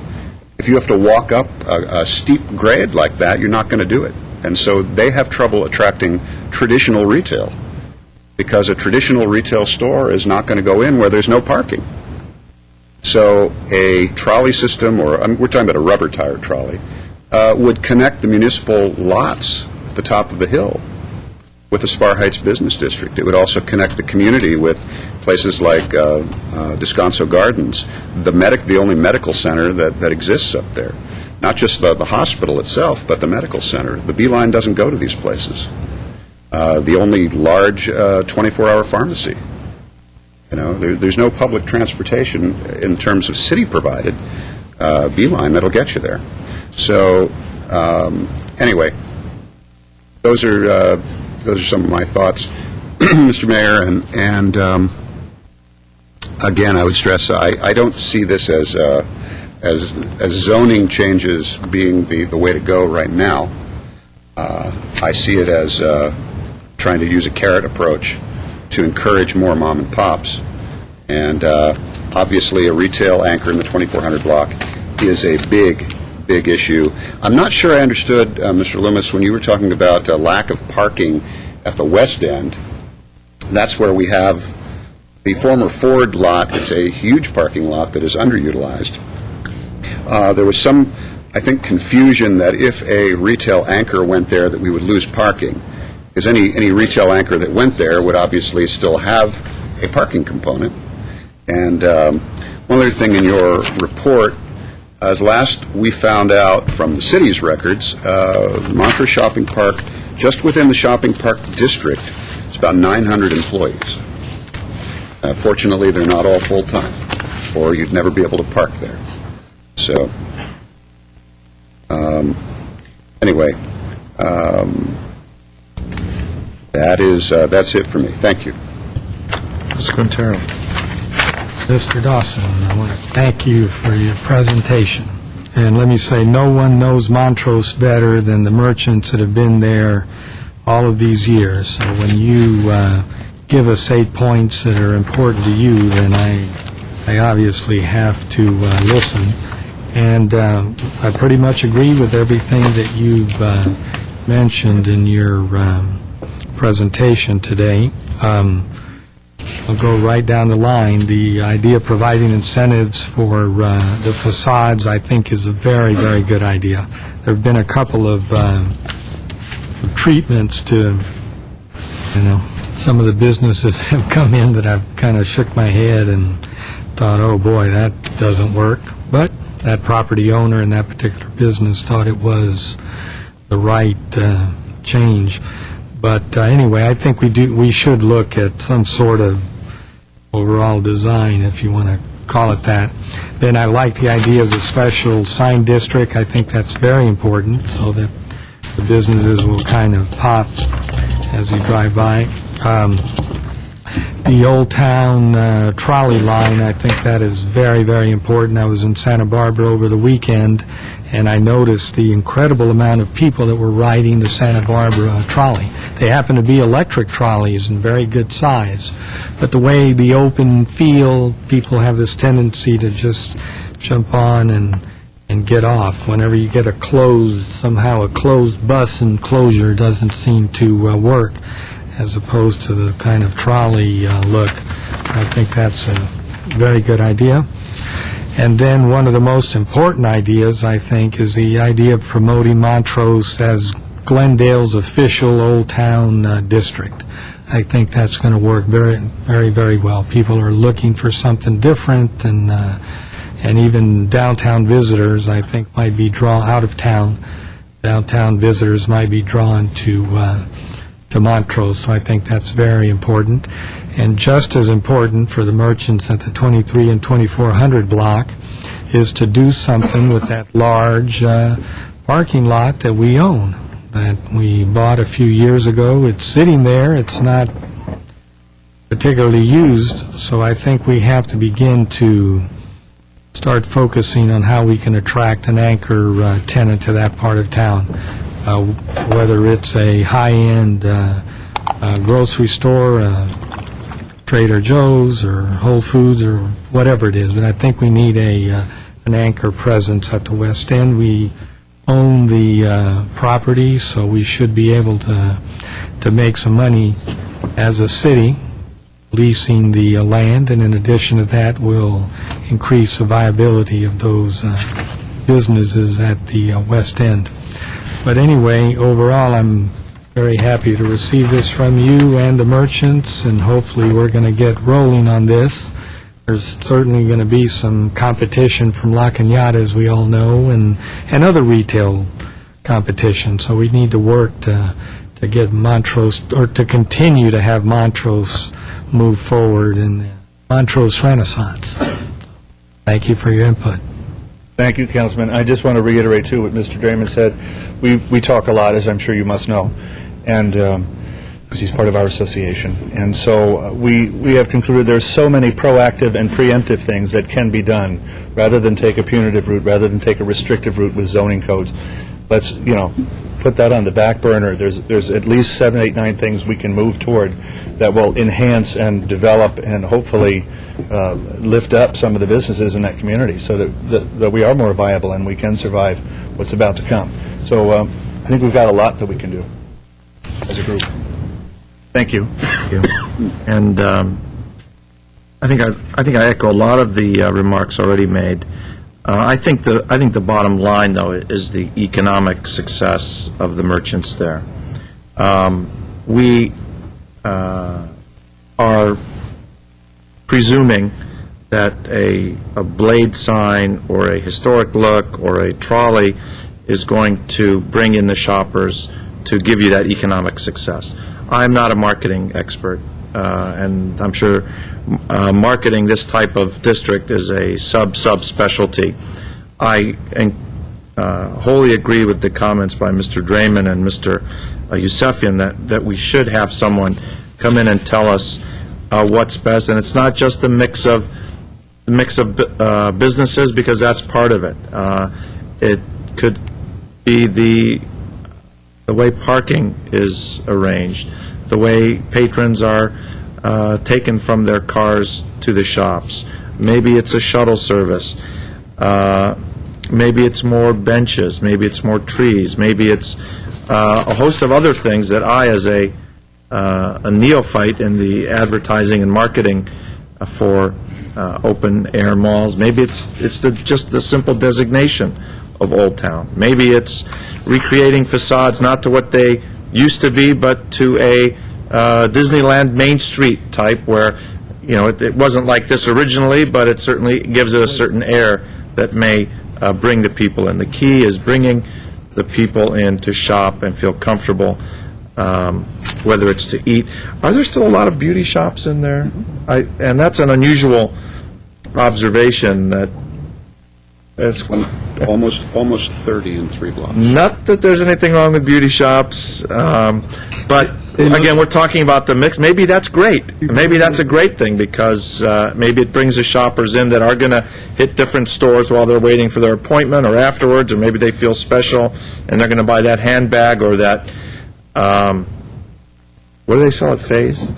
if you have to walk up a steep grade like that, you're not going to do it. And so they have trouble attracting traditional retail, because a traditional retail store is not going to go in where there's no parking. So a trolley system, or we're talking about a rubber tire trolley, would connect the municipal lots at the top of the hill with the Spar Heights Business District. It would also connect the community with places like Descanso Gardens, the only medical center that exists up there. not just the hospital itself, but the medical center. The B line doesn't go to these places. The only large 24-hour pharmacy. There's no public transportation in terms of city-provided B line that'll get you there. So anyway, those are some of my thoughts, Mr. Mayor, and again, I would stress I don't see this as zoning changes being the way to go right now. I see it as trying to use a carrot approach to encourage more mom and pops, and obviously a retail anchor in the 2400 block is a big issue. I'm not sure I understood, Mr. Loomis, when you were talking about lack of parking at the west end. That's where we have the former Ford lot. It's a huge parking lot that is underutilized. There was some, I think, confusion that if a retail anchor went there that we would lose parking, because any retail anchor that went there would obviously still have a parking component. And one other thing in your report, as last we found out from the city's records, Montrose Shopping Park, just within the shopping park district, is about 900 employees. Fortunately, they're not all full-time, or you'd never be able to park there. So, anyway, that's it for me. Thank you. Ms. Quintero. Mr. Dawson, I want to thank you for your presentation. And let me say, no one knows Montrose better than the merchants that have been there all of these years. So when you give us 8 points that are important to you, then I obviously have to listen. And I pretty much agree with everything that you've mentioned in your presentation today. I'll go right down the line. The idea of providing incentives for the facades, I think, is a very, very good idea. There have been a couple of treatments to, some of the businesses that have come in that I've kind of shook my head and thought, oh boy, that doesn't work. But that property owner in that particular business thought it was the right change. But anyway, I think we should look at some sort of overall design, if you want to call it that. Then I like the idea of the special sign district. I think that's very important, so that the businesses will kind of pop as you drive by. The Old Town trolley line, I think that is very, very important. I was in Santa Barbara over the weekend, and I noticed the incredible amount of people that were riding the Santa Barbara trolley. They happen to be electric trolleys and very good size. But the way the open field, people have this tendency to just jump on and get off. Whenever you get somehow a closed bus enclosure doesn't seem to work, as opposed to the kind of trolley look. I think that's a very good idea. And then one of the most important ideas, I think, is the idea of promoting Montrose as Glendale's official Old Town district. I think that's going to work very, very, very well. People are looking for something different, and even downtown visitors, I think, might be drawn out of town. Downtown visitors might be drawn to Montrose, so I think that's very important. And just as important for the merchants at the 23 and 2400 block is to do something with that large parking lot that we own, that we bought a few years ago. It's sitting there. It's not particularly used, so I think we have to begin to start focusing on how we can attract an anchor tenant to that part of town. Whether it's a high-end grocery store, Trader Joe's or Whole Foods or whatever it is. But I think we need an anchor presence at the West End. We own the property, so we should be able to make some money as a city leasing the land, and in addition to that, we'll increase the viability of those businesses at the West End. But anyway, overall, I'm very happy to receive this from you and the merchants, and hopefully we're going to get rolling on this. There's certainly going to be some competition from La Cañada, as we all know, and other retail competition. So we need to work to get Montrose, or to continue to have Montrose move forward in the Montrose Renaissance. Thank you for your input. Thank you, Councilman. I just want to reiterate, too, what Mr. Draymond said. We talk a lot, as I'm sure you must know, and because he's part of our association. And so we have concluded there's so many proactive and preemptive things that can be done, rather than take a punitive route, rather than take a restrictive route with zoning codes. Let's, put that on the back burner. There's at least 7, 8, 9 things we can move toward that will enhance and develop and hopefully lift up some of the businesses in that community so that we are more viable and we can survive what's about to come. So I think we've got a lot that we can do as a group. Thank you. Thank you. And I think I echo a lot of the remarks already made. I think the bottom line, though, is the economic success of the merchants there. We are presuming that a blade sign or a historic look or a trolley is going to bring in the shoppers to give you that economic success. I'm not a marketing expert, and I'm sure marketing this type of district is a sub-specialty. I wholly agree with the comments by Mr. Draymond and Mr. Yusefian that we should have someone come in and tell us what's best, and it's not just the mix of businesses, because that's part of it. It could be the way parking is arranged, the way patrons are taken from their cars to the shops. Maybe it's a shuttle service. Maybe it's more benches. Maybe it's more trees. Maybe it's a host of other things that I, as a neophyte in the advertising and marketing for open-air malls, maybe it's just the simple designation of Old Town. Maybe it's recreating facades not to what they used to be, but to a Disneyland Main Street type, where it wasn't like this originally, but it certainly gives it a certain air that may bring the people in. The key is bringing the people in to shop and feel comfortable, whether it's to eat. Are there still a lot of beauty shops in there? And that's an unusual observation. That's almost 30 in 3 blocks. Not that there's anything wrong with beauty shops, but again, we're talking about the mix. Maybe that's great. Maybe that's a great thing, because maybe it brings the shoppers in that are going to hit different stores while they're waiting for their appointment or afterwards, or maybe they feel special and they're going to buy that handbag or that, what do they sell at Faye's?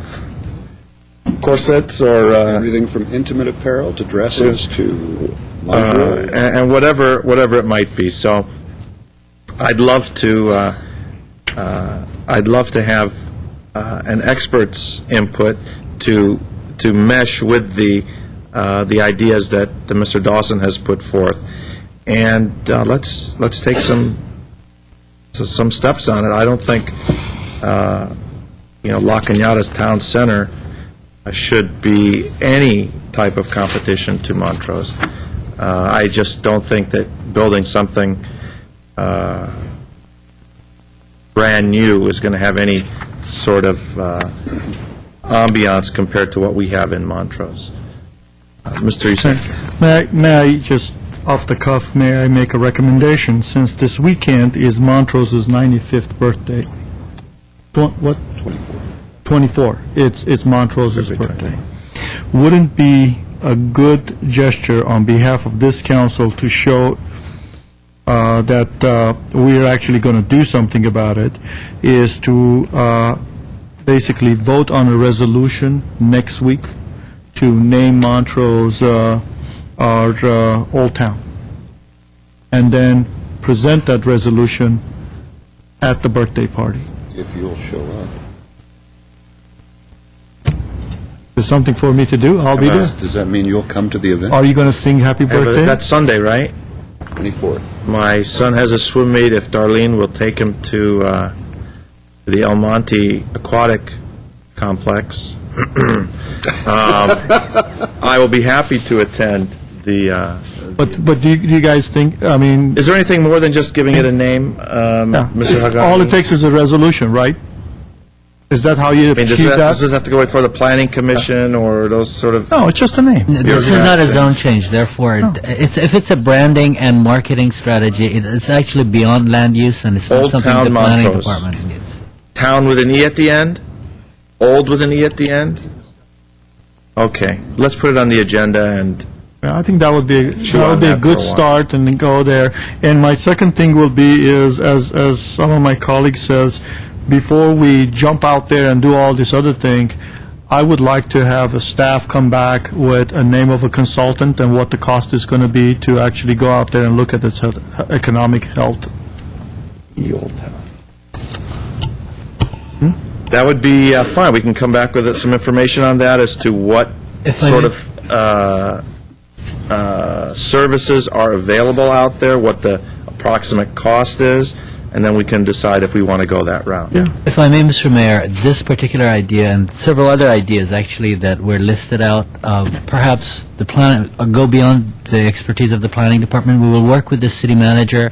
Corsets or... everything from intimate apparel to dresses to... and whatever it might be. So I'd love to have an expert's input to mesh with the ideas that Mr. Dawson has put forth, and let's take some steps on it. I don't think La Cañada's town center should be any type of competition to Montrose. I just don't think that building something brand new is going to have any sort of ambiance compared to what we have in Montrose. Mr. Yusefian. May I just, off the cuff, may I make a recommendation? Since this weekend is Montrose's 95th birthday. What? 24. It's Montrose's birthday. Wouldn't be a good gesture on behalf of this council to show that we are actually going to do something about it, is to basically vote on a resolution next week to name Montrose our Old Town, and then present that resolution at the birthday party. If you'll show up. Is something for me to do? I'll be there. Does that mean you'll come to the event? Are you going to sing happy birthday? That's Sunday, right? 24th. My son has a swim meet. If Darlene will take him to the El Monte Aquatic Complex, I will be happy to attend the... But do you guys think, I mean... Is there anything more than just giving it a name, Mr. Hagani? All it takes is a resolution, right? Is that how you I mean, achieve that? does this have to go before the Planning Commission or those sort of... No, it's just a name. This is not a zone change, therefore, if it's a branding and marketing strategy, it's actually beyond land use, and it's not Old something Town the planning Montrose. department needs. Town with an E at the end? Old with an E at the end? Okay, let's put it on the agenda and... Yeah, I think that would be Chew on a that for good a while. start, and then go there. And my second thing will be is, as some of my colleagues says, before we jump out there and do all this other thing, I would like to have a staff come back with a name of a consultant and what the cost is going to be to actually go out there and look at its economic health. Old Town. That would be fine. We can come back with some information on that as to what sort of services are available out there, what the approximate cost is, and then we can decide if we want to go that route. Yeah. If I may, Mr. Mayor, this particular idea and several other ideas actually that were listed out, perhaps the plan go beyond the expertise of the planning department. We will work with the city manager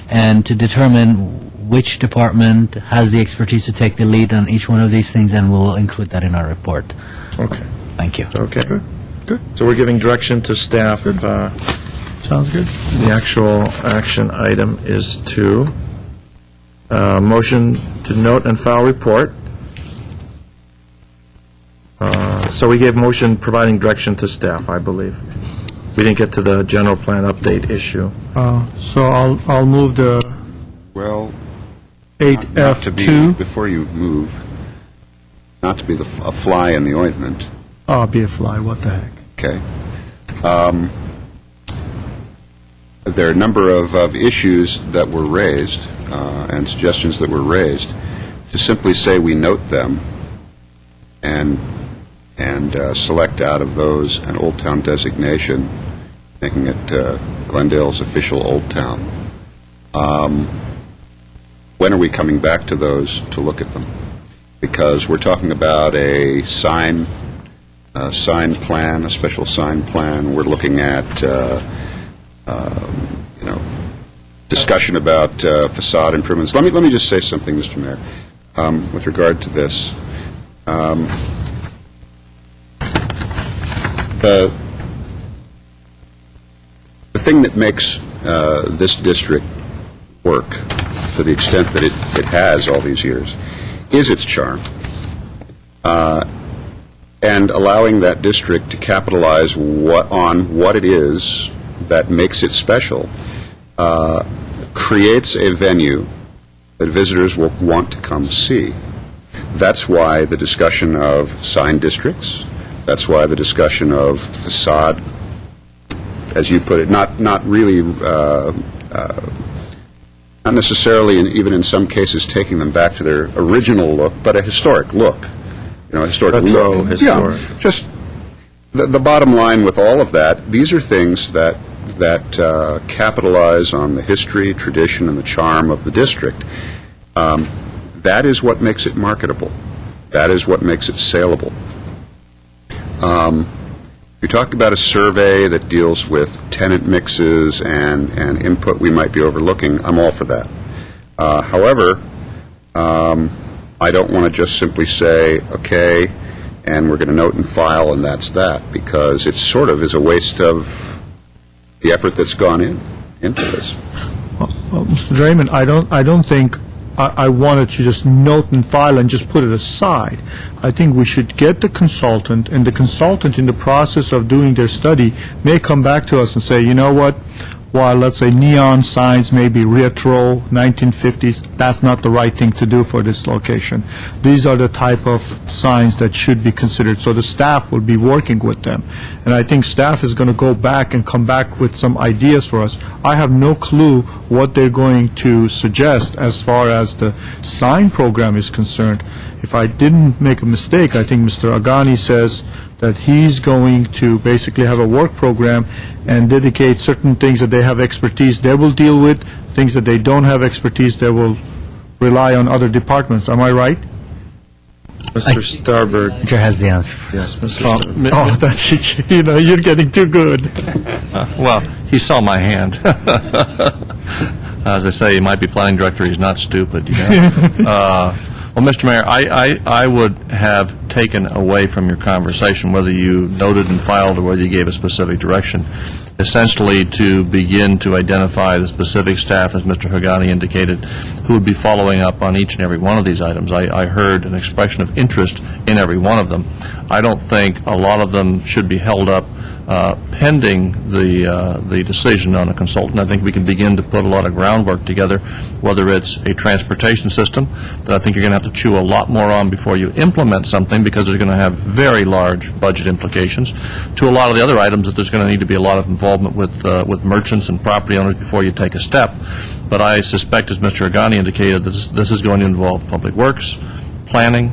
and to determine which department has the expertise to take the lead on each one of these things, and we'll include that in our report. Okay. Thank you. Okay. Good. So we're giving direction to staff. Sounds good. The actual action item is to motion to note and file report. So we gave motion providing direction to staff, I believe. We didn't get to the general plan update issue. So I'll move the Well, not to be, 8F2. before you move, not to be a fly in the ointment, Oh, be a fly, what the heck. okay? There are a number of issues that were raised and suggestions that were raised. To simply say we note them and select out of those an Old Town designation, making it Glendale's official Old Town. When are we coming back to those to look at them? Because we're talking about a sign plan, a special sign plan. We're looking at, discussion about facade improvements. Let me just say something, Mr. Mayor, with regard to this. The thing that makes this district work to the extent that it has all these years is its charm. And allowing that district to capitalize on what it is that makes it special creates a venue that visitors will want to come see. That's why the discussion of sign districts, that's why the discussion of facade, as you put it, not really, not necessarily, even in some cases, taking them back to their original look, but a historic look. Historic Retro, look. historic. Yeah, just the bottom line with all of that, these are things that capitalize on the history, tradition, and the charm of the district. That is what makes it marketable. That is what makes it saleable. You talk about a survey that deals with tenant mixes and input we might be overlooking. I'm all for that. However, I don't want to just simply say, okay, and we're going to note and file, and that's that, because it sort of is a waste of the effort that's gone into this. Well, Mr. Draymond, I don't think I wanted to just note and file and just put it aside. I think we should get the consultant, and the consultant in the process of doing their study may come back to us and say, you know what, while, let's say, neon signs may be retro, 1950s, that's not the right thing to do for this location. These are the type of signs that should be considered. So the staff will be working with them. And I think staff is going to go back and come back with some ideas for us. I have no clue what they're going to suggest as far as the sign program is concerned. If I didn't make a mistake, I think Mr. Agani says that he's going to basically have a work program and dedicate certain things that they have expertise they will deal with, things that they don't have expertise they will rely on other departments. Am I right? Mr. Starbird. Chair has the answer. Yes, Mr. Starbird. Oh, that's, you're getting too good. Well, he saw my hand. As I say, he might be planning director, he's not stupid, you know. Well, Mr. Mayor, I would have taken away from your conversation, whether you noted and filed or whether you gave a specific direction, essentially to begin to identify the specific staff, as Mr. Hagani indicated, who would be following up on each and every one of these items. I heard an expression of interest in every one of them. I don't think a lot of them should be held up pending the decision on a consultant. I think we can begin to put a lot of groundwork together, whether it's a transportation system that I think you're going to have to chew a lot more on before you implement something, because they're going to have very large budget implications, to a lot of the other items that there's going to need to be a lot of involvement with merchants and property owners before you take a step. But I suspect, as Mr. Hagani indicated, that this is going to involve public works, planning,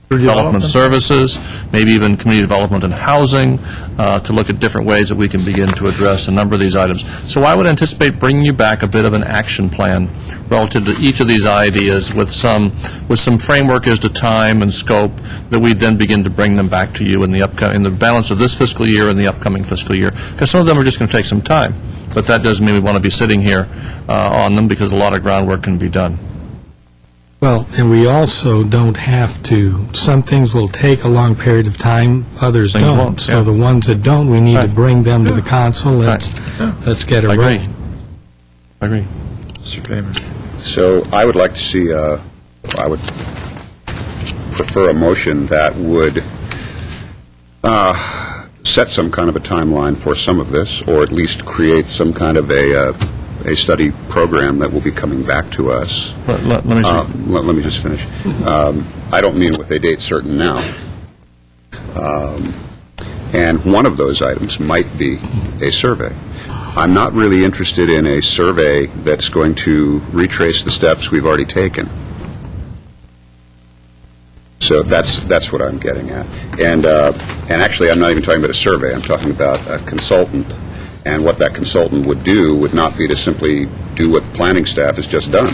development services, maybe even community development and housing, to look at different ways that we can begin to address a number of these items. So I would anticipate bringing you back a bit of an action plan relative to each of these ideas with some framework as to time and scope, that we then begin to bring them back to you in the balance of this fiscal year and the upcoming fiscal year, because some of them are just going to take some time. But that doesn't mean we want to be sitting here on them, because a lot of groundwork can be done. Well, and we also don't have to, some things will take a long period of time, others Things don't. won't, So yeah. the ones that don't, we need to Right. bring them to the council. Let's get it I agree. rolling. I agree. Mr. Draymond. So I would like to see, I would prefer a motion that would set some kind of a timeline for some of this, or at least create some kind of a study program that will be coming back to us. Let me see. Let me just finish. I don't mean with a date certain now. And one of those items might be a survey. I'm not really interested in a survey that's going to retrace the steps we've already taken. So that's what I'm getting at. And actually, I'm not even talking about a survey. I'm talking about a consultant. And what that consultant would do would not be to simply do what the planning staff has just done.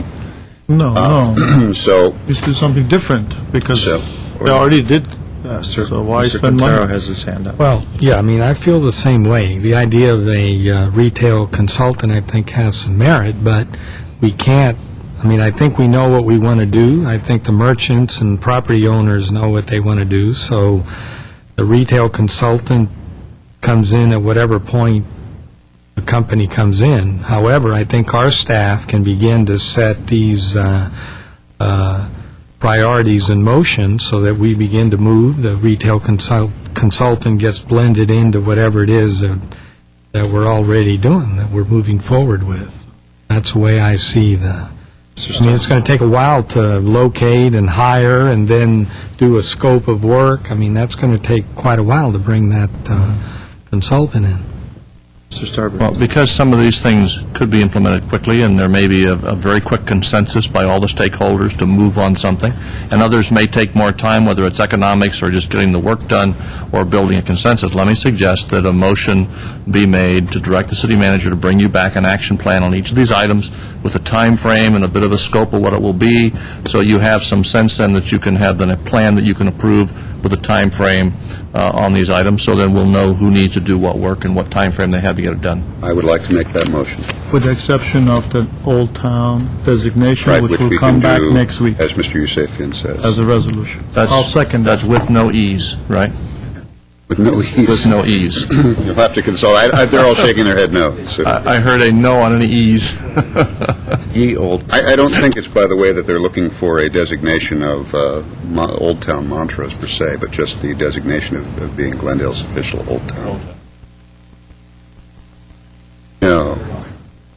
No. So Let's do something different, because they already did that, so why Mr. spend Quintero money? has his hand up. Well, yeah, I mean, I feel the same way. The idea of a retail consultant, I think, has some merit, but we can't, I mean, I think we know what we want to do. I think the merchants and property owners know what they want to do, so the retail consultant comes in at whatever point the company comes in. However, I think our staff can begin to set these priorities in motion so that we begin to move. The retail consultant gets blended into whatever it is that we're already doing, that we're moving forward with. That's the way I see I mean, it's going to take a while to locate and hire and then do a scope of work. I mean, that's going to take quite a while to bring that consultant in. Mr. Starbird. Well, because some of these things could be implemented quickly, and there may be a very quick consensus by all the stakeholders to move on something, and others may take more time, whether it's economics or just getting the work done or building a consensus, let me suggest that a motion be made to direct the city manager to bring you back an action plan on each of these items with a time frame and a bit of a scope of what it will be, so you have some sense then that you can have then a plan that you can approve with a time frame on these items, so then we'll know who needs to do what work and what time frame they have to get it done. I would like to make that motion. With the exception of the Old Town designation, Right, which which will we come can back do, next week as Mr. Yusefian says. as a resolution. That's- I'll second that. That's with no ease, right? With no ease. With no ease. You'll have to consult. They're all shaking their head no. So. I heard a no on any ease. Ye old. I don't think it's, by the way, that they're looking for a designation of Old Town mantras per se, but just the designation of being Glendale's official Old Town. No.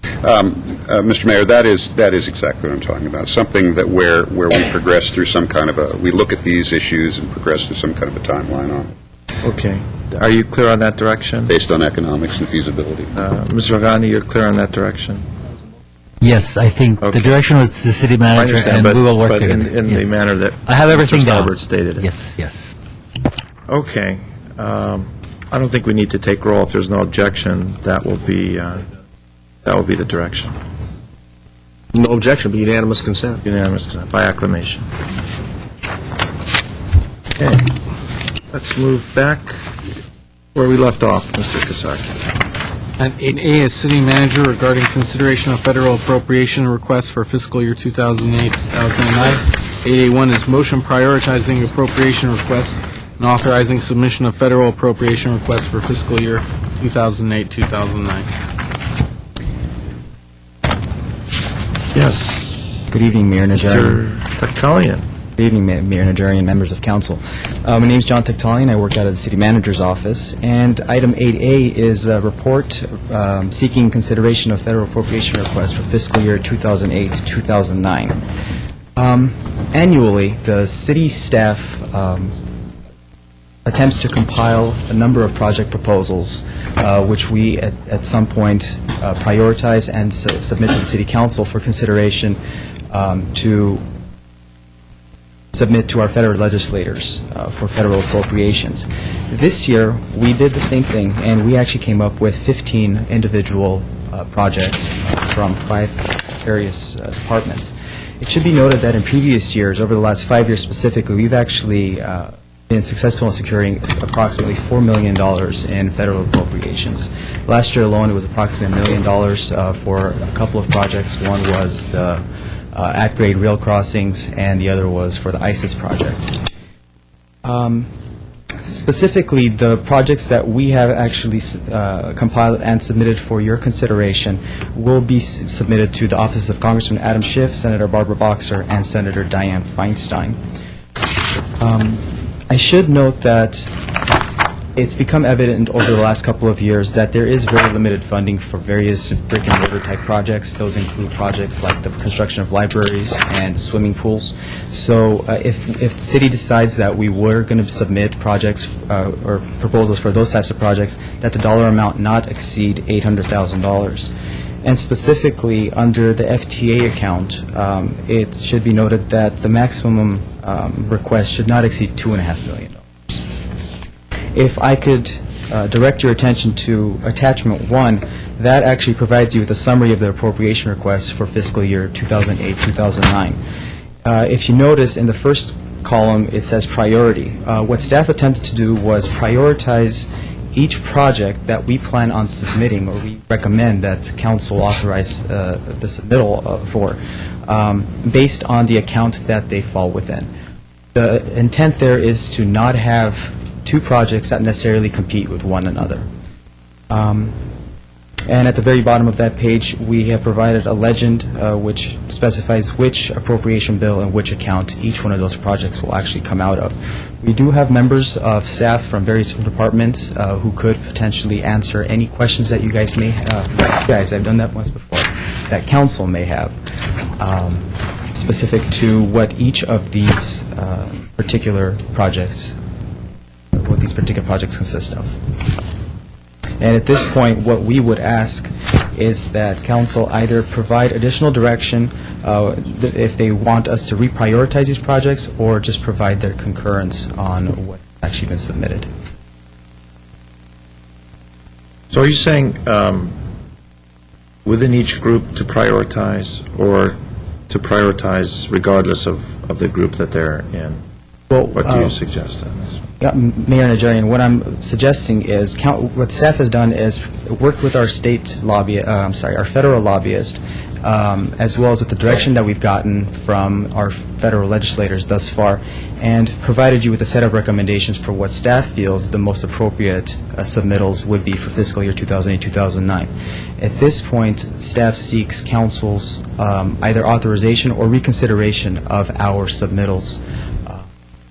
Mr. Mayor, that is exactly what I'm talking about. Something that where we progress through some kind of we look at these issues and progress through some kind of a timeline on it. Okay. Are you clear on that direction? Based on economics and feasibility. Mr. Hagani, you're clear on that direction? Yes, I think the direction was the city I manager, understand, and we will work but together. in Yes. the manner that I have everything Mr. down. Starbird stated it. Yes. Okay. I don't think we need to take roll. If there's no objection, that will be the direction. No objection, but unanimous consent. Unanimous consent, by acclamation. Okay, let's move back where we left off, Mr. Kasaki. And 8A is city manager regarding consideration of federal appropriation requests for fiscal year 2008-2009. 8A1 is motion prioritizing appropriation requests and authorizing submission of federal appropriation requests for fiscal year 2008-2009. Yes. Good evening, Mayor Najarian. Mr. Taktalian. Good evening, Mayor Najarian, members of council. My name is John Taktalian. I work out of the city manager's office. And item 8A is a report seeking consideration of federal appropriation requests for fiscal year 2008-2009. Annually, the city staff attempts to compile a number of project proposals, which we at some point prioritize and submit to the city council for consideration to submit to our federal legislators for federal appropriations. This year, we did the same thing, and we actually came up with 15 individual projects from 5 various departments. It should be noted that in previous years, over the last 5 years specifically, we've actually been successful in securing approximately $4 million in federal appropriations. Last year alone, it was approximately $1 million for a couple of projects. One was the at-grade rail crossings, and the other was for the ISIS project. Specifically, the projects that we have actually compiled and submitted for your consideration will be submitted to the Office of Congressman Adam Schiff, Senator Barbara Boxer, and Senator Dianne Feinstein. I should note that it's become evident over the last couple of years that there is very limited funding for various brick-and-mortar type projects. Those include projects like the construction of libraries and swimming pools. So if the city decides that we were going to submit projects or proposals for those types of projects, that the dollar amount not exceed $800,000. And specifically, under the FTA account, it should be noted that the maximum request should not exceed $2.5 million. If I could direct your attention to Attachment 1, that actually provides you with a summary of the appropriation requests for fiscal year 2008-2009. If you notice, in the first column, it says priority. What staff attempted to do was prioritize each project that we plan on submitting, or we recommend that council authorize the submittal for, based on the account that they fall within. The intent there is to not have 2 projects that necessarily compete with one another. And at the very bottom of that page, we have provided a legend which specifies which appropriation bill and which account each one of those projects will actually come out of. We do have members of staff from various departments who could potentially answer any questions that you guys may have. Guys, I've done that once before, that council may have, specific to what each of these particular projects consist of. And at this point, what we would ask is that council either provide additional direction if they want us to reprioritize these projects, or just provide their concurrence on what's actually been submitted. So are you saying within each group to prioritize, or to prioritize regardless of the group that they're in? Well, what do you suggest on this? Mayor Najarian, what I'm suggesting is what staff has done is worked with our our federal lobbyist, as well as with the direction that we've gotten from our federal legislators thus far, and provided you with a set of recommendations for what staff feels the most appropriate submittals would be for fiscal year 2008-2009. At this point, staff seeks council's either authorization or reconsideration of our submittals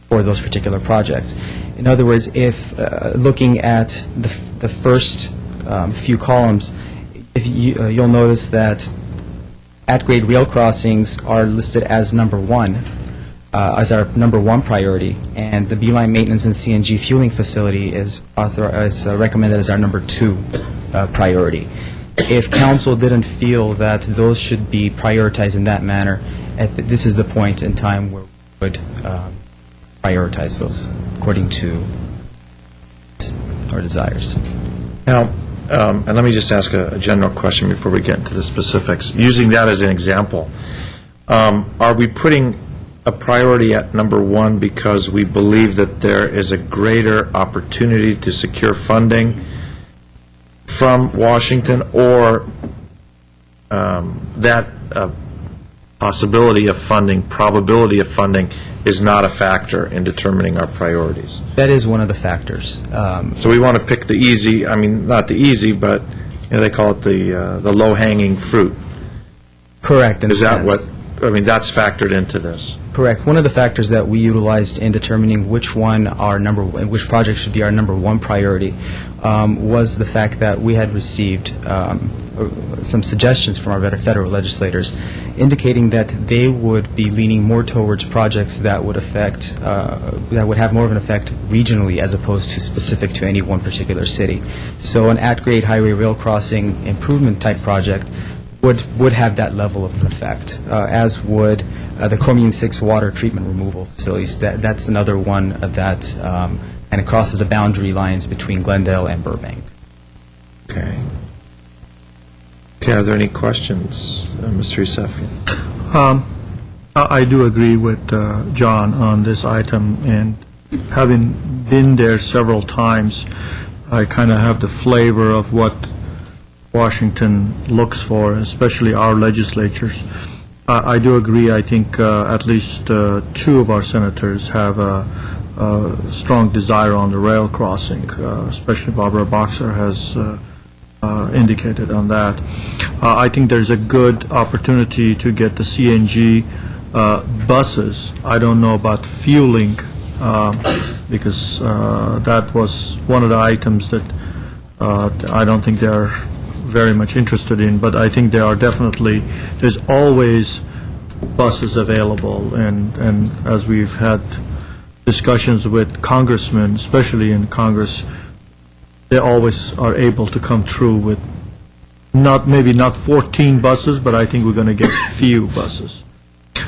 for those particular projects. In other words, if looking at the first few columns, if you'll notice that at-grade rail crossings are listed as number 1, as our number 1 priority, and the beeline maintenance and CNG fueling facility is recommended as our number 2 priority. If council didn't feel that those should be prioritized in that manner, this is the point in time where we would prioritize those according to our desires. Now, and let me just ask a general question before we get into the specifics. Using that as an example, are we putting a priority at number one because we believe that there is a greater opportunity to secure funding from Washington, or that possibility of funding, probability of funding, is not a factor in determining our priorities? That is one of the factors. So we want to pick the easy, I mean, not the easy, but they call it the low-hanging fruit. Correct. Is that what, I mean, that's factored into this? Correct. One of the factors that we utilized in determining which project should be our number one priority was the fact that we had received some suggestions from our federal legislators indicating that they would be leaning more towards projects that would affect, that would have more of an effect regionally as opposed to specific to any one particular city. So an at-grade highway rail crossing improvement type project would have that level of an effect, as would the chromium-6 water treatment removal facilities. That's another one that kind of crosses the boundary lines between Glendale and Burbank. Okay. Okay, are there any questions, Mr. Yusefian? I do agree with John on this item, and having been there several times, I kind of have the flavor of what Washington looks for, especially our legislatures. I do agree. I think at least two of our senators have a strong desire on the rail crossing, especially Barbara Boxer has indicated on that. I think there's a good opportunity to get the CNG buses. I don't know about fueling, because that was one of the items that I don't think they're very much interested in, but I think there are definitely, there's always buses available, and as we've had discussions with congressmen, especially in Congress, they always are able to come through with maybe not 14 buses, but I think we're going to get few buses.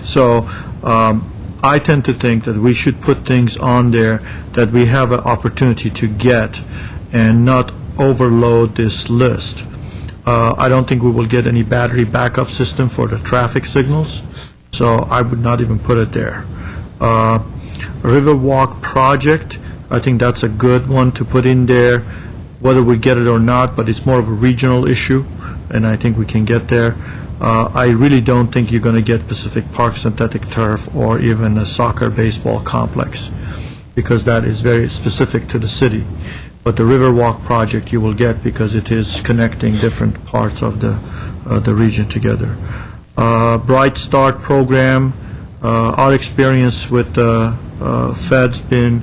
So I tend to think that we should put things on there that we have an opportunity to get and not overload this list. I don't think we will get any battery backup system for the traffic signals, so I would not even put it there. Riverwalk project, I think that's a good one to put in there, whether we get it or not, but it's more of a regional issue, and I think we can get there. I really don't think you're going to get Pacific Park synthetic turf or even a soccer baseball complex, because that is very specific to the city. But the Riverwalk project you will get because it is connecting different parts of the region together. Bright Start program, our experience with the Fed's been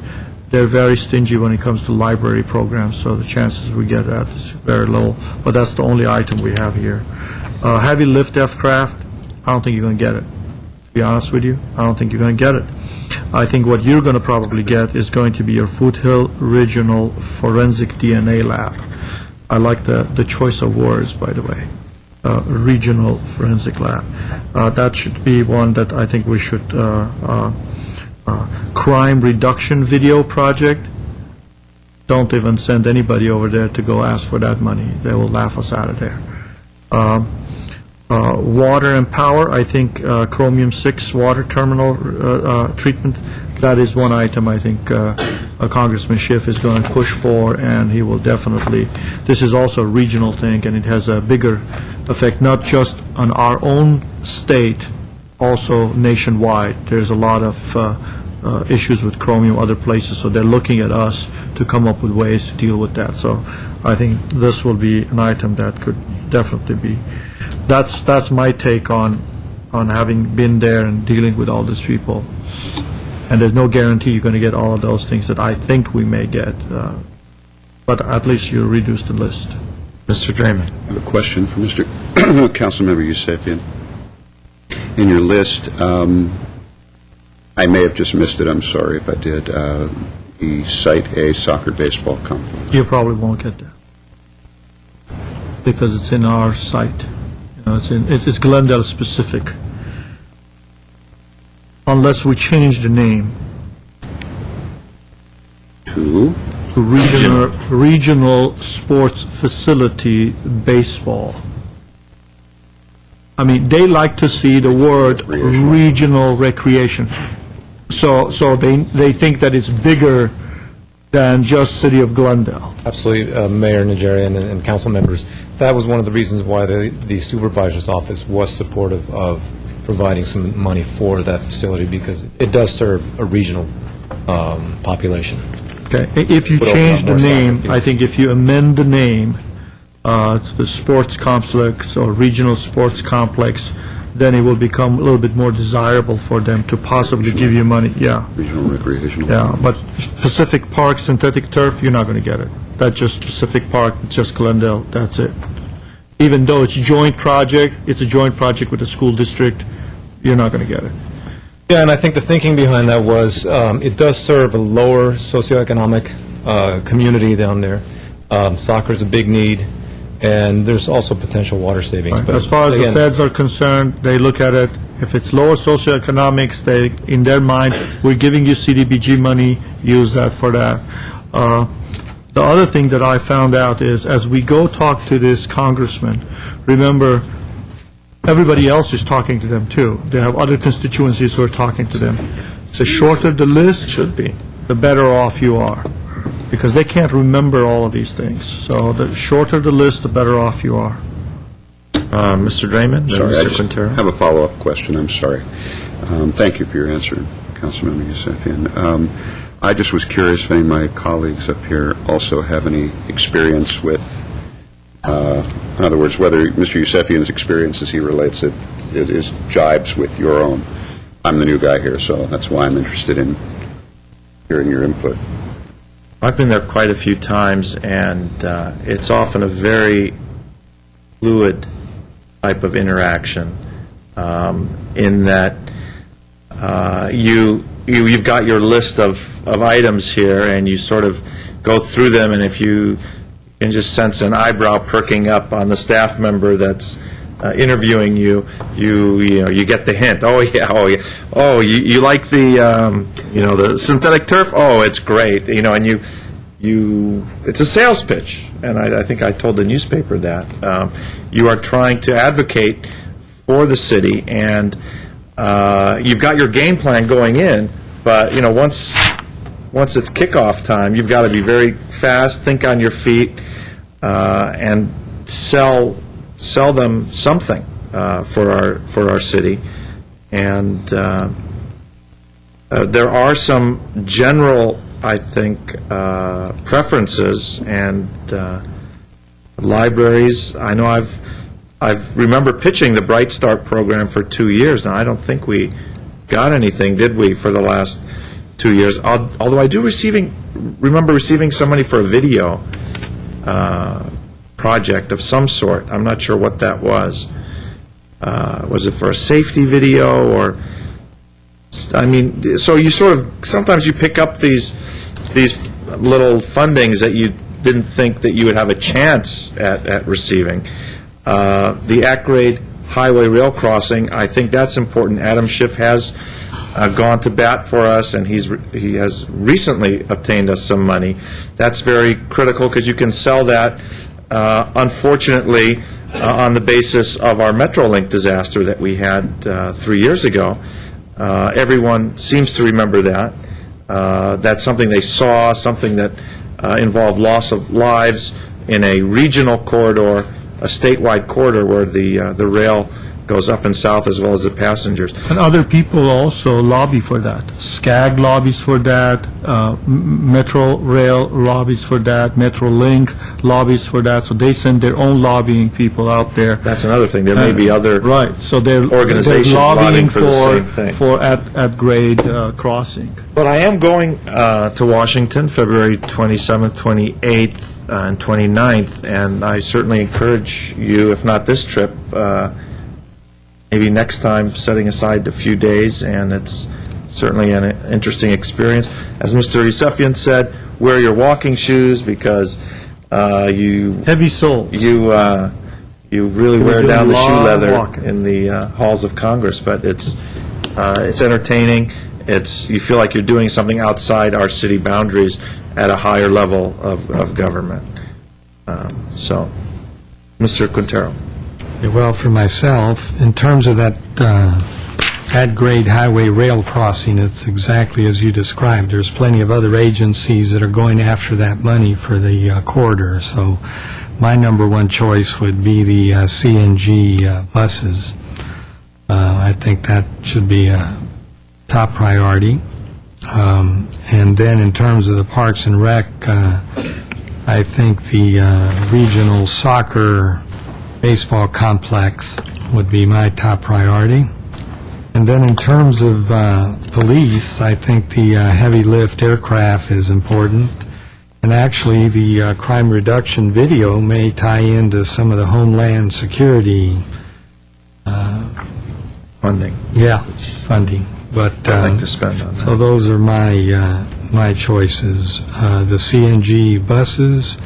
they're very stingy when it comes to library programs, so the chances we get that is very low. But that's the only item we have here. Heavy lift aircraft, I don't think you're going to get it. To be honest with you, I don't think you're going to get it. I think what you're going to probably get is going to be your Foothill Regional Forensic DNA Lab. I like the choice of words, by the way. Regional Forensic Lab. That should be one that I think we should, crime reduction video project. Don't even send anybody over there to go ask for that money. They will laugh us out of there. Water and power, I think chromium-6 water terminal treatment, that is one item I think Congressman Schiff is going to push for, and he will definitely, this is also a regional thing, and it has a bigger effect, not just on our own state, also nationwide. There's a lot of issues with chromium other places, so they're looking at us to come up with ways to deal with that. So I think this will be an item that could definitely be. That's my take on having been there and dealing with all these people. And there's no guarantee you're going to get all of those things that I think we may get, but at least you reduce the list. Mr. Draymond. I have a question for Mr. Councilmember Yusefian. In your list, I may have just missed it, I'm sorry if I did, the Site A soccer baseball complex. You probably won't get that because it's in our site. It's Glendale specific, unless we change the name. To? regional sports facility baseball. I mean, they like to see the word regional recreation. So they think that it's bigger than just City of Glendale. Absolutely, Mayor Najarian and council members. That was one of the reasons why the supervisor's office was supportive of providing some money for that facility, because it does serve a regional population. Okay, if you change the name, I think if you amend the name to the sports complex or regional sports complex, then it will become a little bit more desirable for them to possibly give you money. Yeah. Regional recreational. Yeah, but Pacific Park synthetic turf, you're not going to get it. That's just Pacific Park, just Glendale, that's it. Even though it's a joint project, it's a joint project with the school district, you're not going to get it. Yeah, and I think the thinking behind that was it does serve a lower socioeconomic community down there. Soccer is a big need, and there's also potential water savings. Right. But as far as again, the feds are concerned, they look at it, if it's lower socioeconomics, they, in their mind, we're giving you CDBG money, use that for that. The other thing that I found out is, as we go talk to this congressman, remember, everybody else is talking to them, too. They have other constituencies who are talking to them. The shorter the list, should be, the better off you are, because they can't remember all of these things. So the shorter the list, the better off you are. Mr. Draymond? Sorry, Mr. I just Quintero? have a follow-up question. I'm sorry. Thank you for your answer, Councilmember Yusefian. I just was curious if any of my colleagues up here also have any experience with, in other words, whether Mr. Yusefian's experience as he relates it is jibes with your own. I'm the new guy here, so that's why I'm interested in hearing your input. I've been there quite a few times, and it's often a very fluid type of interaction, in that you've got your list of items here, and you sort of go through them, and if you can just sense an eyebrow perking up on the staff member that's interviewing you, you get the hint. Oh yeah, oh you like the the synthetic turf? Oh, it's great. And it's a sales pitch, and I think I told the newspaper that you are trying to advocate for the city, and you've got your game plan going in, but once it's kickoff time, you've got to be very fast, think on your feet, and sell them something for our city. And there are some general, I think, preferences, and libraries. I know I've remember pitching the Bright Start program for 2 years, and I don't think we got anything, did we, for the last 2 years? Although I do remember receiving some money for a video project of some sort. I'm not sure what that was. Was it for a safety video, or? I mean, so you sort of sometimes you pick up these little fundings that you didn't think that you would have a chance at receiving. The at-grade highway rail crossing, I think that's important. Adam Schiff has gone to bat for us, and he has recently obtained us some money. That's very critical, because you can sell that, unfortunately, on the basis of our Metrolink disaster that we had 3 years ago. Everyone seems to remember that. That's something they saw, something that involved loss of lives in a regional corridor, a statewide corridor where the rail goes up and south as well as the passengers. And other people also lobby for that. SCAG lobbies for that, Metro Rail lobbies for that, Metrolink lobbies for that, so they send their own lobbying people out there. That's another thing. There may be other right. So they're organizations lobbying for the same thing. for at-grade crossing. But I am going to Washington February 27th, 28th, and 29th, and I certainly encourage you, if not this trip, maybe next time, setting aside a few days, and it's certainly an interesting experience. As Mr. Yusefian said, wear your walking shoes, because you heavy soles. You really wear down the shoe leather in the halls of Congress. But it's entertaining, you feel like you're doing something outside our city boundaries at a higher level of government. So, Mr. Quintero. Yeah, well, for myself, in terms of that at-grade highway rail crossing, it's exactly as you described. There's plenty of other agencies that are going after that money for the corridor, so my number one choice would be the CNG buses. I think that should be a top priority. And then in terms of the Parks and Rec, I think the regional soccer baseball complex would be my top priority. And then in terms of police, I think the heavy lift aircraft is important. And actually, the crime reduction video may tie into some of the Homeland Security funding. Yeah, funding. But I'd like to spend on that. so those are my choices: the CNG buses,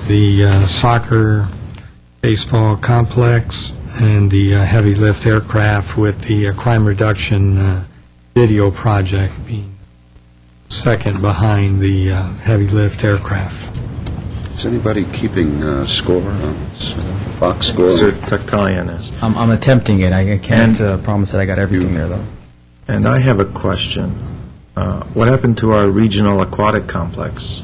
the soccer baseball complex, and the heavy lift aircraft, with the crime reduction video project being second behind the heavy lift aircraft. Is anybody keeping score on this box score? Mr. Tuktalian is. I'm attempting it. I can't promise that I got everything there, though. And I have a question. What happened to our regional aquatic complex?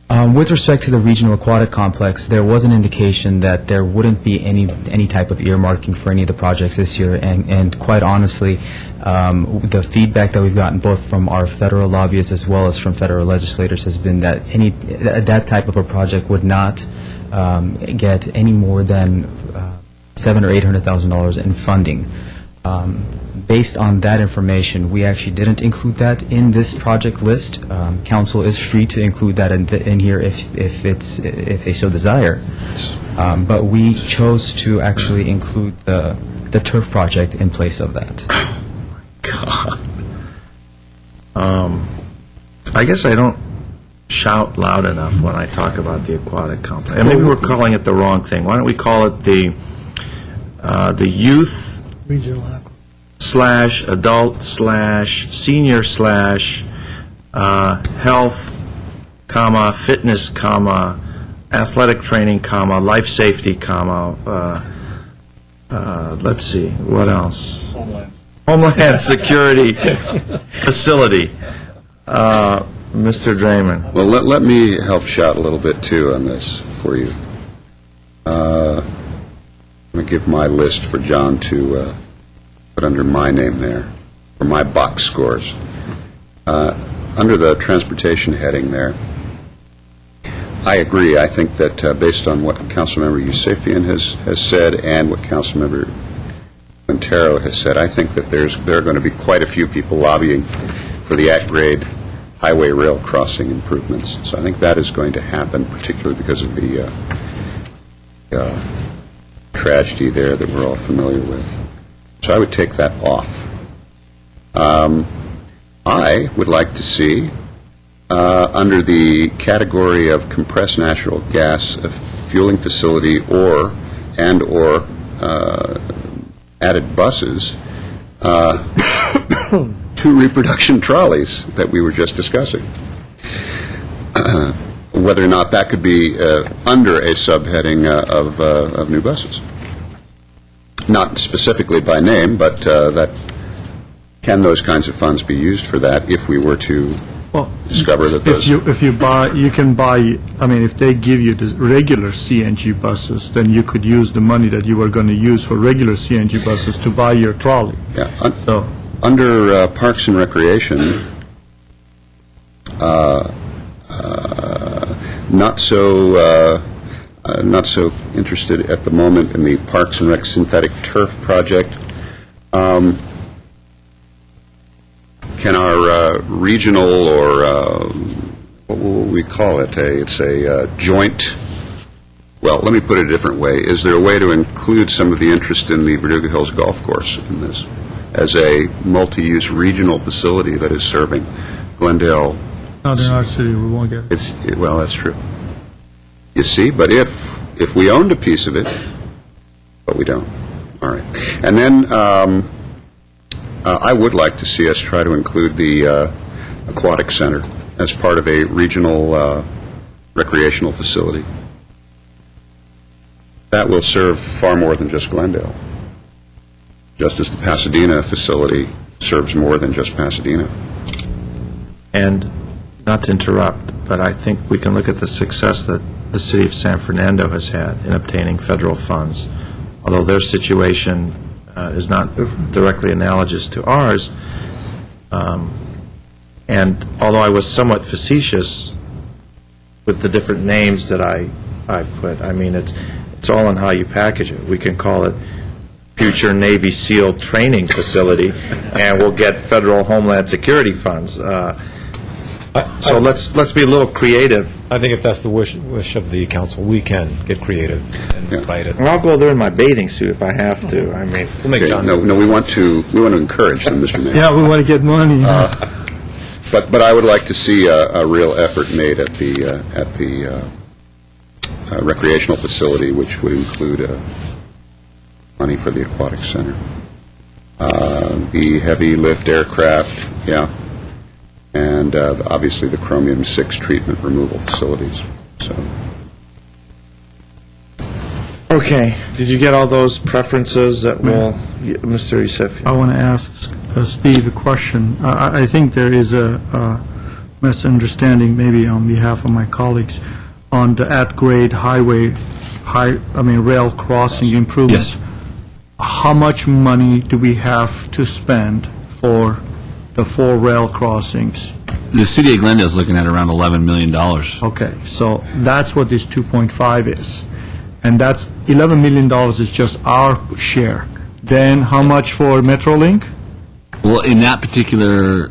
With respect to the regional aquatic complex, there was an indication that there wouldn't be any type of earmarking for any of the projects this year, and quite honestly, the feedback that we've gotten both from our federal lobbyists as well as from federal legislators has been that that type of a project would not get any more than $700,000 or $800,000 in funding. Based on that information, we actually didn't include that in this project list. Council is free to include that in here if they so desire. But we chose to actually include the turf project in place of that. God. I guess I don't shout loud enough when I talk about the aquatic complex. And maybe we're calling it the wrong thing. Why don't we call it the youth / adult / senior / health, fitness, athletic training, life safety, let's see, what else? Homeland Security Facility. Mr. Draymond. Well, let me help shout a little bit, too, on this for you. I'm going to give my list for John to put under my name there, for my box scores. Under the transportation heading there, I agree. I think that based on what Councilmember Yusefian has said and what Councilmember Quintero has said, I think that there are going to be quite a few people lobbying for the at-grade highway rail crossing improvements. So I think that is going to happen, particularly because of the tragedy there that we're all familiar with. So I would take that off. I would like to see, under the category of compressed natural gas, a fueling facility or added buses, 2 reproduction trolleys that we were just discussing. Whether or not that could be under a subheading of new buses. Not specifically by name, but can those kinds of funds be used for that if we were to discover that those... If they give you the regular CNG buses, then you could use the money that you were going to use for regular CNG buses to buy your trolley. Yeah. Under Parks and Recreation, not so interested at the moment in the Parks and Rec synthetic turf project. Can our regional, or what will we call it? It's a joint. Well, let me put it a different way. Is there a way to include some of the interest in the Verdugo Hills Golf Course in this as a multi-use regional facility that is serving Glendale? Not in our city, we won't get it. Well, that's true. You see, but if we owned a piece of it, but we don't. All right. And then I would like to see us try to include the aquatic center as part of a regional recreational facility. That will serve far more than just Glendale, just as the Pasadena facility serves more than just Pasadena. And not to interrupt, but I think we can look at the success that the city of San Fernando has had in obtaining federal funds. Although their situation is not directly analogous to ours, and although I was somewhat facetious with the different names that I put, I mean, it's all in how you package it. We can call it Future Navy SEAL Training Facility, and we'll get federal Homeland Security funds. So let's be a little creative. I think if that's the wish of the council, we can get creative and invite it. And I'll go there in my bathing suit if I have to. I mean, We'll make John. No, we want to encourage them, Mr. Mayor. Yeah, we want to get money. But I would like to see a real effort made at the recreational facility, which would include money for the aquatic center. The heavy lift aircraft, yeah, and obviously the chromium-6 treatment removal facilities. So. okay. Did you get all those preferences that will, Mr. Yousefi? I want to ask Steve a question. I think there is a misunderstanding, maybe on behalf of my colleagues, on the at-grade highway, rail crossing improvements. Yes. How much money do we have to spend for the 4 rail crossings? The city of Glendale is looking at around $11 million. Okay, so that's what this 2.5 is. And that's $11 million is just our share. Then how much for Metrolink? Well, in that particular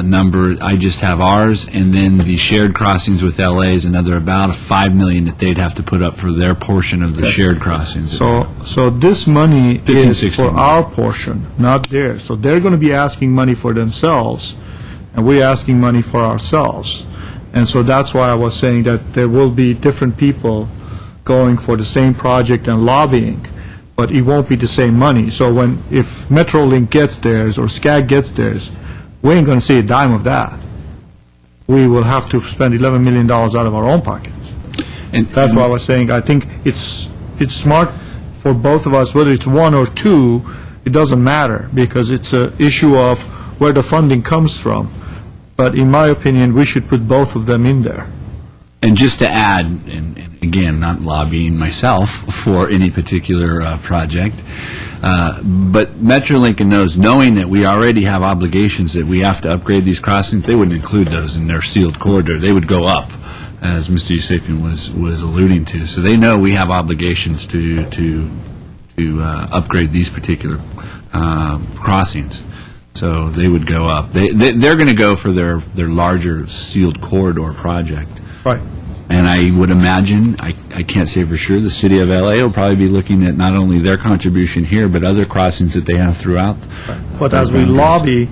number, I just have ours, and then the shared crossings with LA is another about $5 million that they'd have to put up for their portion of the shared crossings. So this money 15, is 16 for our portion, not theirs. So they're going to be asking money for themselves, and we're asking money for ourselves. And so that's why I was saying that there will be different people going for the same project and lobbying, but it won't be the same money. So if Metrolink gets theirs or SCAG gets theirs, we ain't going to see a dime of that. We will have to spend $11 million out of our own pockets. And that's why I was saying, I think it's smart for both of us, whether it's 1 or 2, it doesn't matter, because it's an issue of where the funding comes from. But in my opinion, we should put both of them in there. And just to add, and again, not lobbying myself for any particular project, but Metrolink knows, knowing that we already have obligations that we have to upgrade these crossings, they wouldn't include those in their sealed corridor. They would go up, as Mr. Yousefian was alluding to. So they know we have obligations to upgrade these particular crossings. So they would go up. They're going to go for their larger sealed corridor project. Right. And I would imagine, I can't say for sure, the city of L.A. will probably be looking at not only their contribution here, but other crossings that they have throughout. But as we lobby,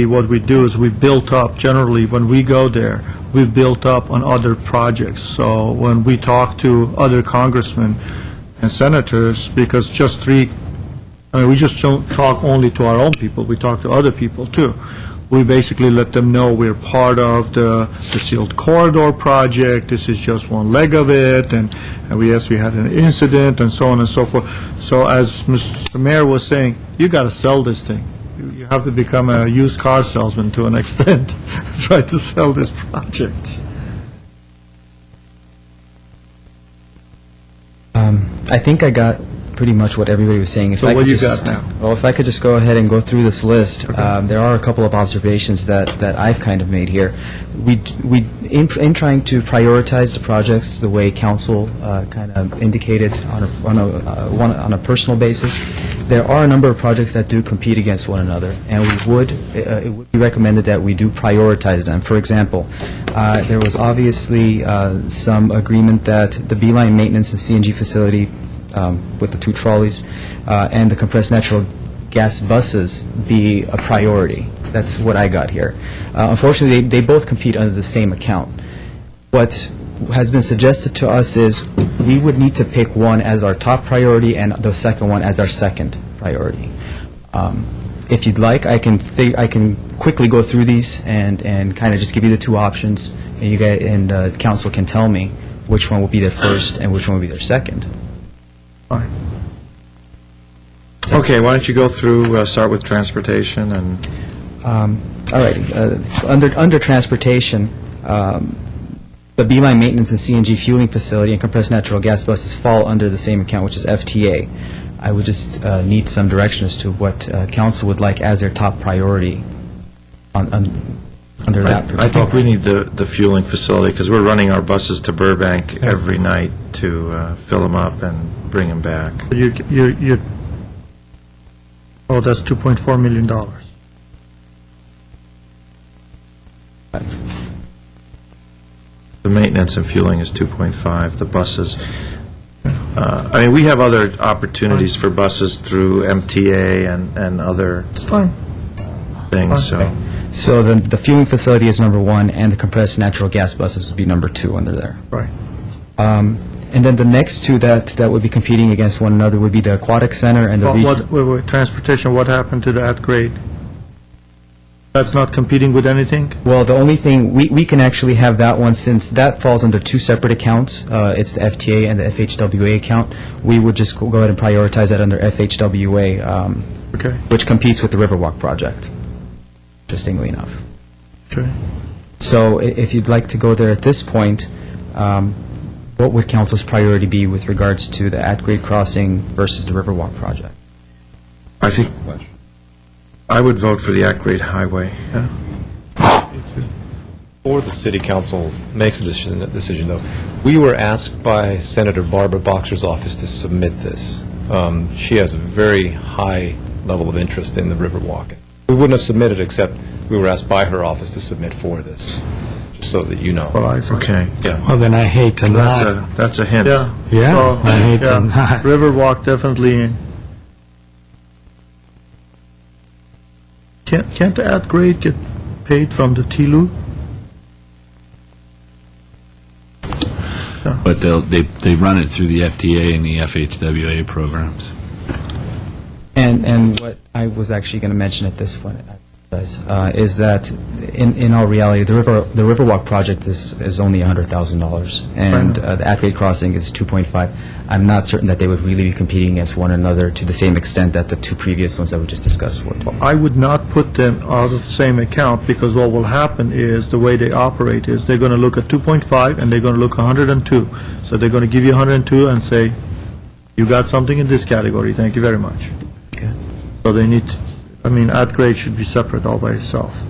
what we do is we built up, generally, when we go there, we built up on other projects. So when we talk to other congressmen and senators, because we just don't talk only to our own people, we talk to other people, too. We basically let them know we're part of the sealed corridor project, this is just one leg of it, and we had an incident, and so on and so forth. So as Mr. Mayor was saying, you got to sell this thing. You have to become a used car salesman to an extent, try to sell this project. I think I got pretty much what everybody was saying. So what you got now? Well, if I could just go ahead and go through this list, there are a couple of observations that I've kind of made here. In trying to prioritize the projects the way council kind of indicated on a personal basis, there are a number of projects that do compete against one another, and it would be recommended that we do prioritize them. For example, there was obviously some agreement that the Beeline maintenance and CNG facility with the 2 trolleys and the compressed natural gas buses be a priority. That's what I got here. Unfortunately, they both compete under the same account. What has been suggested to us is we would need to pick one as our top priority and the second one as our second priority. If you'd like, I can quickly go through these and kind of just give you the two options, and you guys, and the council can tell me which one will be their first and which one will be their second. Fine. Okay, why don't you go through, start with transportation and... All right. Under transportation, the Beeline Maintenance and CNG Fueling Facility and compressed natural gas buses fall under the same account, which is FTA. I would just need some direction as to what council would like as their top priority under that particular... I think we need the fueling facility, because we're running our buses to Burbank every night to fill them up and bring them back. Oh, that's $2.4 million. The maintenance and fueling is 2.5, the buses. I mean, we have other opportunities for buses through MTA and other It's fine. things, so... So the fueling facility is number one, and the compressed natural gas buses would be number two under there. Right. And then the next two that would be competing against one another would be the Aquatic Center and the Wait, transportation, what happened to the at-grade? That's not competing with anything? Well, the only thing, we can actually have that one, since that falls under two separate accounts. It's the FTA and the FHWA account. We would just go ahead and prioritize that under FHWA, Okay. which competes with the Riverwalk project, interestingly enough. Okay. So if you'd like to go there at this point, what would council's priority be with regards to the at-grade crossing versus the Riverwalk project? I think I would vote for the at-grade highway. Before the city council makes a decision, though, we were asked by Senator Barbara Boxer's office to submit this. She has a very high level of interest in the Riverwalk. We wouldn't have submitted except we were asked by her office to submit for this, just so that you know. Okay. Yeah. Well, then I hate to not. That's a hint. Yeah. Yeah, So, I hate to not. Riverwalk definitely in. Can't the at-grade get paid from the TLU? But they run it through the FTA and the FHWA programs. And what I was actually going to mention at this point is that in all reality, the Riverwalk project is only $100,000, and the at-grade crossing is 2.5. I'm not certain that they would really be competing against one another to the same extent that the two previous ones that we just discussed would. I would not put them out of the same account, because what will happen is, the way they operate is, they're going to look at 2.5 and they're going to look 102. So they're going to give you 102 and say, you got something in this category, thank you very much. Okay. So they need, at-grade should be separate all by itself.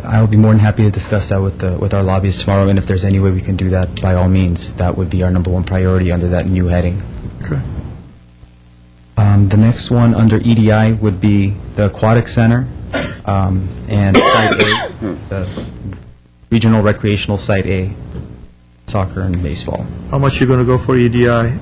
I'll be more than happy to discuss that with our lobbyists tomorrow, and if there's any way we can do that, by all means, that would be our number one priority under that new heading. Okay. The next one under EDI would be the Aquatic Center and Site A, the Regional Recreational Site A, soccer and baseball. How much you going to go for EDI,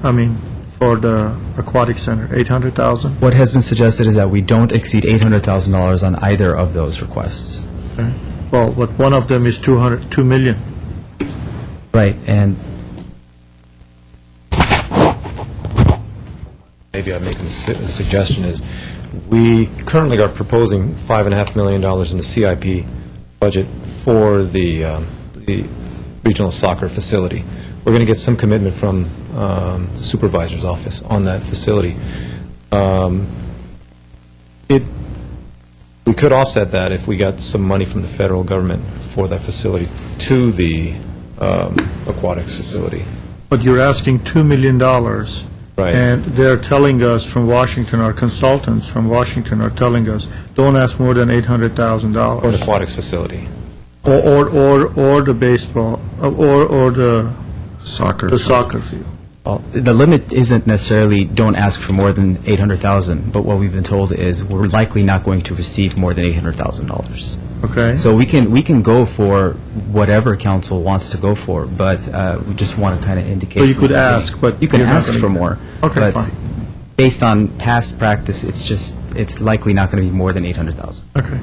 for the Aquatic Center, 800,000? What has been suggested is that we don't exceed $800,000 on either of those requests. Okay. Well, but one of them is 2 million. Right, and Maybe I'd make a suggestion is, we currently are proposing $5.5 million in the CIP budget for the regional soccer facility. We're going to get some commitment from the supervisor's office on that facility. We could offset that if we got some money from the federal government for that facility to the aquatics facility. But you're asking $2 million. Right. And they're telling us from Washington, our consultants from Washington are telling us, don't ask more than $800,000. For the aquatics facility. Or the baseball, or the soccer field. Well, the limit isn't necessarily don't ask for more than $800,000, but what we've been told is we're likely not going to receive more than $800,000. Okay. So we can go for whatever council wants to go for, but we just want to kind of indicate. So you could ask, but you can you're not ask gonna for get- more. Okay, but fine. based on past practice, it's likely not going to be more than $800,000. Okay.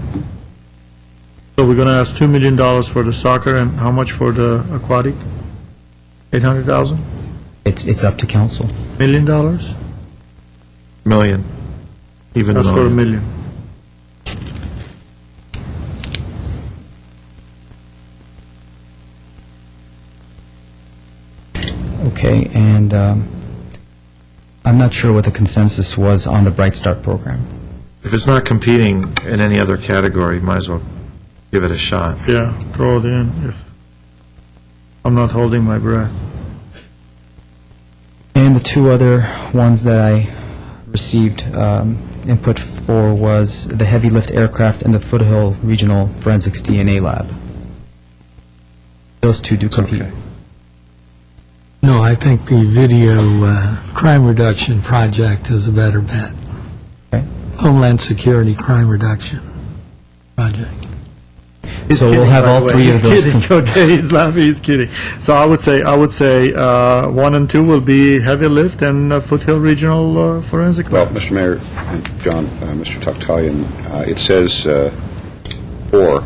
So we're going to ask $2 million for the soccer, and how much for the aquatic? 800,000? It's up to council. $1 million? Million. Even That's for $1 million. million. okay, and I'm not sure what the consensus was on the Bright Start program. If it's not competing in any other category, might as well give it a shot. Yeah, throw it in. If I'm not holding my breath. And the two other ones that I received input for was the heavy lift aircraft and the Foothill Regional Forensics DNA Lab. Those two do compete. Okay. No, I think the video crime reduction project is a better bet. Okay. Homeland Security Crime Reduction Project. So we'll have all three of those. He's kidding. Okay, he's laughing. He's kidding. So I would say 1 and 2 will be heavy lift and Foothill Regional Forensic Well, Lab. Mr. Mayor, and John, Mr. Tuktalian, it says or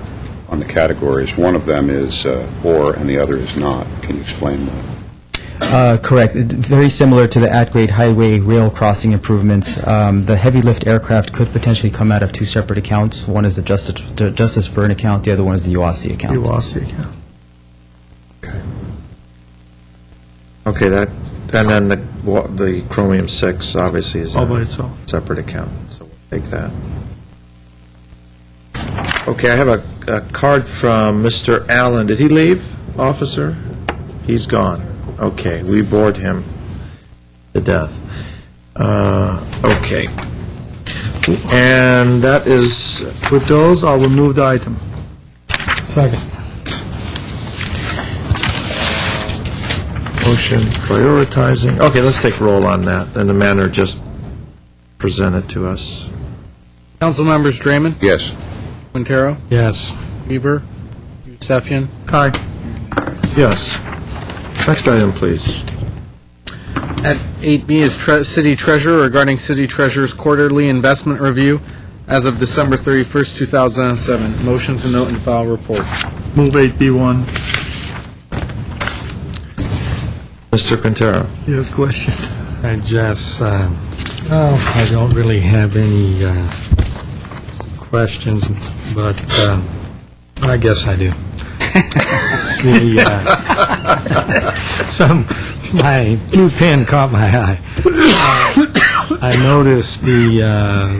on the categories. One of them is or and the other is not. Can you explain that? Correct. Very similar to the at-grade highway rail crossing improvements. The heavy lift aircraft could potentially come out of two separate accounts. One is the Justice Byrne account, the other one is the UASI account. UASI account. Okay, that, and then the Chromium 6 obviously is All by a itself. separate account, so we'll take that. Okay, I have a card from Mr. Allen. Did he leave, officer? He's gone. Okay, we bored him to death. Okay. And that is, With those, I will move the item. Second. motion prioritizing. Okay, let's take roll on that in the manner just presented to us. Council members Draymond, Yes. Quintero, Yes. Weaver, Yusefian. Aye. Yes. Next item, please. At 8B is City Treasurer regarding City Treasurer's quarterly investment review as of December 31st, 2007. Motion to note and file report. Move 8B1. Mr. Quintero. Yes, questions? I just, I don't really have any questions, but I guess I do. My blue pen caught my eye. I noticed the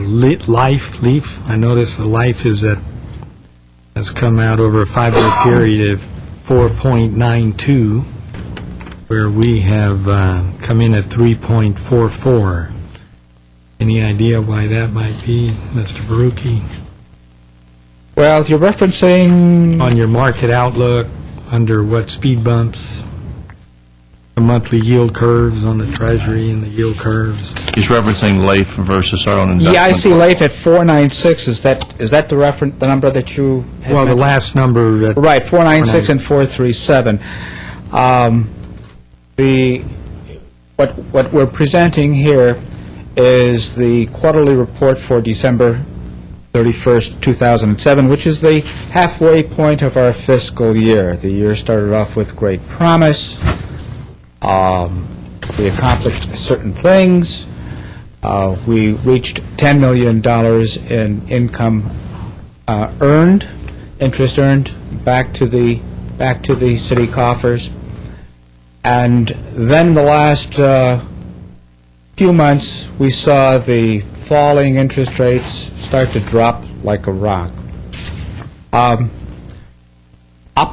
Leaf. I noticed the Life has come out over a 5-year period of 4.92, where we have come in at 3.44. Any idea why that might be, Mr. Baruki? Well, you're referencing... On your market outlook, under what speed bumps, the monthly yield curves on the Treasury and the yield curves. He's referencing LAIF versus our own investment. Yeah, I see Life at 496. Is that the the number that you had Well, the mentioned? last number... Right, 496 and 437. What we're presenting here is the quarterly report for December 31st, 2007, which is the halfway point of our fiscal year. The year started off with great promise. We accomplished certain things. We reached $10 million in income earned, interest earned, back to the city coffers. And then the last few months, we saw the falling interest rates start to drop like a rock. Up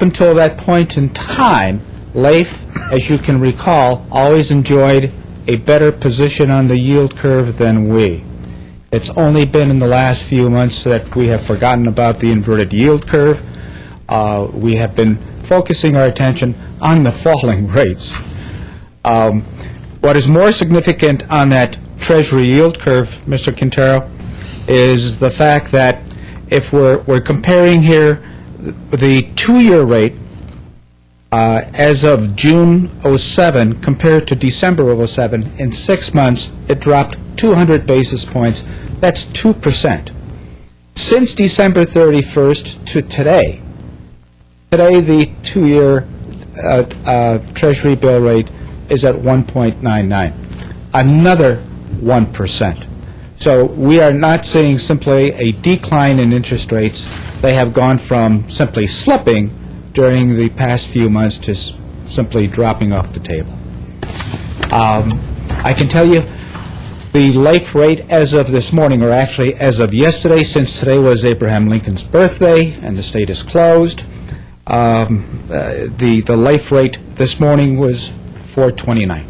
until that point in time, LAIF, as you can recall, always enjoyed a better position on the yield curve than we. It's only been in the last few months that we have forgotten about the inverted yield curve. We have been focusing our attention on the falling rates. What is more significant on that Treasury yield curve, Mr. Quintero, is the fact that if we're comparing here the 2-year rate as of June '07 compared to December of '07, in 6 months it dropped 200 basis points. That's 2%. Since December 31st to today the 2-year Treasury bill rate is at 1.99, another 1%. So we are not seeing simply a decline in interest rates. They have gone from simply slipping during the past few months to simply dropping off the table. I can tell you, the life rate as of this morning, or actually as of yesterday, since today was Abraham Lincoln's birthday and the state is closed, the life rate this morning was 429.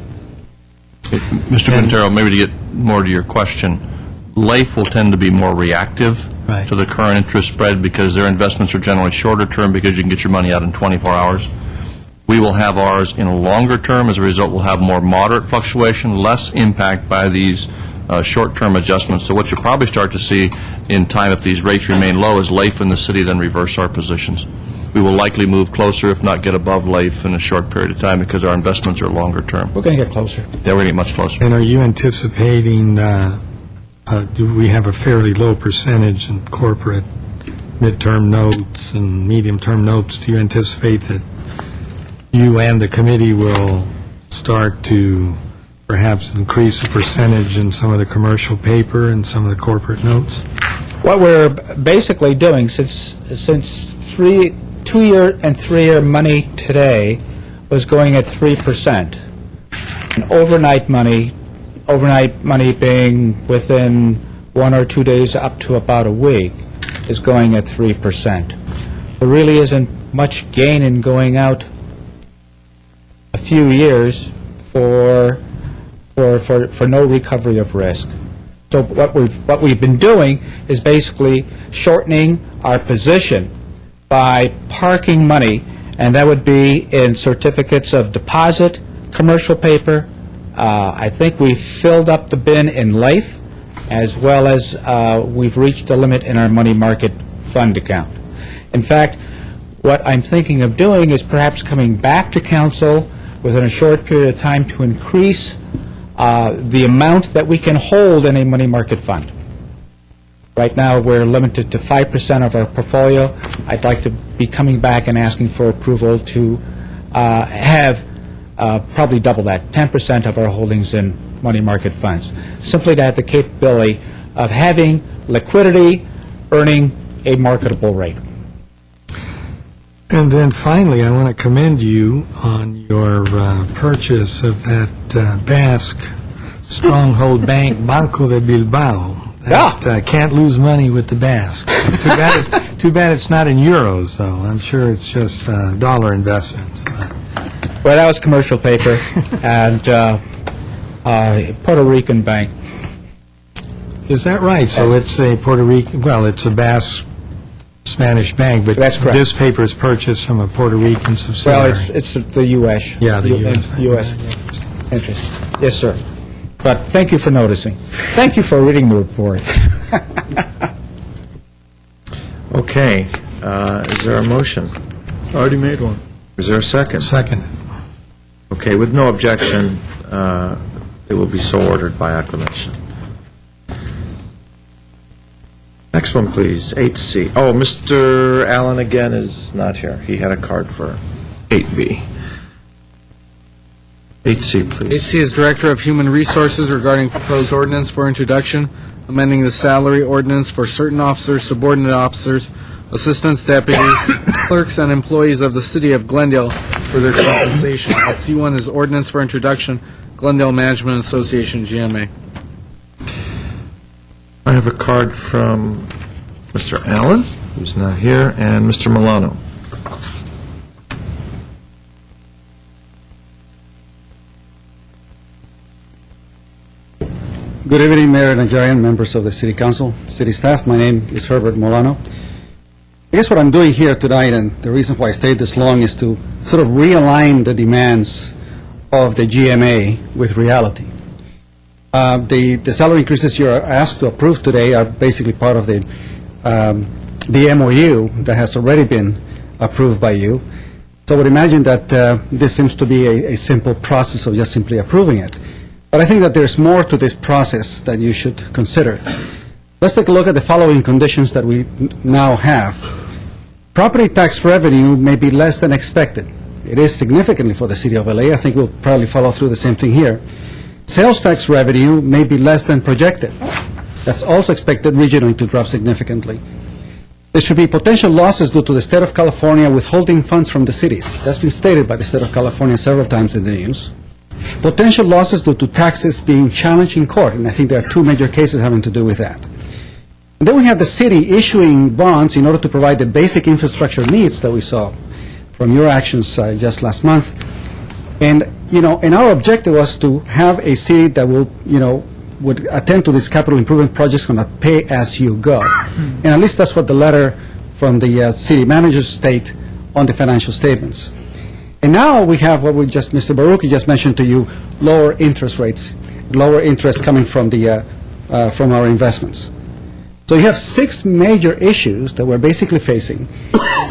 Mr. Quintero, maybe to get more to your question, LAIF will tend to be more reactive to the current interest spread because their investments are generally shorter term because you can get your money out in 24 hours. We will have ours in a longer term. As a result, we'll have more moderate fluctuation, less impact by these short-term adjustments. So what you'll probably start to see in time, if these rates remain low, is LAIF and the city then reverse our positions. We will likely move closer, if not get above LAIF in a short period of time because our investments are longer term. We're going to get closer. Yeah, we're going to get much closer. And are you anticipating, do we have a fairly low percentage in corporate midterm notes and medium-term notes? Do you anticipate that you and the committee will start to perhaps increase the percentage in some of the commercial paper and some of the corporate notes? What we're basically doing, since 2-year and 3-year money today was going at 3%, and overnight money being within 1 or 2 days up to about a week, is going at 3%. There really isn't much gain in going out a few years for no recovery of risk. So what we've been doing is basically shortening our position by parking money, and that would be in certificates of deposit, commercial paper. I think we've filled up the bin in LAIF, as well as we've reached a limit in our money market fund account. In fact, what I'm thinking of doing is perhaps coming back to council within a short period of time to increase the amount that we can hold in a money market fund. Right now, we're limited to 5% of our portfolio. I'd like to be coming back and asking for approval to have probably double that, 10% of our holdings in money market funds, simply to have the capability of having liquidity, earning a marketable rate. And then finally, I want to commend you on your purchase of that Basque stronghold bank, Banco de Bilbao. That can't lose money with the Basque. Too bad it's not in euros, though. I'm sure it's just dollar investments. Well, that was commercial paper, and Puerto Rican bank. Is that right? So it's a Puerto Rican, well, it's a Basque Spanish bank, but that's correct. This paper is purchased from a Puerto Rican subsidiary. Well, it's the U.S. Yeah, the U.S. U.S. interest. Yes, sir. But thank you for noticing. Thank you for reading the report. Okay. Is there a motion? Already made one. Is there a second? Second. Okay, with no objection, it will be so ordered by acclamation. Next one, please, 8C. Oh, Mr. Allen again is not here. He had a card for 8B. 8C, please. 8C is Director of Human Resources regarding proposed ordinance for introduction, amending the salary ordinance for certain officers, subordinate officers, assistants, deputies, clerks, and employees of the City of Glendale for their compensation. At C1 is ordinance for introduction, Glendale Management Association, GMA. I have a card from Mr. Allen, who's not here, and Mr. Milano. Good evening, Mayor Najarian, members of the City Council, City staff. My name is Herbert Molano. I guess what I'm doing here tonight, and the reason why I stayed this long, is to sort of realign the demands of the GMA with reality. The salary increases you're asked to approve today are basically part of the MOU that has already been approved by you. So I would imagine that this seems to be a simple process of just simply approving it. But I think that there's more to this process that you should consider. Let's take a look at the following conditions that we now have. Property tax revenue may be less than expected. It is significantly for the City of LA. I think we'll probably follow through the same thing here. Sales tax revenue may be less than projected. That's also expected regionally to drop significantly. There should be potential losses due to the State of California withholding funds from the cities. That's been stated by the State of California several times in the news. potential losses due to taxes being challenged in court, and I think there are two major cases having to do with that. And then we have the city issuing bonds in order to provide the basic infrastructure needs that we saw from your actions just last month. And, and our objective was to have a city that will, would attend to these capital improvement projects on a pay-as-you-go. And at least that's what the letter from the city manager state on the financial statements. And now we have what Mr. Baruchi just mentioned to you, lower interest rates, lower interest coming from from our investments. So you have 6 major issues that we're basically facing,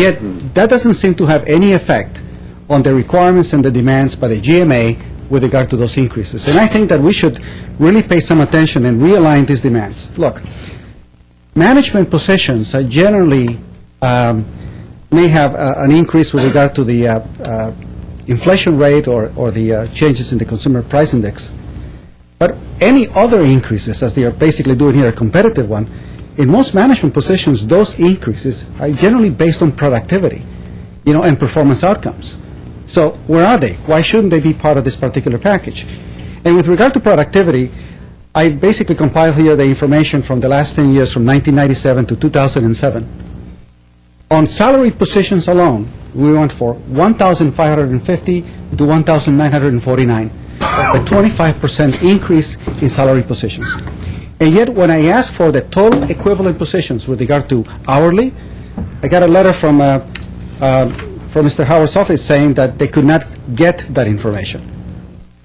yet that doesn't seem to have any effect on the requirements and the demands by the GMA with regard to those increases. And I think that we should really pay some attention and realign these demands. Look, management positions generally may have an increase with regard to the inflation rate or the changes in the consumer price index. But any other increases, as they are basically doing here, a competitive one, in most management positions, those increases are generally based on productivity, and performance outcomes. So where are they? Why shouldn't they be part of this particular package? And with regard to productivity, I basically compiled here the information from the last 10 years, from 1997 to 2007. On salaried positions alone, we went for 1,550 to 1,949, a 25% increase in salaried positions. And yet, when I asked for the total equivalent positions with regard to hourly, I got a letter from Mr. Howard's office saying that they could not get that information.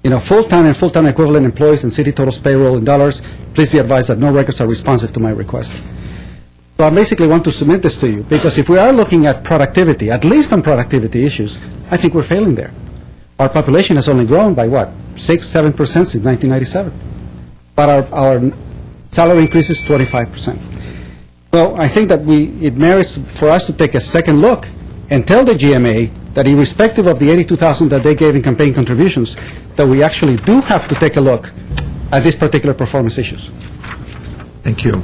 Full-time and full-time equivalent employees and city totals payroll in dollars, please be advised that no records are responsive to my request. So I basically want to submit this to you, because if we are looking at productivity, at least on productivity issues, I think we're failing there. Our population has only grown by, 6-7% since 1997. But our salary increase is 25%. So I think that it merits for us to take a second look and tell the GMA that irrespective of the $82,000 that they gave in campaign contributions, that we actually do have to take a look at these particular performance issues. Thank you.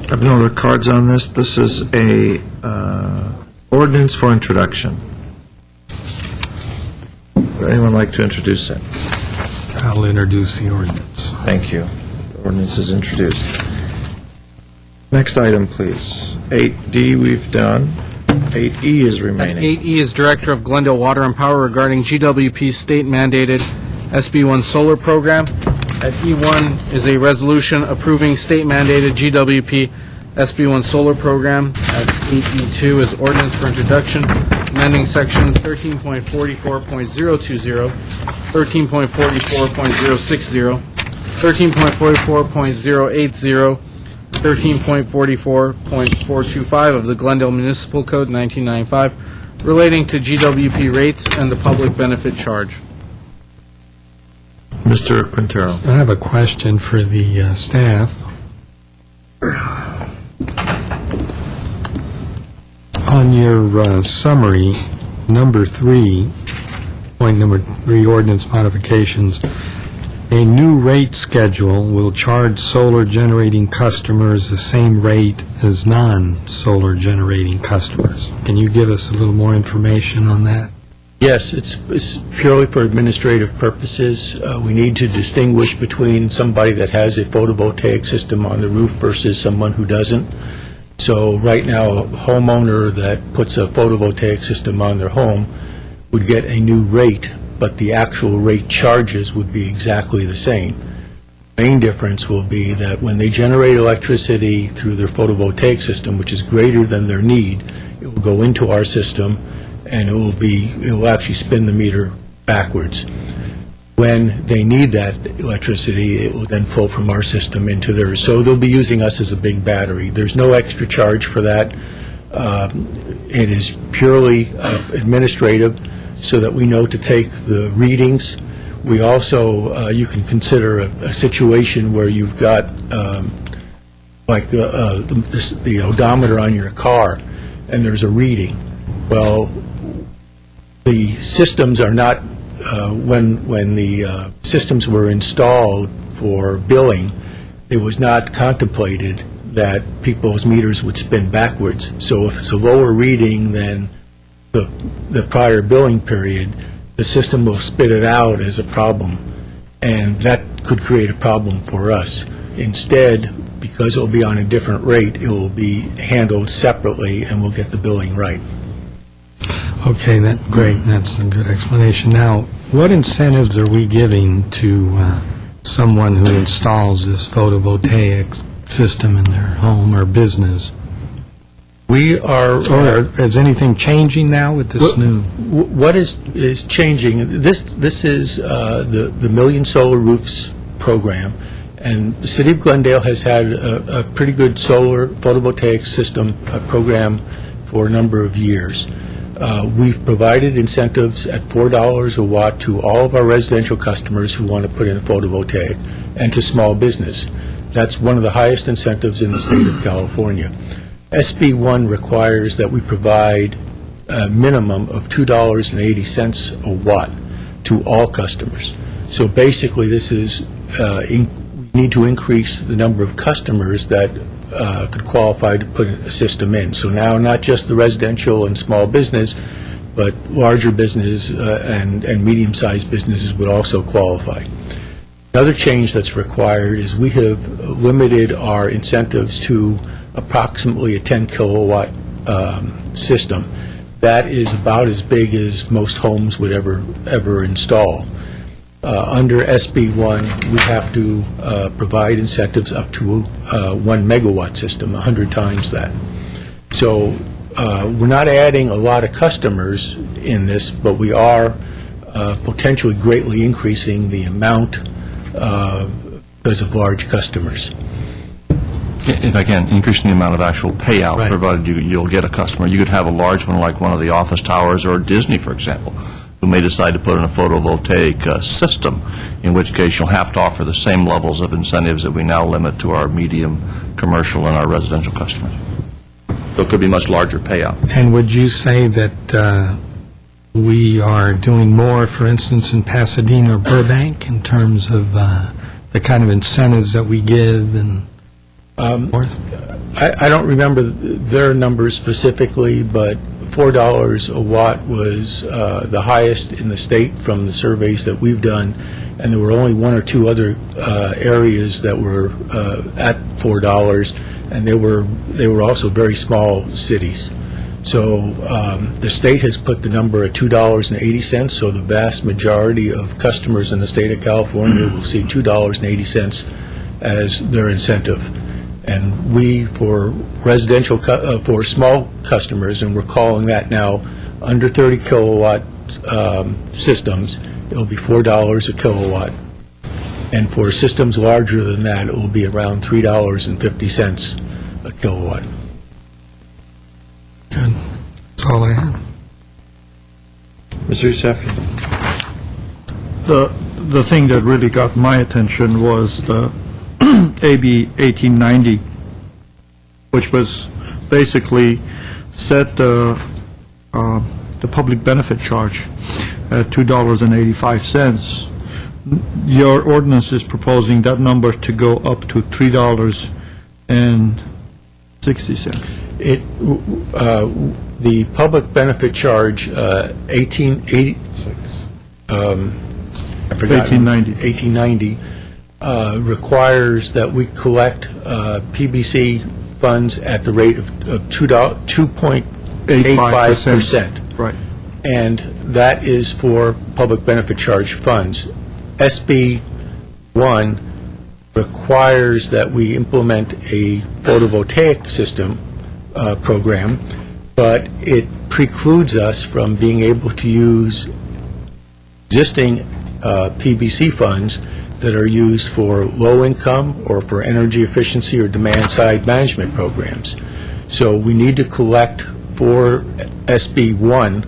I have no other cards on this. This is a ordinance for introduction. Would anyone like to introduce it? I'll introduce the ordinance. Thank you. The ordinance is introduced. Next item, please. 8D we've done. 8E is remaining. 8E is Director of Glendale Water and Power regarding GWP's state-mandated SB1 solar program. At E1 is a resolution approving state-mandated GWP SB1 solar program. At 8E2 is ordinance for introduction, amending sections 13.44.020, 13.44.060, 13.44.080, 13.44.425 of the Glendale Municipal Code 1995 relating to GWP rates and the public benefit charge. Mr. Quintero. I have a question for the staff. On your summary, number 3, point number 3, ordinance modifications, a new rate schedule will charge solar generating customers the same rate as non-solar generating customers. Can you give us a little more information on that? Yes, it's purely for administrative purposes. We need to distinguish between somebody that has a photovoltaic system on the roof versus someone who doesn't. So right now, a homeowner that puts a photovoltaic system on their home would get a new rate, but the actual rate charges would be exactly the same. The main difference will be that when they generate electricity through their photovoltaic system, which is greater than their need, it will go into our system, and it will actually spin the meter backwards. When they need that electricity, it will then flow from our system into theirs. So they'll be using us as a big battery. There's no extra charge for that. It is purely administrative, so that we know to take the readings. We also, you can consider a situation where you've got like the odometer on your car, and there's a reading. Well, the systems are not, when the systems were installed for billing, it was not contemplated that people's meters would spin backwards. So if it's a lower reading than the prior billing period, the system will spit it out as a problem, and that could create a problem for us. Instead, because it will be on a different rate, it will be handled separately, and we'll get the billing right. Okay, great. That's a good explanation. Now, what incentives are we giving to someone who installs this photovoltaic system in their home or business? We are... Or is anything changing now with this new... What is changing, this is the Million Solar Roofs program, and the City of Glendale has had a pretty good solar photovoltaic system program for a number of years. We've provided incentives at $4 a watt to all of our residential customers who want to put in photovoltaic, and to small business. That's one of the highest incentives in the state of California. SB 1 requires that we provide a minimum of $2.80 a watt to all customers. So basically, this is, we need to increase the number of customers that could qualify to put a system in. So now, not just the residential and small business, but larger business and medium-sized businesses would also qualify. Another change that's required is we have limited our incentives to approximately a 10-kilowatt system. That is about as big as most homes would ever install. Under SB 1, we have to provide incentives up to a 1 megawatt system, 100 times that. So we're not adding a lot of customers in this, but we are potentially greatly increasing the amount because of large customers. If I can, increasing the amount of actual payout, provided you'll get a customer. You could have a large one like one of the office towers or Disney, for example, who may decide to put in a photovoltaic system, in which case you'll have to offer the same levels of incentives that we now limit to our medium commercial and our residential customers. So it could be much larger payout. And would you say that we are doing more, for instance, in Pasadena or Burbank in terms of the kind of incentives that we give and I don't remember their numbers specifically, but $4 a watt was the highest in the state from the surveys that we've done, and there were only one or two other areas that were at $4, and they were also very small cities. So the state has put the number at $2.80, so the vast majority of customers in the state of California will see $2.80 as their incentive. And we, for residential, for small customers, and we're calling that now under 30 kilowatt systems, it'll be $4 a kilowatt. And for systems larger than that, it will be around $3.50 a kilowatt. Good. That's all I have. Mr. Yousefi. The thing that really got my attention was the AB 1890, which was basically set the public benefit charge at $2.85. Your ordinance is proposing that number to go up to $3.60. The public benefit charge, 1890, requires that we collect PBC funds at the rate of 2.85%. Right. And that is for public benefit charge funds. SB 1 requires that we implement a photovoltaic system program, but it precludes us from being able to use existing PBC funds that are used for low income or for energy efficiency or demand side management programs. So we need to collect for SB 1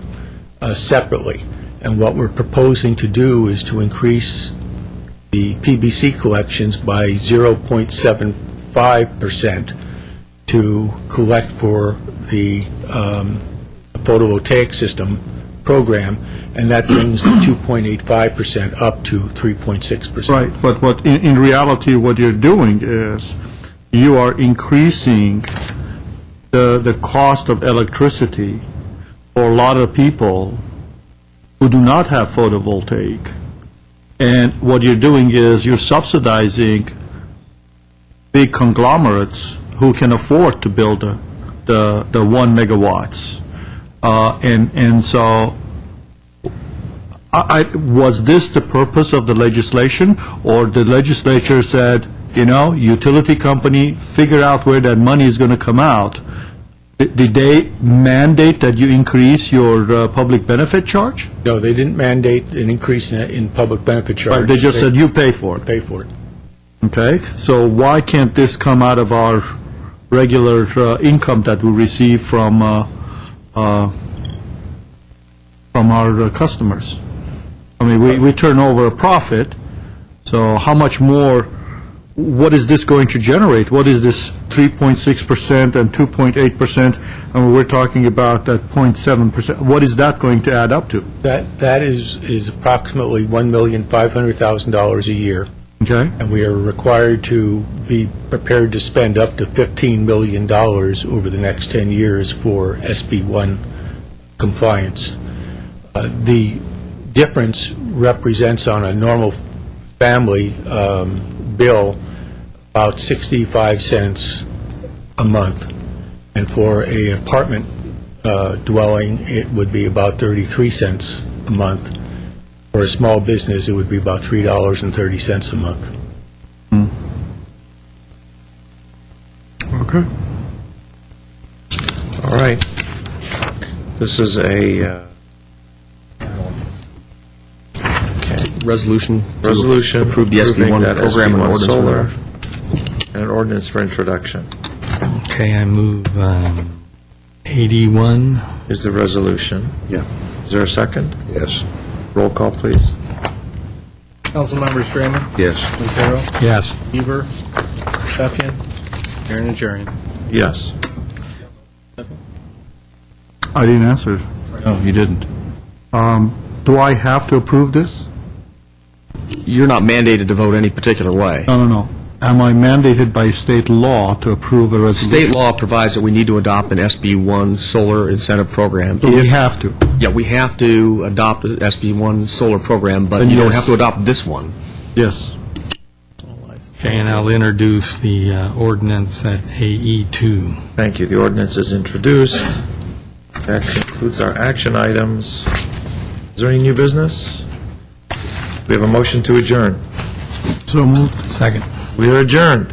separately. And what we're proposing to do is to increase the PBC collections by 0.75% to collect for the photovoltaic system program, and that brings the 2.85% up to 3.6%. Right, but what in reality what you're doing is you are increasing the cost of electricity for a lot of people who do not have photovoltaic. And what you're doing is you're subsidizing big conglomerates who can afford to build the 1 megawatts. And so, was this the purpose of the legislation, or the legislature said, utility company, figure out where that money is going to come out? Did they mandate that you increase your public benefit charge? No, they didn't mandate an increase in public benefit charge. Right, they just said you pay for it. Pay for it. Okay, so why can't this come out of our regular income that we receive from our customers? I mean, we turn over a profit, so how much more, what is this going to generate? What is this 3.6% and 2.8%, and we're talking about that 0.7%? What is that going to add up to? That is approximately $1,500,000 a year. Okay. And we are required to be prepared to spend up to $15 million over the next 10 years for SB1 compliance. The difference represents on a normal family bill about 65 cents a month. And for an apartment dwelling, it would be about 33 cents a month. For a small business, it would be about $3.30 a month. Okay. All right. This is a Resolution. resolution to approve the approving SB1 that program and SB1 ordinance. solar and an ordinance for introduction. Okay, I move 81. Is the resolution? Yeah. Is there a second? Yes. Roll call, please. Councilmembers Draymond, Yes. Quintero, Yes. Weaver, Stefan, Mayor Najarian. Yes. I didn't answer. No, you didn't. Do I have to approve this? You're not mandated to vote any particular way. No. Am I mandated by state law to approve a resolution? State law provides that we need to adopt an SB1 solar incentive program. So we have to? Yeah, we have to adopt an SB1 solar program, but Then you don't yes. have to adopt this one. Yes. Okay, and I'll introduce the ordinance at AE2. Thank you. The ordinance is introduced. That concludes our action items. Is there any new business? We have a motion to adjourn. So moved. Second. We are adjourned.